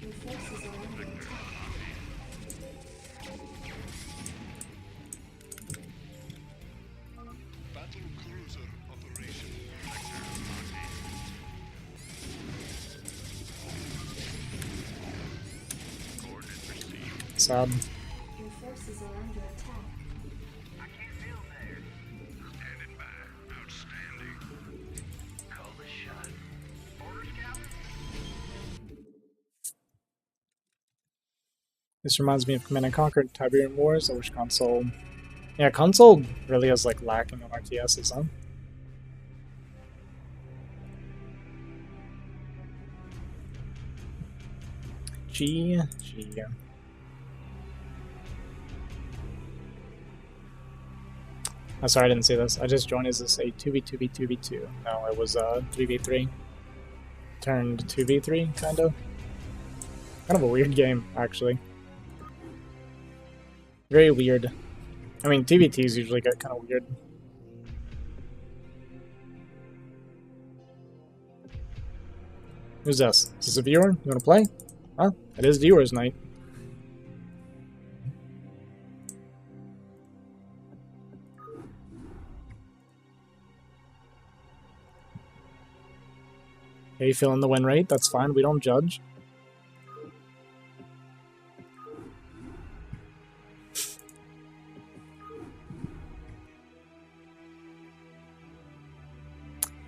Your forces are under attack. Battle cruiser operation. Coordinates received. Sad. Your forces are under attack. I can't build there. Standing by. Outstanding. Call the shot. Orders, Captain. This reminds me of Command and Conquer Tiberian Wars, I wish console. Yeah, console really is like lacking on RTSs, huh? G. Oh, sorry, I didn't see this. I just joined as this a 2v2v2v2. No, it was 3v3. Turned 2v3, kind of. Kind of a weird game, actually. Very weird. I mean, TVTs usually get kind of weird. Who's this? Is this a viewer? You want to play? Huh? It is viewers' night. Are you feeling the win rate? That's fine. We don't judge.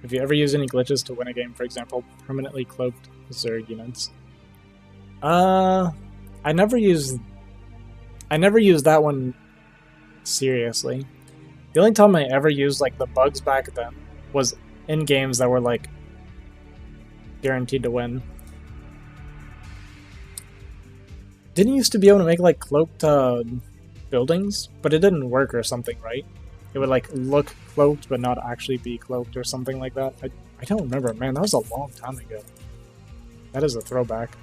If you ever use any glitches to win a game, for example, permanently cloaked Zerg units. I never used that one seriously. The only time I ever used like the bugs back then was in games that were like guaranteed to win. Didn't you used to be able to make like cloaked buildings, but it didn't work or something, right? It would like look cloaked but not actually be cloaked or something like that. I don't remember, man. That was a long time ago. That is a throwback.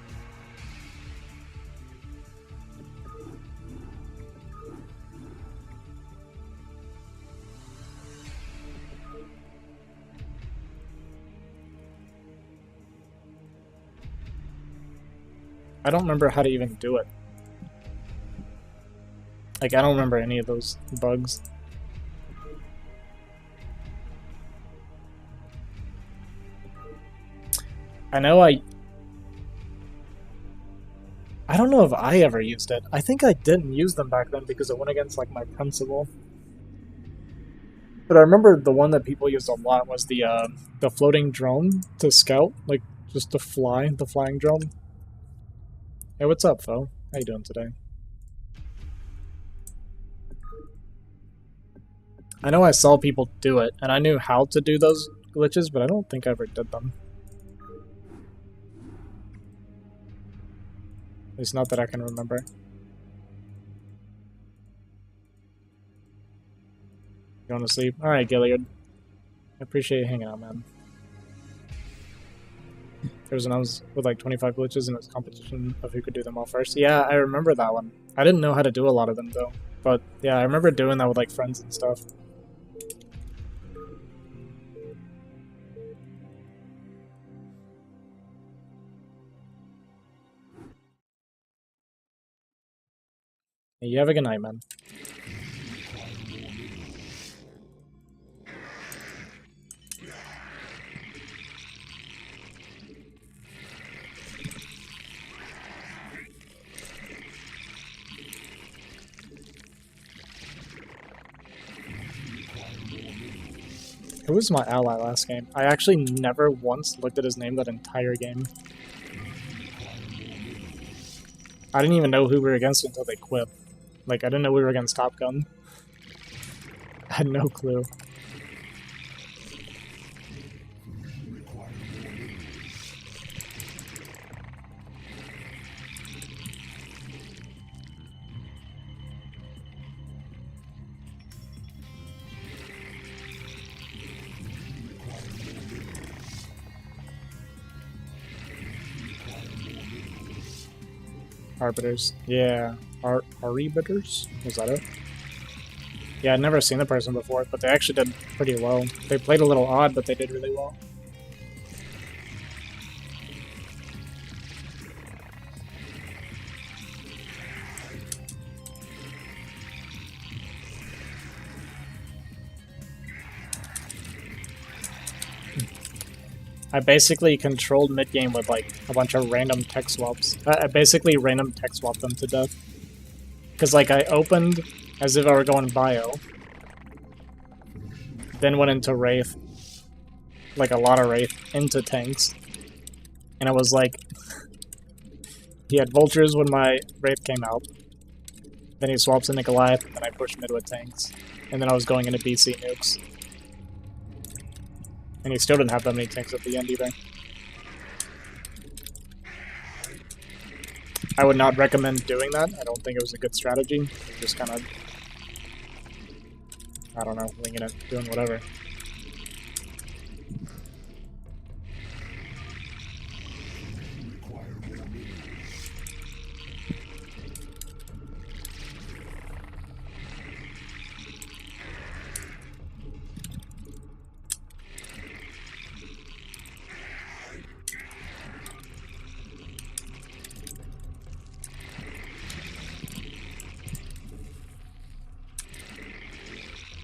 I don't remember how to even do it. Like, I don't remember any of those bugs. I know I don't know if I ever used it. I think I didn't use them back then because it went against like my principle. But I remember the one that people used a lot was the floating drone to scout, like just to fly, the flying drone. Hey, what's up, Fo? How you doing today? I know I saw people do it, and I knew how to do those glitches, but I don't think I ever did them. At least not that I can remember. You want to sleep? Alright, Gilead. I appreciate you hanging out, man. There was when I was with like 25 glitches and it was a competition of who could do them all first. Yeah, I remember that one. I didn't know how to do a lot of them though. But yeah, I remember doing that with like friends and stuff. Hey, you have a good night, man. Who was my ally last game? I actually never once looked at his name that entire game. I didn't even know who we were against until they quit. Like, I didn't know we were against Top Gun. I had no clue. Arbiters. Yeah. Arbiters? Was that it? Yeah, I'd never seen the person before, but they actually did pretty well. They played a little odd, but they did really well. I basically controlled mid-game with like a bunch of random tech swaps. I basically random tech swapped them to death. Because like I opened as if I were going bio. Then went into Wraith. Like a lot of Wraith into tanks. And I was like... he had Vultures when my Wraith came out. Then he swaps into Goliath, and then I pushed mid with tanks. And then I was going into BC nukes. And he still didn't have that many tanks at the end either. I would not recommend doing that. I don't think it was a good strategy. Just kind of... I don't know, winging it, doing whatever.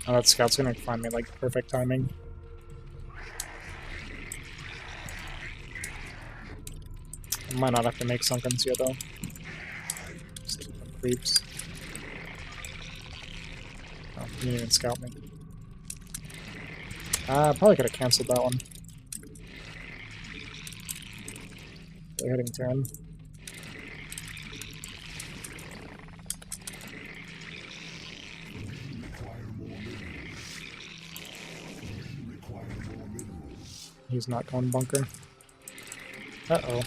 Oh, that scout's gonna find me like perfect timing. I might not have to make sunkens here though. Just keep them creeps. Oh, he didn't even scout me. Probably could have cancelled that one. They're hitting turn. He's not going bunker. Uh-oh.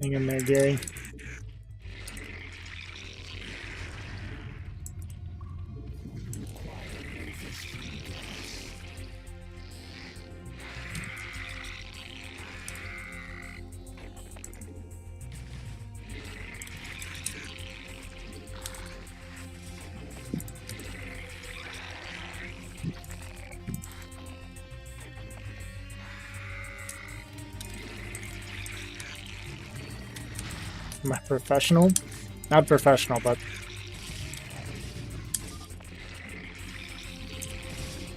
Hang in there, Gary. Am I professional? Not professional, but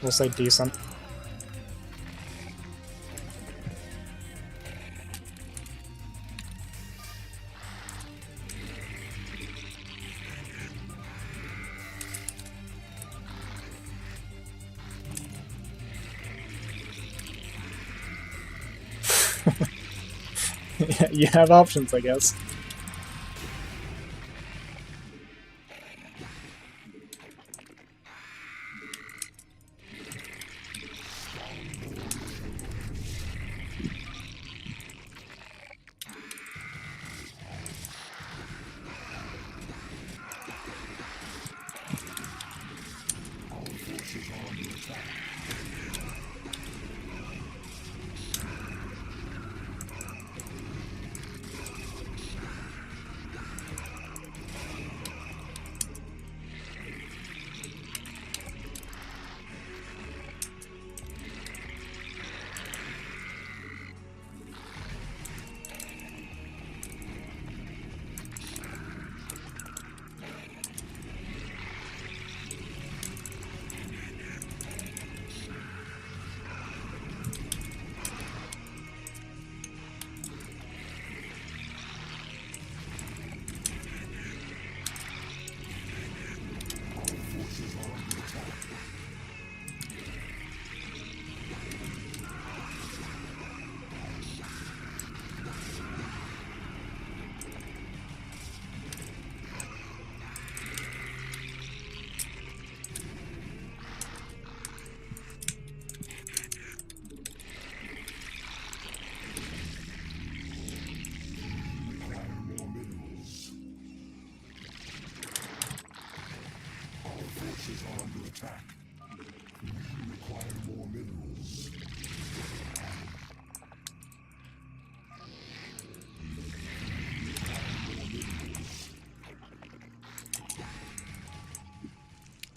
we'll say decent. Yeah, you have options, I guess.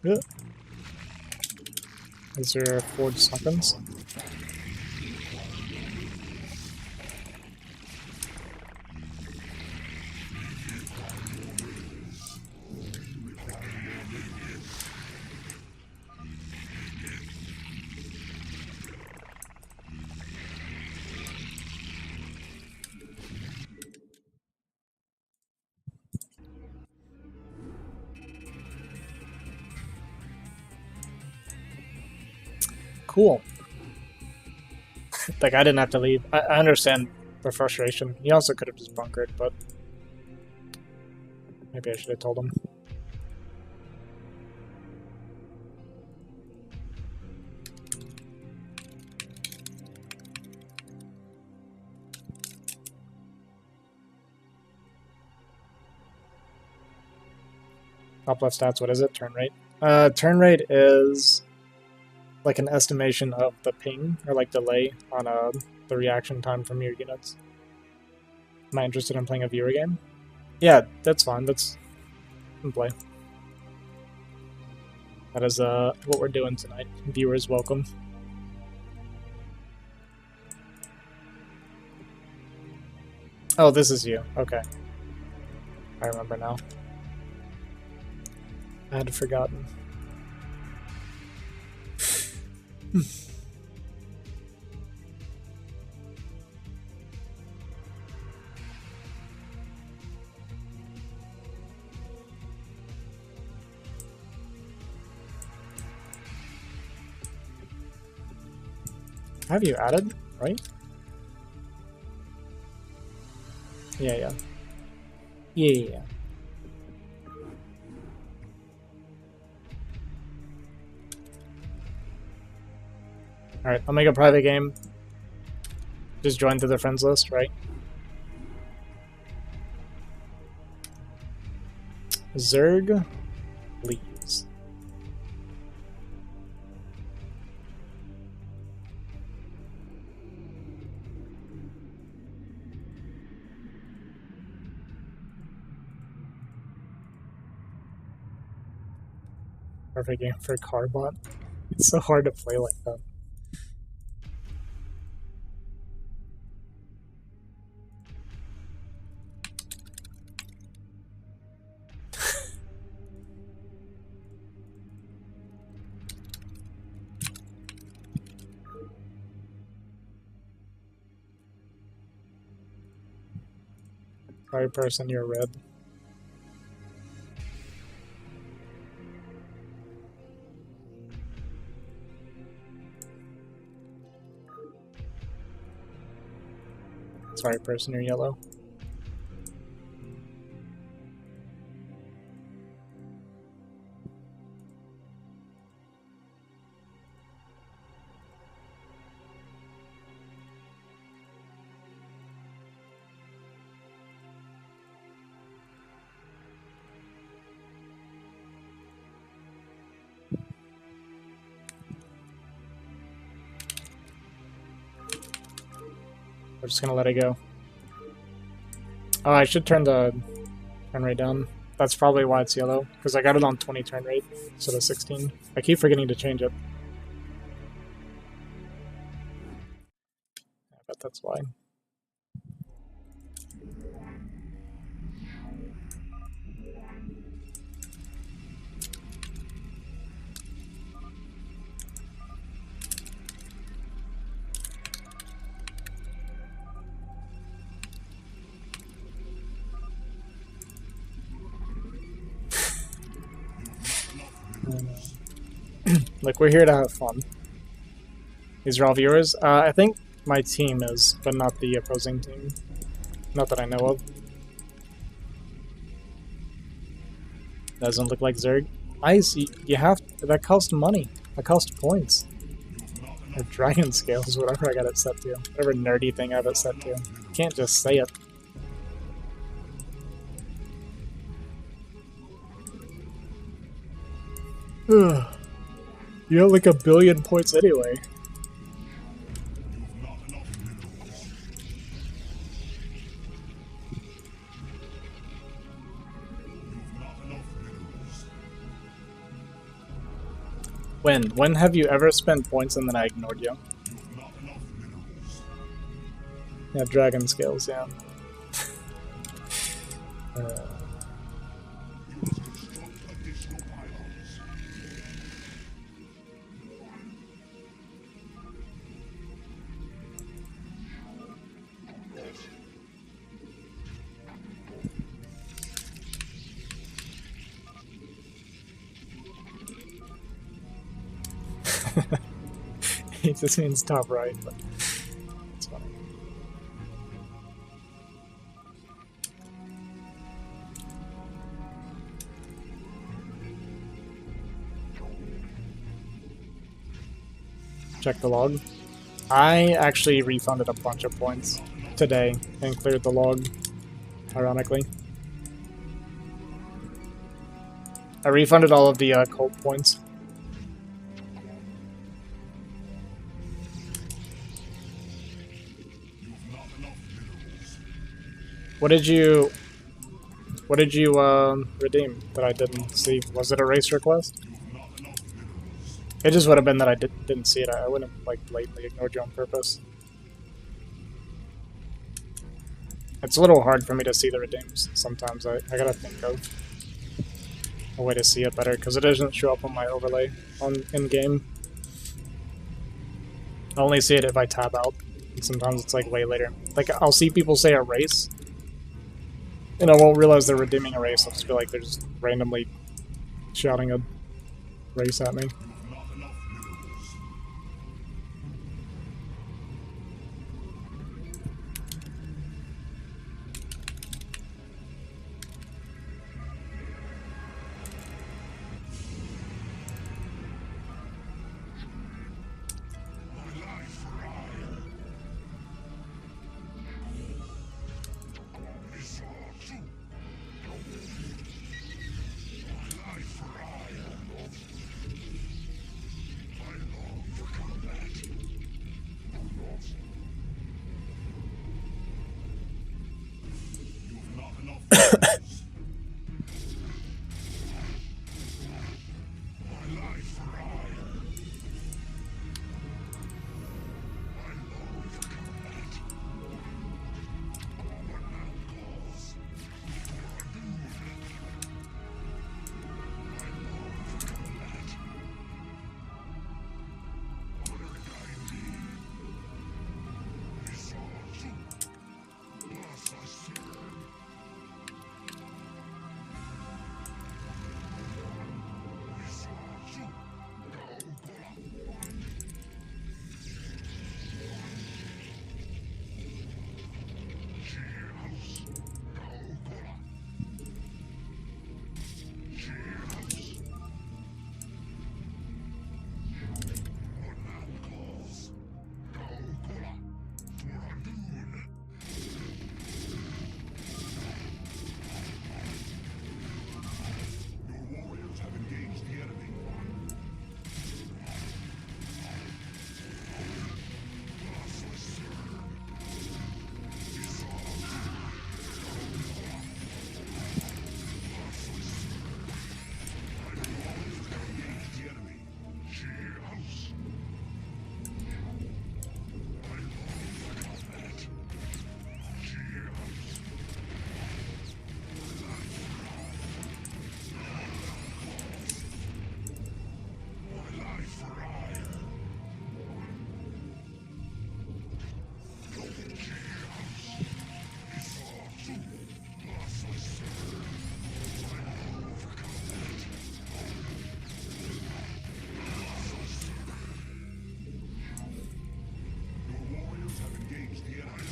Yeah. Is there 4 seconds? cool. Like, I didn't have to leave. I understand the frustration. He also could have just bunkered, but maybe I should have told him. Top left stats, what is it? Turn rate. Turn rate is like an estimation of the ping, or like delay on the reaction time from your units. Am I interested in playing a viewer game? Yeah, that's fine. That's play. That is what we're doing tonight. Viewers welcome. Oh, this is you. Okay. I remember now. I had forgotten. Have you added, right? Yeah. Yeah. Alright, I'll make a private game. Just join to the friends list, right? Zerg leaves. Perfect game for Carbot. It's so hard to play like that. Sorry, person, you're red. Sorry, person, you're yellow. We're just gonna let it go. Oh, I should turn the turn rate down. That's probably why it's yellow, because I got it on 20 turn rate instead of 16. I keep forgetting to change it. I bet that's why. Like, we're here to have fun. These are all viewers. I think my team is, but not the opposing team. Not that I know of. Doesn't look like Zerg. Ice, you have that costs money. That costs points. Or dragon scales, whatever I got it set to. Whatever nerdy thing I have it set to. You can't just say it. Ugh. You have like 1 billion points anyway. When? When have you ever spent points and then I ignored you? Yeah, dragon scales, yeah. He just means top right, but it's funny. Check the log. I actually refunded a bunch of points today and cleared the log, ironically. I refunded all of the cult points. What did you redeem that I didn't see? Was it a race request? It just would have been that I didn't see it. I wouldn't have like blatantly ignored you on purpose. It's a little hard for me to see the redeems sometimes. I gotta think of a way to see it better because it doesn't show up on my overlay on in-game. I only see it if I tab out. And sometimes it's like way later. Like I'll see people say a race and I won't realize they're redeeming a race. I'll just be like they're just randomly shouting a race at me.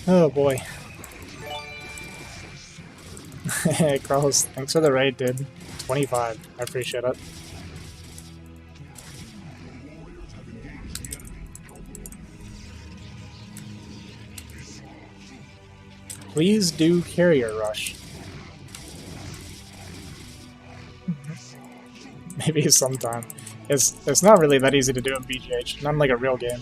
Oh boy. Hey, Carlos, thanks for the raid, dude. 25. I appreciate it. Please do carrier rush. Maybe sometime. It's not really that easy to do in BGH, not in like a real game.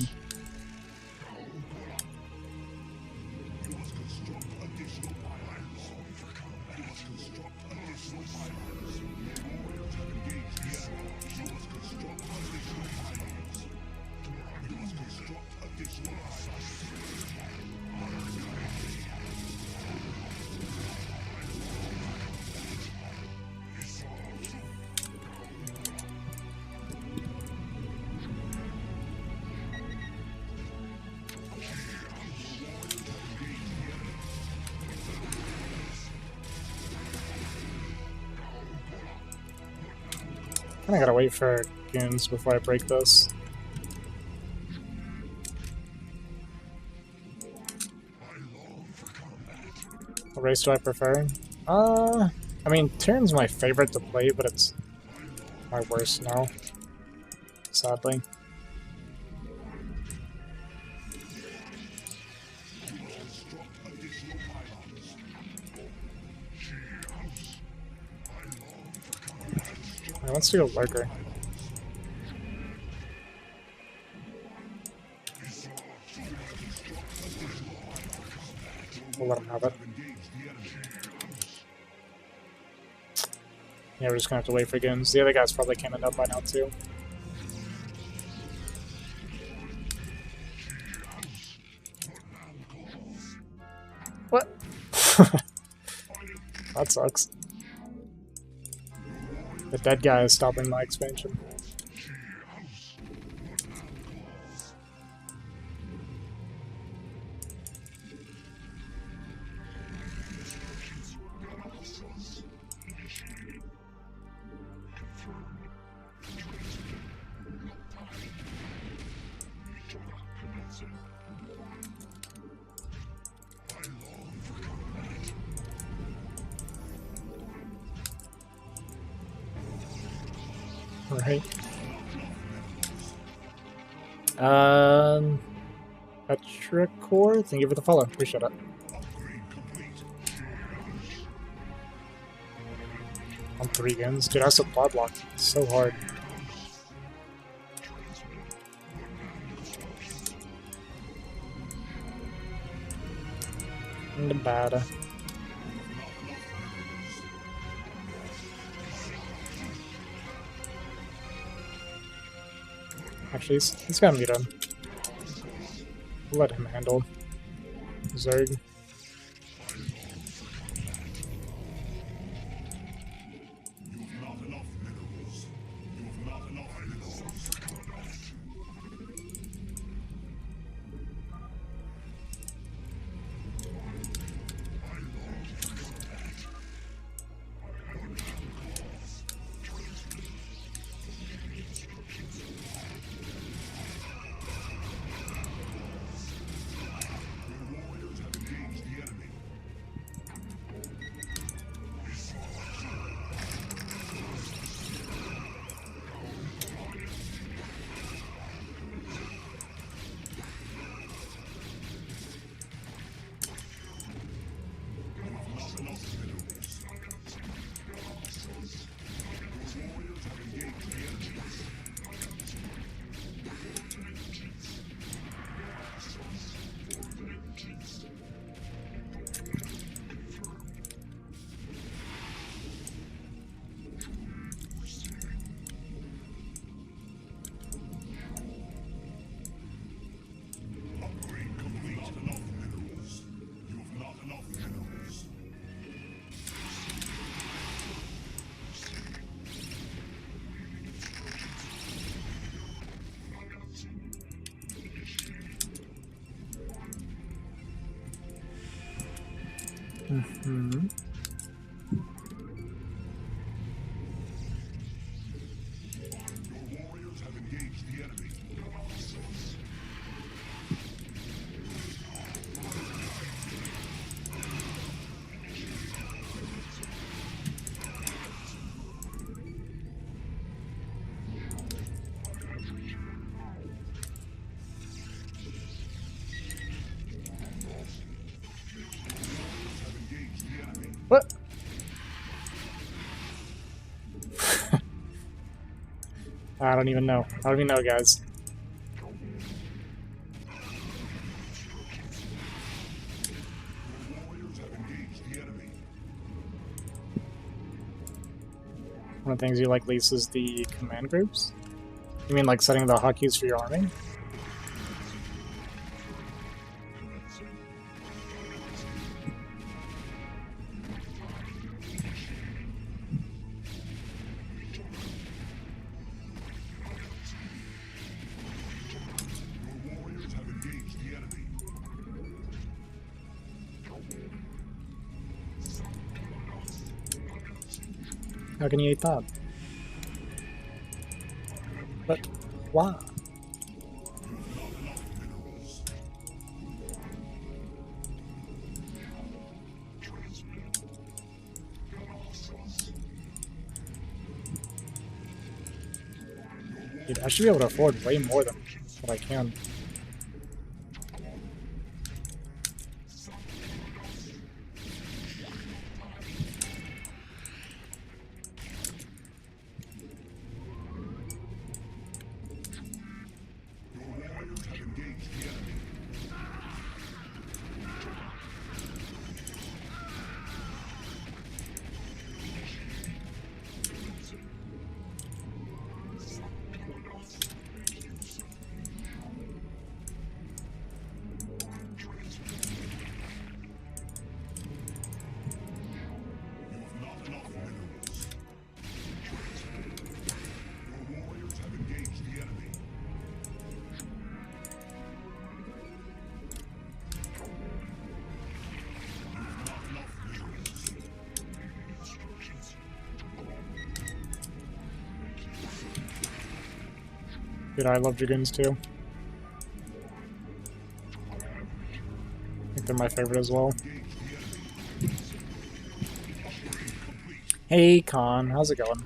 I gotta wait for goons before I break this. race do I prefer? I mean, Tyrion's my favorite to play, but it's my worst now, sadly. I want to go lurker. We'll let him have it. Yeah, we're just gonna have to wait for games. The other guys probably can't end up by now too. What? That sucks. The dead guy is stopping my expansion. Right. Petrichor, thank you for the follow. Appreciate it. On 3 games. Dude, I have supply block. It's so hard. And bad. Actually, he's gonna meet him. Let him handle Zerg. Mm-hmm. What? I don't even know. I don't even know, guys. One of the things you like least is the command groups? You mean like setting the hotkeys for your army? How can you eat that? But why? Dude, I should be able to afford way more than what I can. Dude, I love Dragoons too. I think they're my favorite as well. Hey, Con, how's it going?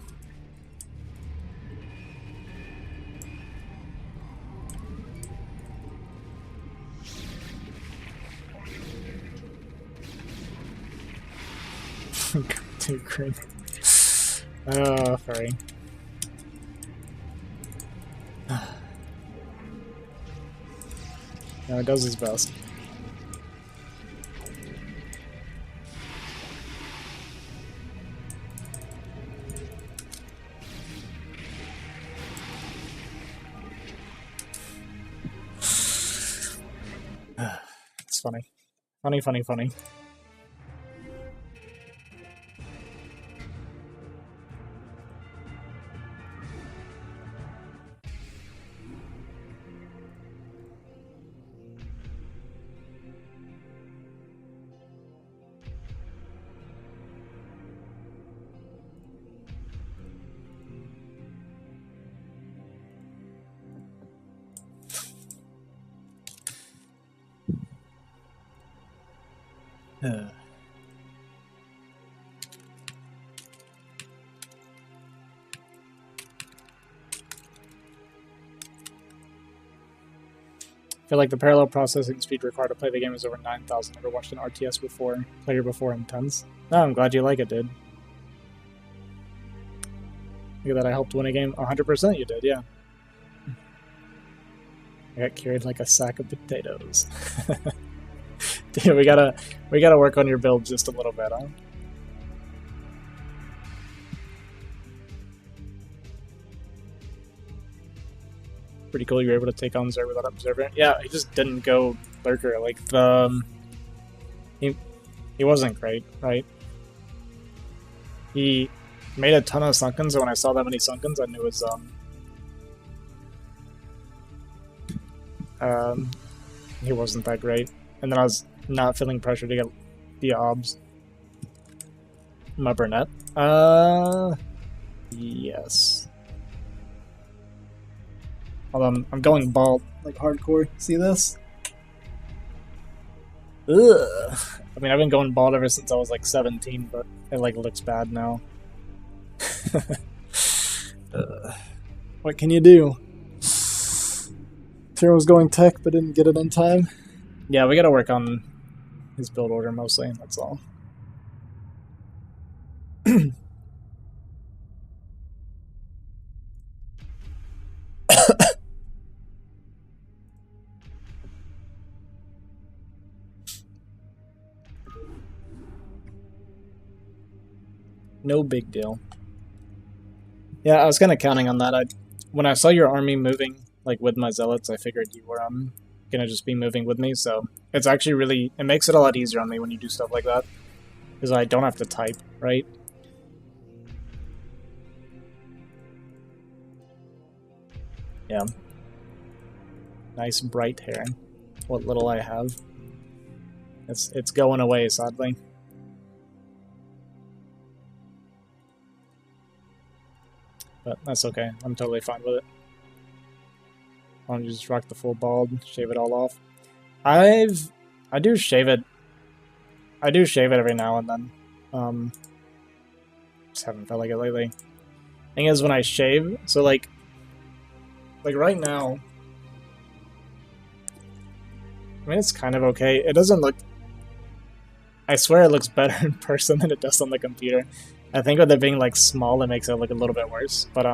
Too green. Oh, sorry. No, it does its best. It's funny. Funny, funny, funny. I feel like the parallel processing speed required to play the game is over 9,000. Never watched an RTS before. Player before intense. Oh, I'm glad you like it, dude. Look at that, I helped win a game. 100% you did, yeah. I got carried like a sack of potatoes. Dude, we gotta work on your build just a little bit, huh? Pretty cool you were able to take on Zerg without Observer. Yeah, he just didn't go Lurker. Like, he wasn't great, right? He made a ton of Sunkens, so when I saw that many Sunkens, I knew it was, he wasn't that great. And then I was not feeling pressure to get the obs. My Burnett? Yes. Although I'm going bald, like hardcore. See this? Ugh. I mean, I've been going bald ever since I was like 17, but it like looks bad now. What can you do? Tiro was going tech, but didn't get it in time. Yeah, we gotta work on his build order mostly, that's all. No big deal. Yeah, I was kind of counting on that. When I saw your army moving, like with my zealots, I figured you were gonna just be moving with me. So it's actually really, it makes it a lot easier on me when you do stuff like that, because I don't have to type, right? Yeah. Nice bright hair. What little I have. It's going away, sadly. But that's okay. I'm totally fine with it. Why don't you just rock the full bald, shave it all off? I do shave it. I do shave it every now and then. Just haven't felt like it lately. Thing is, when I shave, so like, Like right now, I mean, it's kind of okay. It doesn't look... I swear it looks better in person than it does on the computer. I think with it being, like, small, it makes it look a little bit worse. But,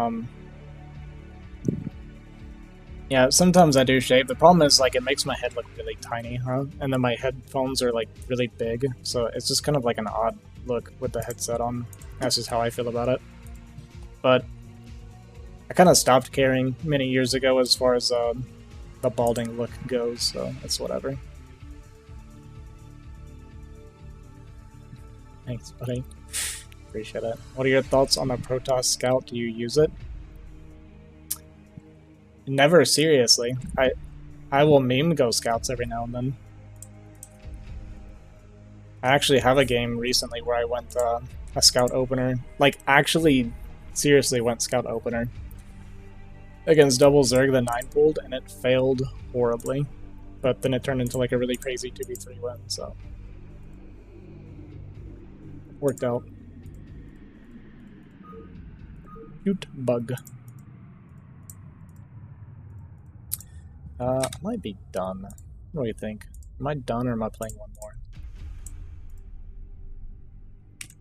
yeah, sometimes I do shave. The problem is, like, it makes my head look really tiny, huh? And then my headphones are, like, really big. So it's just kind of, like, an odd look with the headset on. That's just how I feel about it. But I kind of stopped caring many years ago as far as, the balding look goes, so it's whatever. Thanks, buddy. Appreciate it. What are your thoughts on the Protoss Scout? Do you use it? Never seriously. I will meme Go Scouts every now and then. I actually have a game recently where I went a Scout opener. Like, actually, seriously went Scout opener. Against Double Zerg, the 9 pulled, and it failed horribly. But then it turned into like a really crazy 2v3 win, so... Worked out. Cute bug. I might be done. What do you think? Am I done or am I playing one more?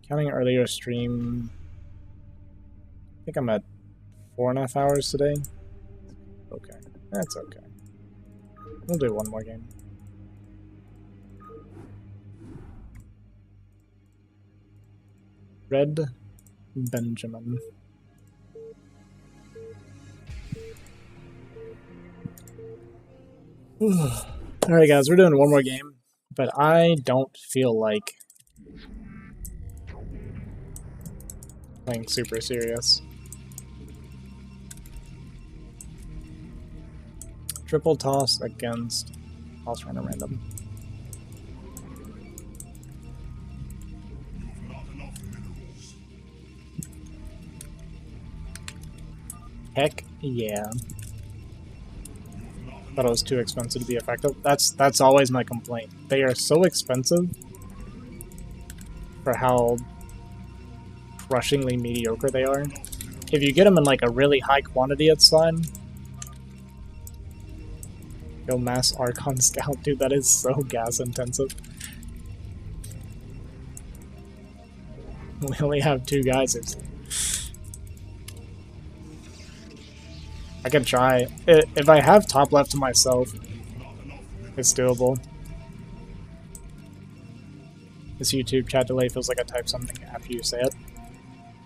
Counting earlier stream... I think I'm at 4.5 hours today. Okay, that's okay. We'll do one more game. Red Benjamin. Alright guys, we're doing one more game, but I don't feel like playing super serious. Triple toss against toss random. Heck yeah. Thought it was too expensive to be effective. That's always my complaint. They are so expensive for how crushingly mediocre they are. If you get them in like a really high quantity, it's fine. Go mass Archon Scout, dude, that is so gas intensive. We only have 2 geysers. I can try. If I have top left to myself, it's doable. This YouTube chat delay feels like I type something after you say it.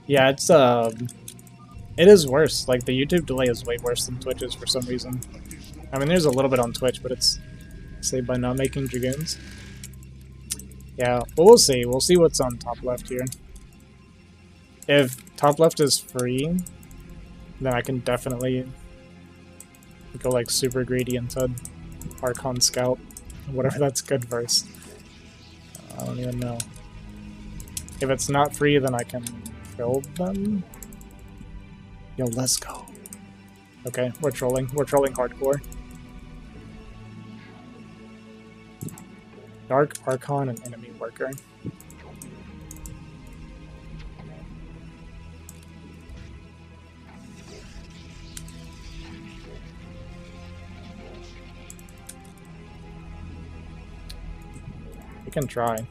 Yeah, it's it is worse. Like the YouTube delay is way worse than Twitch's for some reason. I mean, there's a little bit on Twitch, but it's saved by not making Dragoons. Yeah, well, we'll see. We'll see what's on top left here. If top left is free, then I can definitely go like super greedy into Archon Scout, whatever that's good verse. I don't even know. If it's not free, then I can kill them. Yo, let's go. Okay, we're trolling. We're trolling hardcore. Dark Archon and enemy worker. We can try.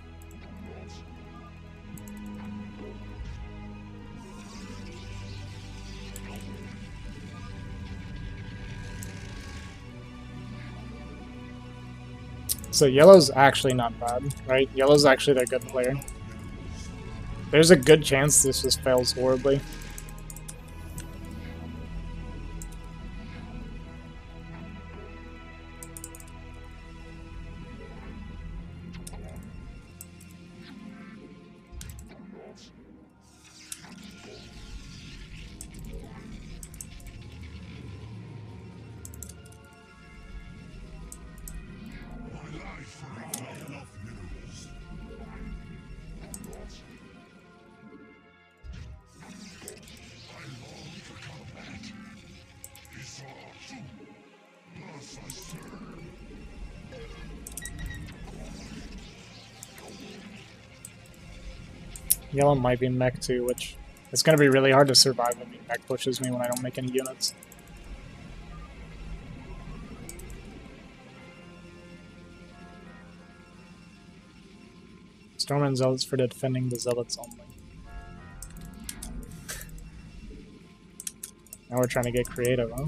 So yellow's actually not bad, right? Yellow's actually their good player. There's a good chance this just fails horribly. Yellow might be mech too, which it's going to be really hard to survive if he mech pushes me when I don't make any units. Storm and Zealots for defending the Zealots only. Now we're trying to get creative, huh?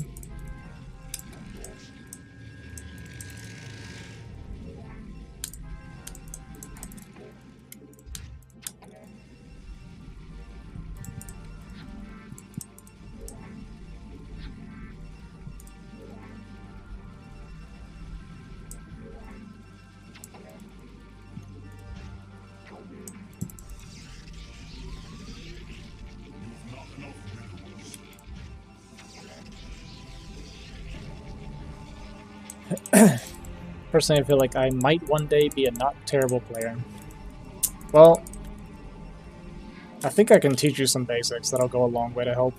Personally, I feel like I might one day be a not terrible player. Well, I think I can teach you some basics that'll go a long way to help.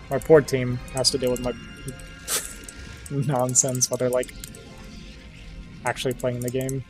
My poor team has to deal with my nonsense while they're like actually playing the game.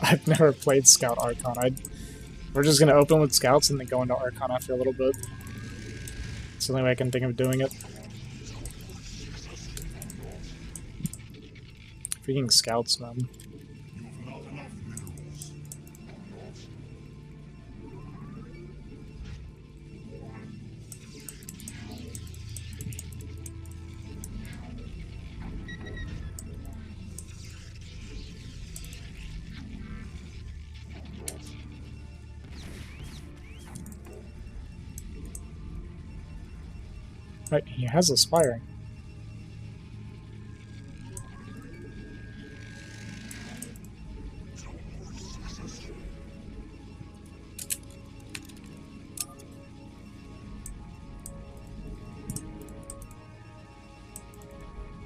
I've never played Scout Archon. We're just gonna open with Scouts and then go into Archon after a little bit. It's the only way I can think of doing it. Freaking Scouts, man. Right, he has a Spire.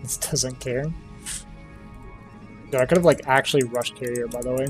This doesn't care. Dude, I could have like actually rushed Carrier, by the way.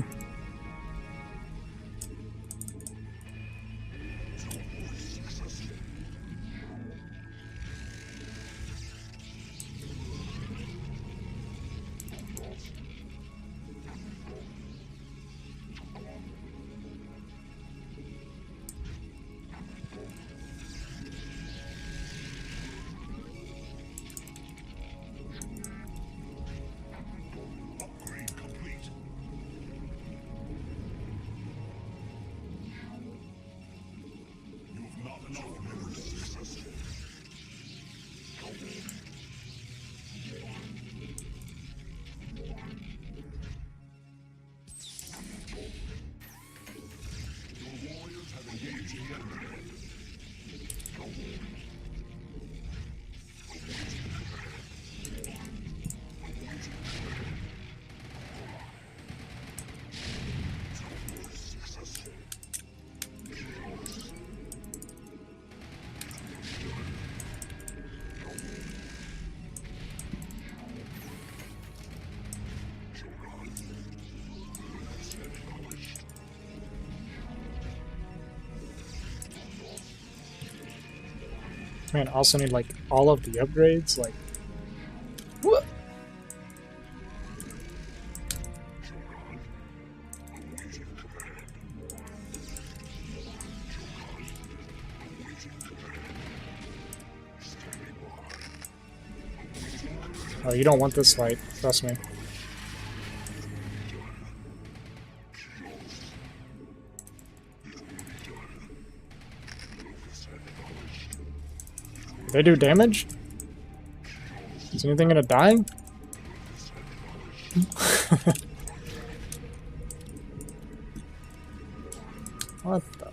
Man, also need like all of the upgrades. Like, what? Oh, you don't want this fight. Trust me. Did they do damage? Is anything gonna die? What the?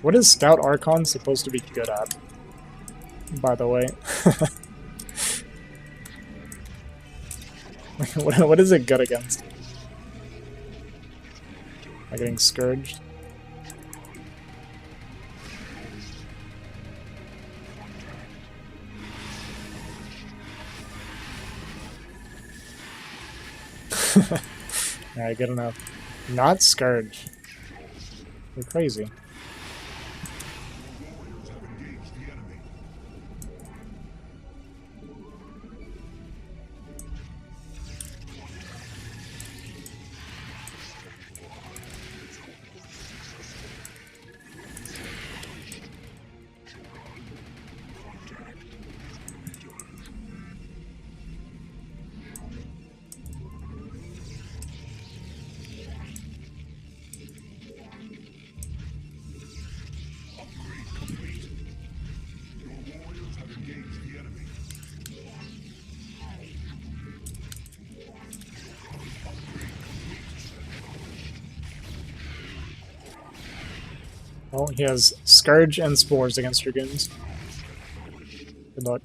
What is Scout Archon supposed to be good at? By the way. What is it good against? Am I getting scourged? Alright, good enough. Not Scourge. You're crazy. Oh, he has Scourge and Spores against Dragoons. Good luck.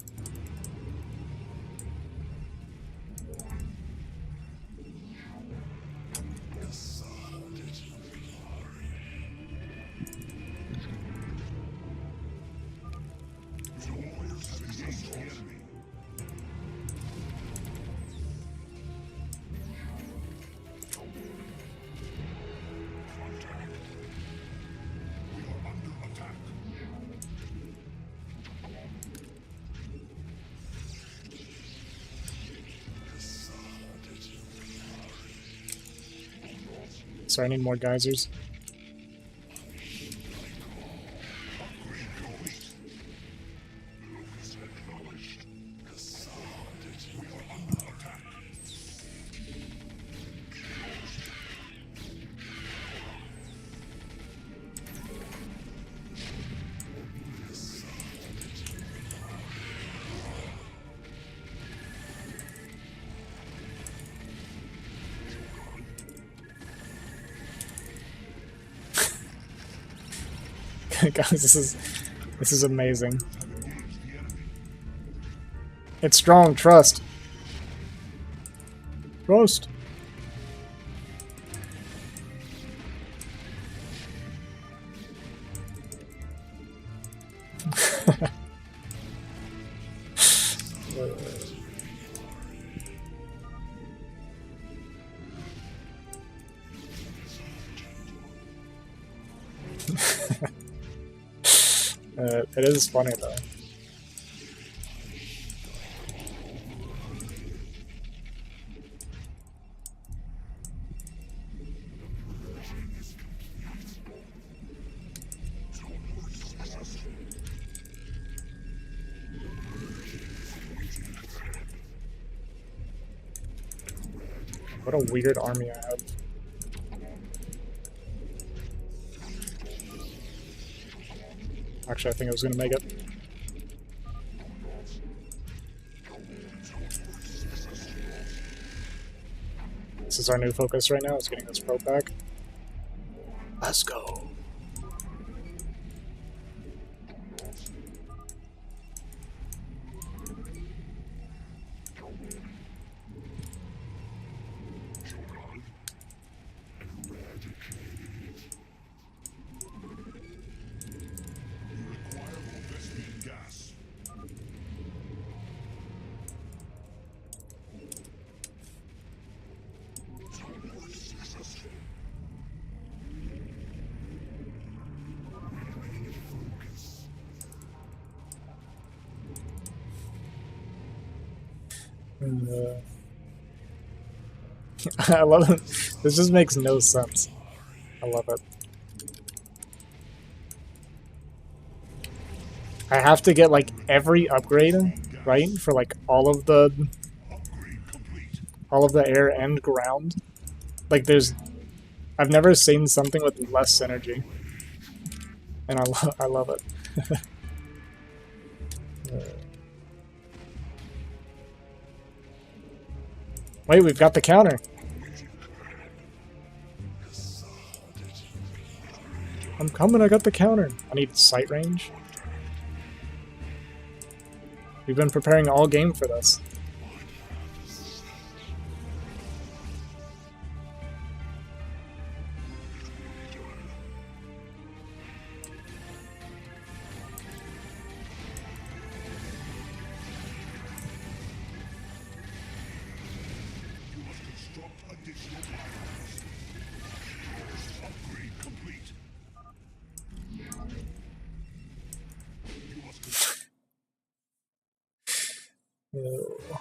Sorry, I need more geysers. Guys, this is amazing. It's strong, trust. Trust. It is funny though. What a weird army I have. Actually, I think I was gonna make it. This is our new focus right now, is getting this pro back. Let's go. Gas. I love it. This just makes no sense. I love it. I have to get like every upgrade, right? For like all of the air and ground. Like I've never seen something with less synergy. And I love it. Wait, we've got the counter. I'm coming, I got the counter. I need sight range. We've been preparing all game for this.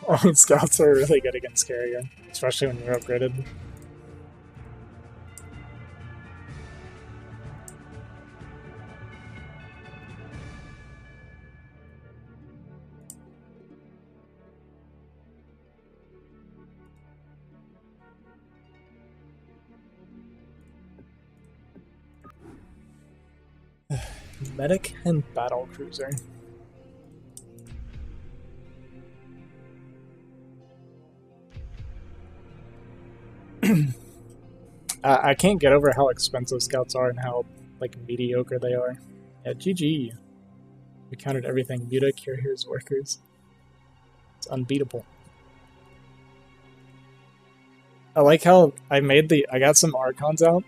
Oh, scouts are really good against carrier, especially when you're upgraded. Medic and battle cruiser. I can't get over how expensive scouts are and how like mediocre they are. Yeah, GG. We countered everything. Muta, carriers, workers. It's unbeatable. I like how I got some Archons out,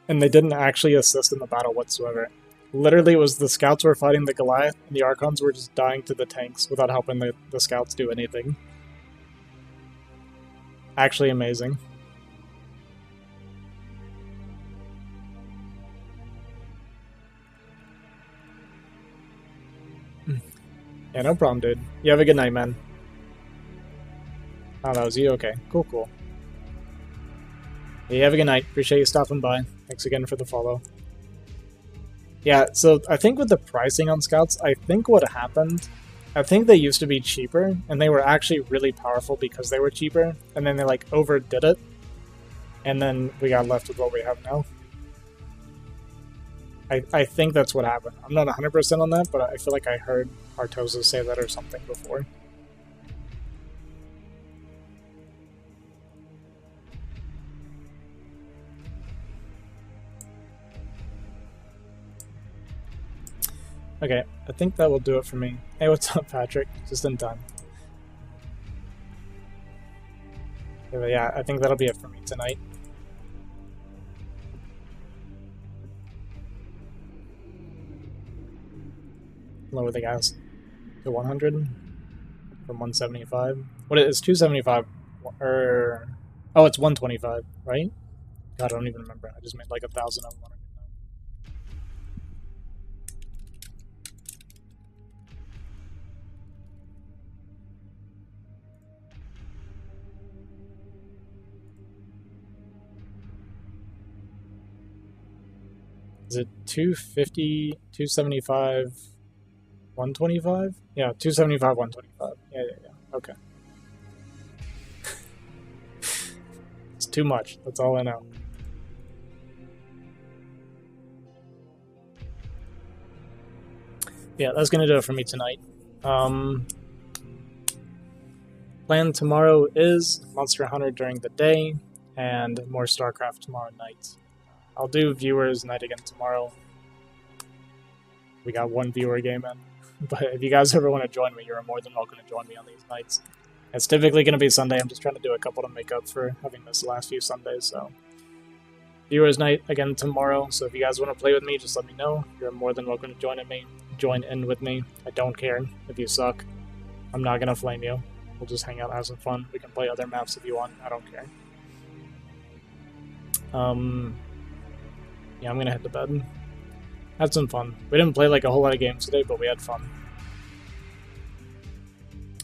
and they didn't actually assist in the battle whatsoever. Literally, it was the scouts were fighting the Goliath, and the Archons were just dying to the tanks without helping the scouts do anything. Actually amazing. Yeah, no problem, dude. You have a good night, man. Oh, that was you? Okay. Cool, cool. Yeah, you have a good night. Appreciate you stopping by. Thanks again for the follow. Yeah, so I think with the pricing on scouts, I think what happened, I think they used to be cheaper, and they were actually really powerful because they were cheaper, and then they like overdid it, and then we got left with what we have now. I think that's what happened. I'm not 100% on that, but I feel like I heard Artosa say that or something before. Okay, I think that will do it for me. Hey, what's up, Patrick? Just in time. Yeah, I think that'll be it for me tonight. Lower the gas to 100 from 175. What is 275? Or oh, it's 125, right? God, I don't even remember. I just made like 1,000 of them. Is it 250, 275, 125? Yeah, 275, 125. Yeah. Okay. It's too much. That's all I know. Yeah, that's gonna do it for me tonight. Plan tomorrow is Monster Hunter during the day and more StarCraft tomorrow night. I'll do viewers night again tomorrow. We got one viewer game in. But if you guys ever want to join me, you're more than welcome to join me on these nights. It's typically going to be Sunday. I'm just trying to do a couple to make up for having missed the last few Sundays. So, viewers night again tomorrow. So if you guys want to play with me, just let me know. You're more than welcome to join in with me. I don't care if you suck. I'm not going to flame you. We'll just hang out, have some fun. We can play other maps if you want. I don't care. Yeah, I'm gonna head to bed. Had some fun. We didn't play like a whole lot of games today, but we had fun.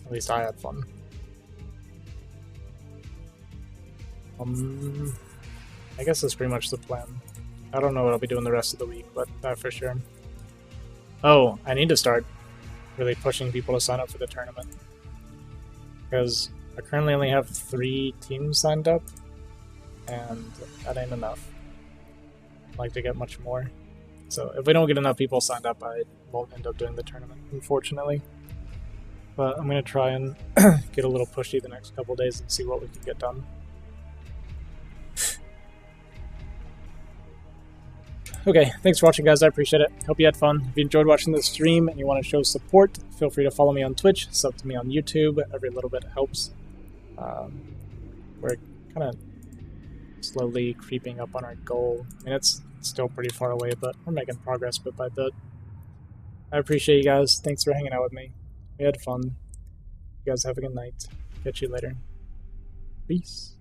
At least I had fun. I guess that's pretty much the plan. I don't know what I'll be doing the rest of the week, but that for sure. Oh, I need to start really pushing people to sign up for the tournament. Because I currently only have 3 teams signed up, and that ain't enough. I'd like to get much more. So if we don't get enough people signed up, I won't end up doing the tournament, unfortunately. But I'm going to try and get a little pushy the next couple days and see what we can get done. Okay, thanks for watching, guys. I appreciate it. Hope you had fun. If you enjoyed watching this stream and you want to show support, feel free to follow me on Twitch, sub to me on YouTube. Every little bit helps. We're kind of slowly creeping up on our goal. I mean, it's still pretty far away, but we're making progress bit by bit. I appreciate you guys. Thanks for hanging out with me. We had fun. You guys have a good night. Catch you later. Peace.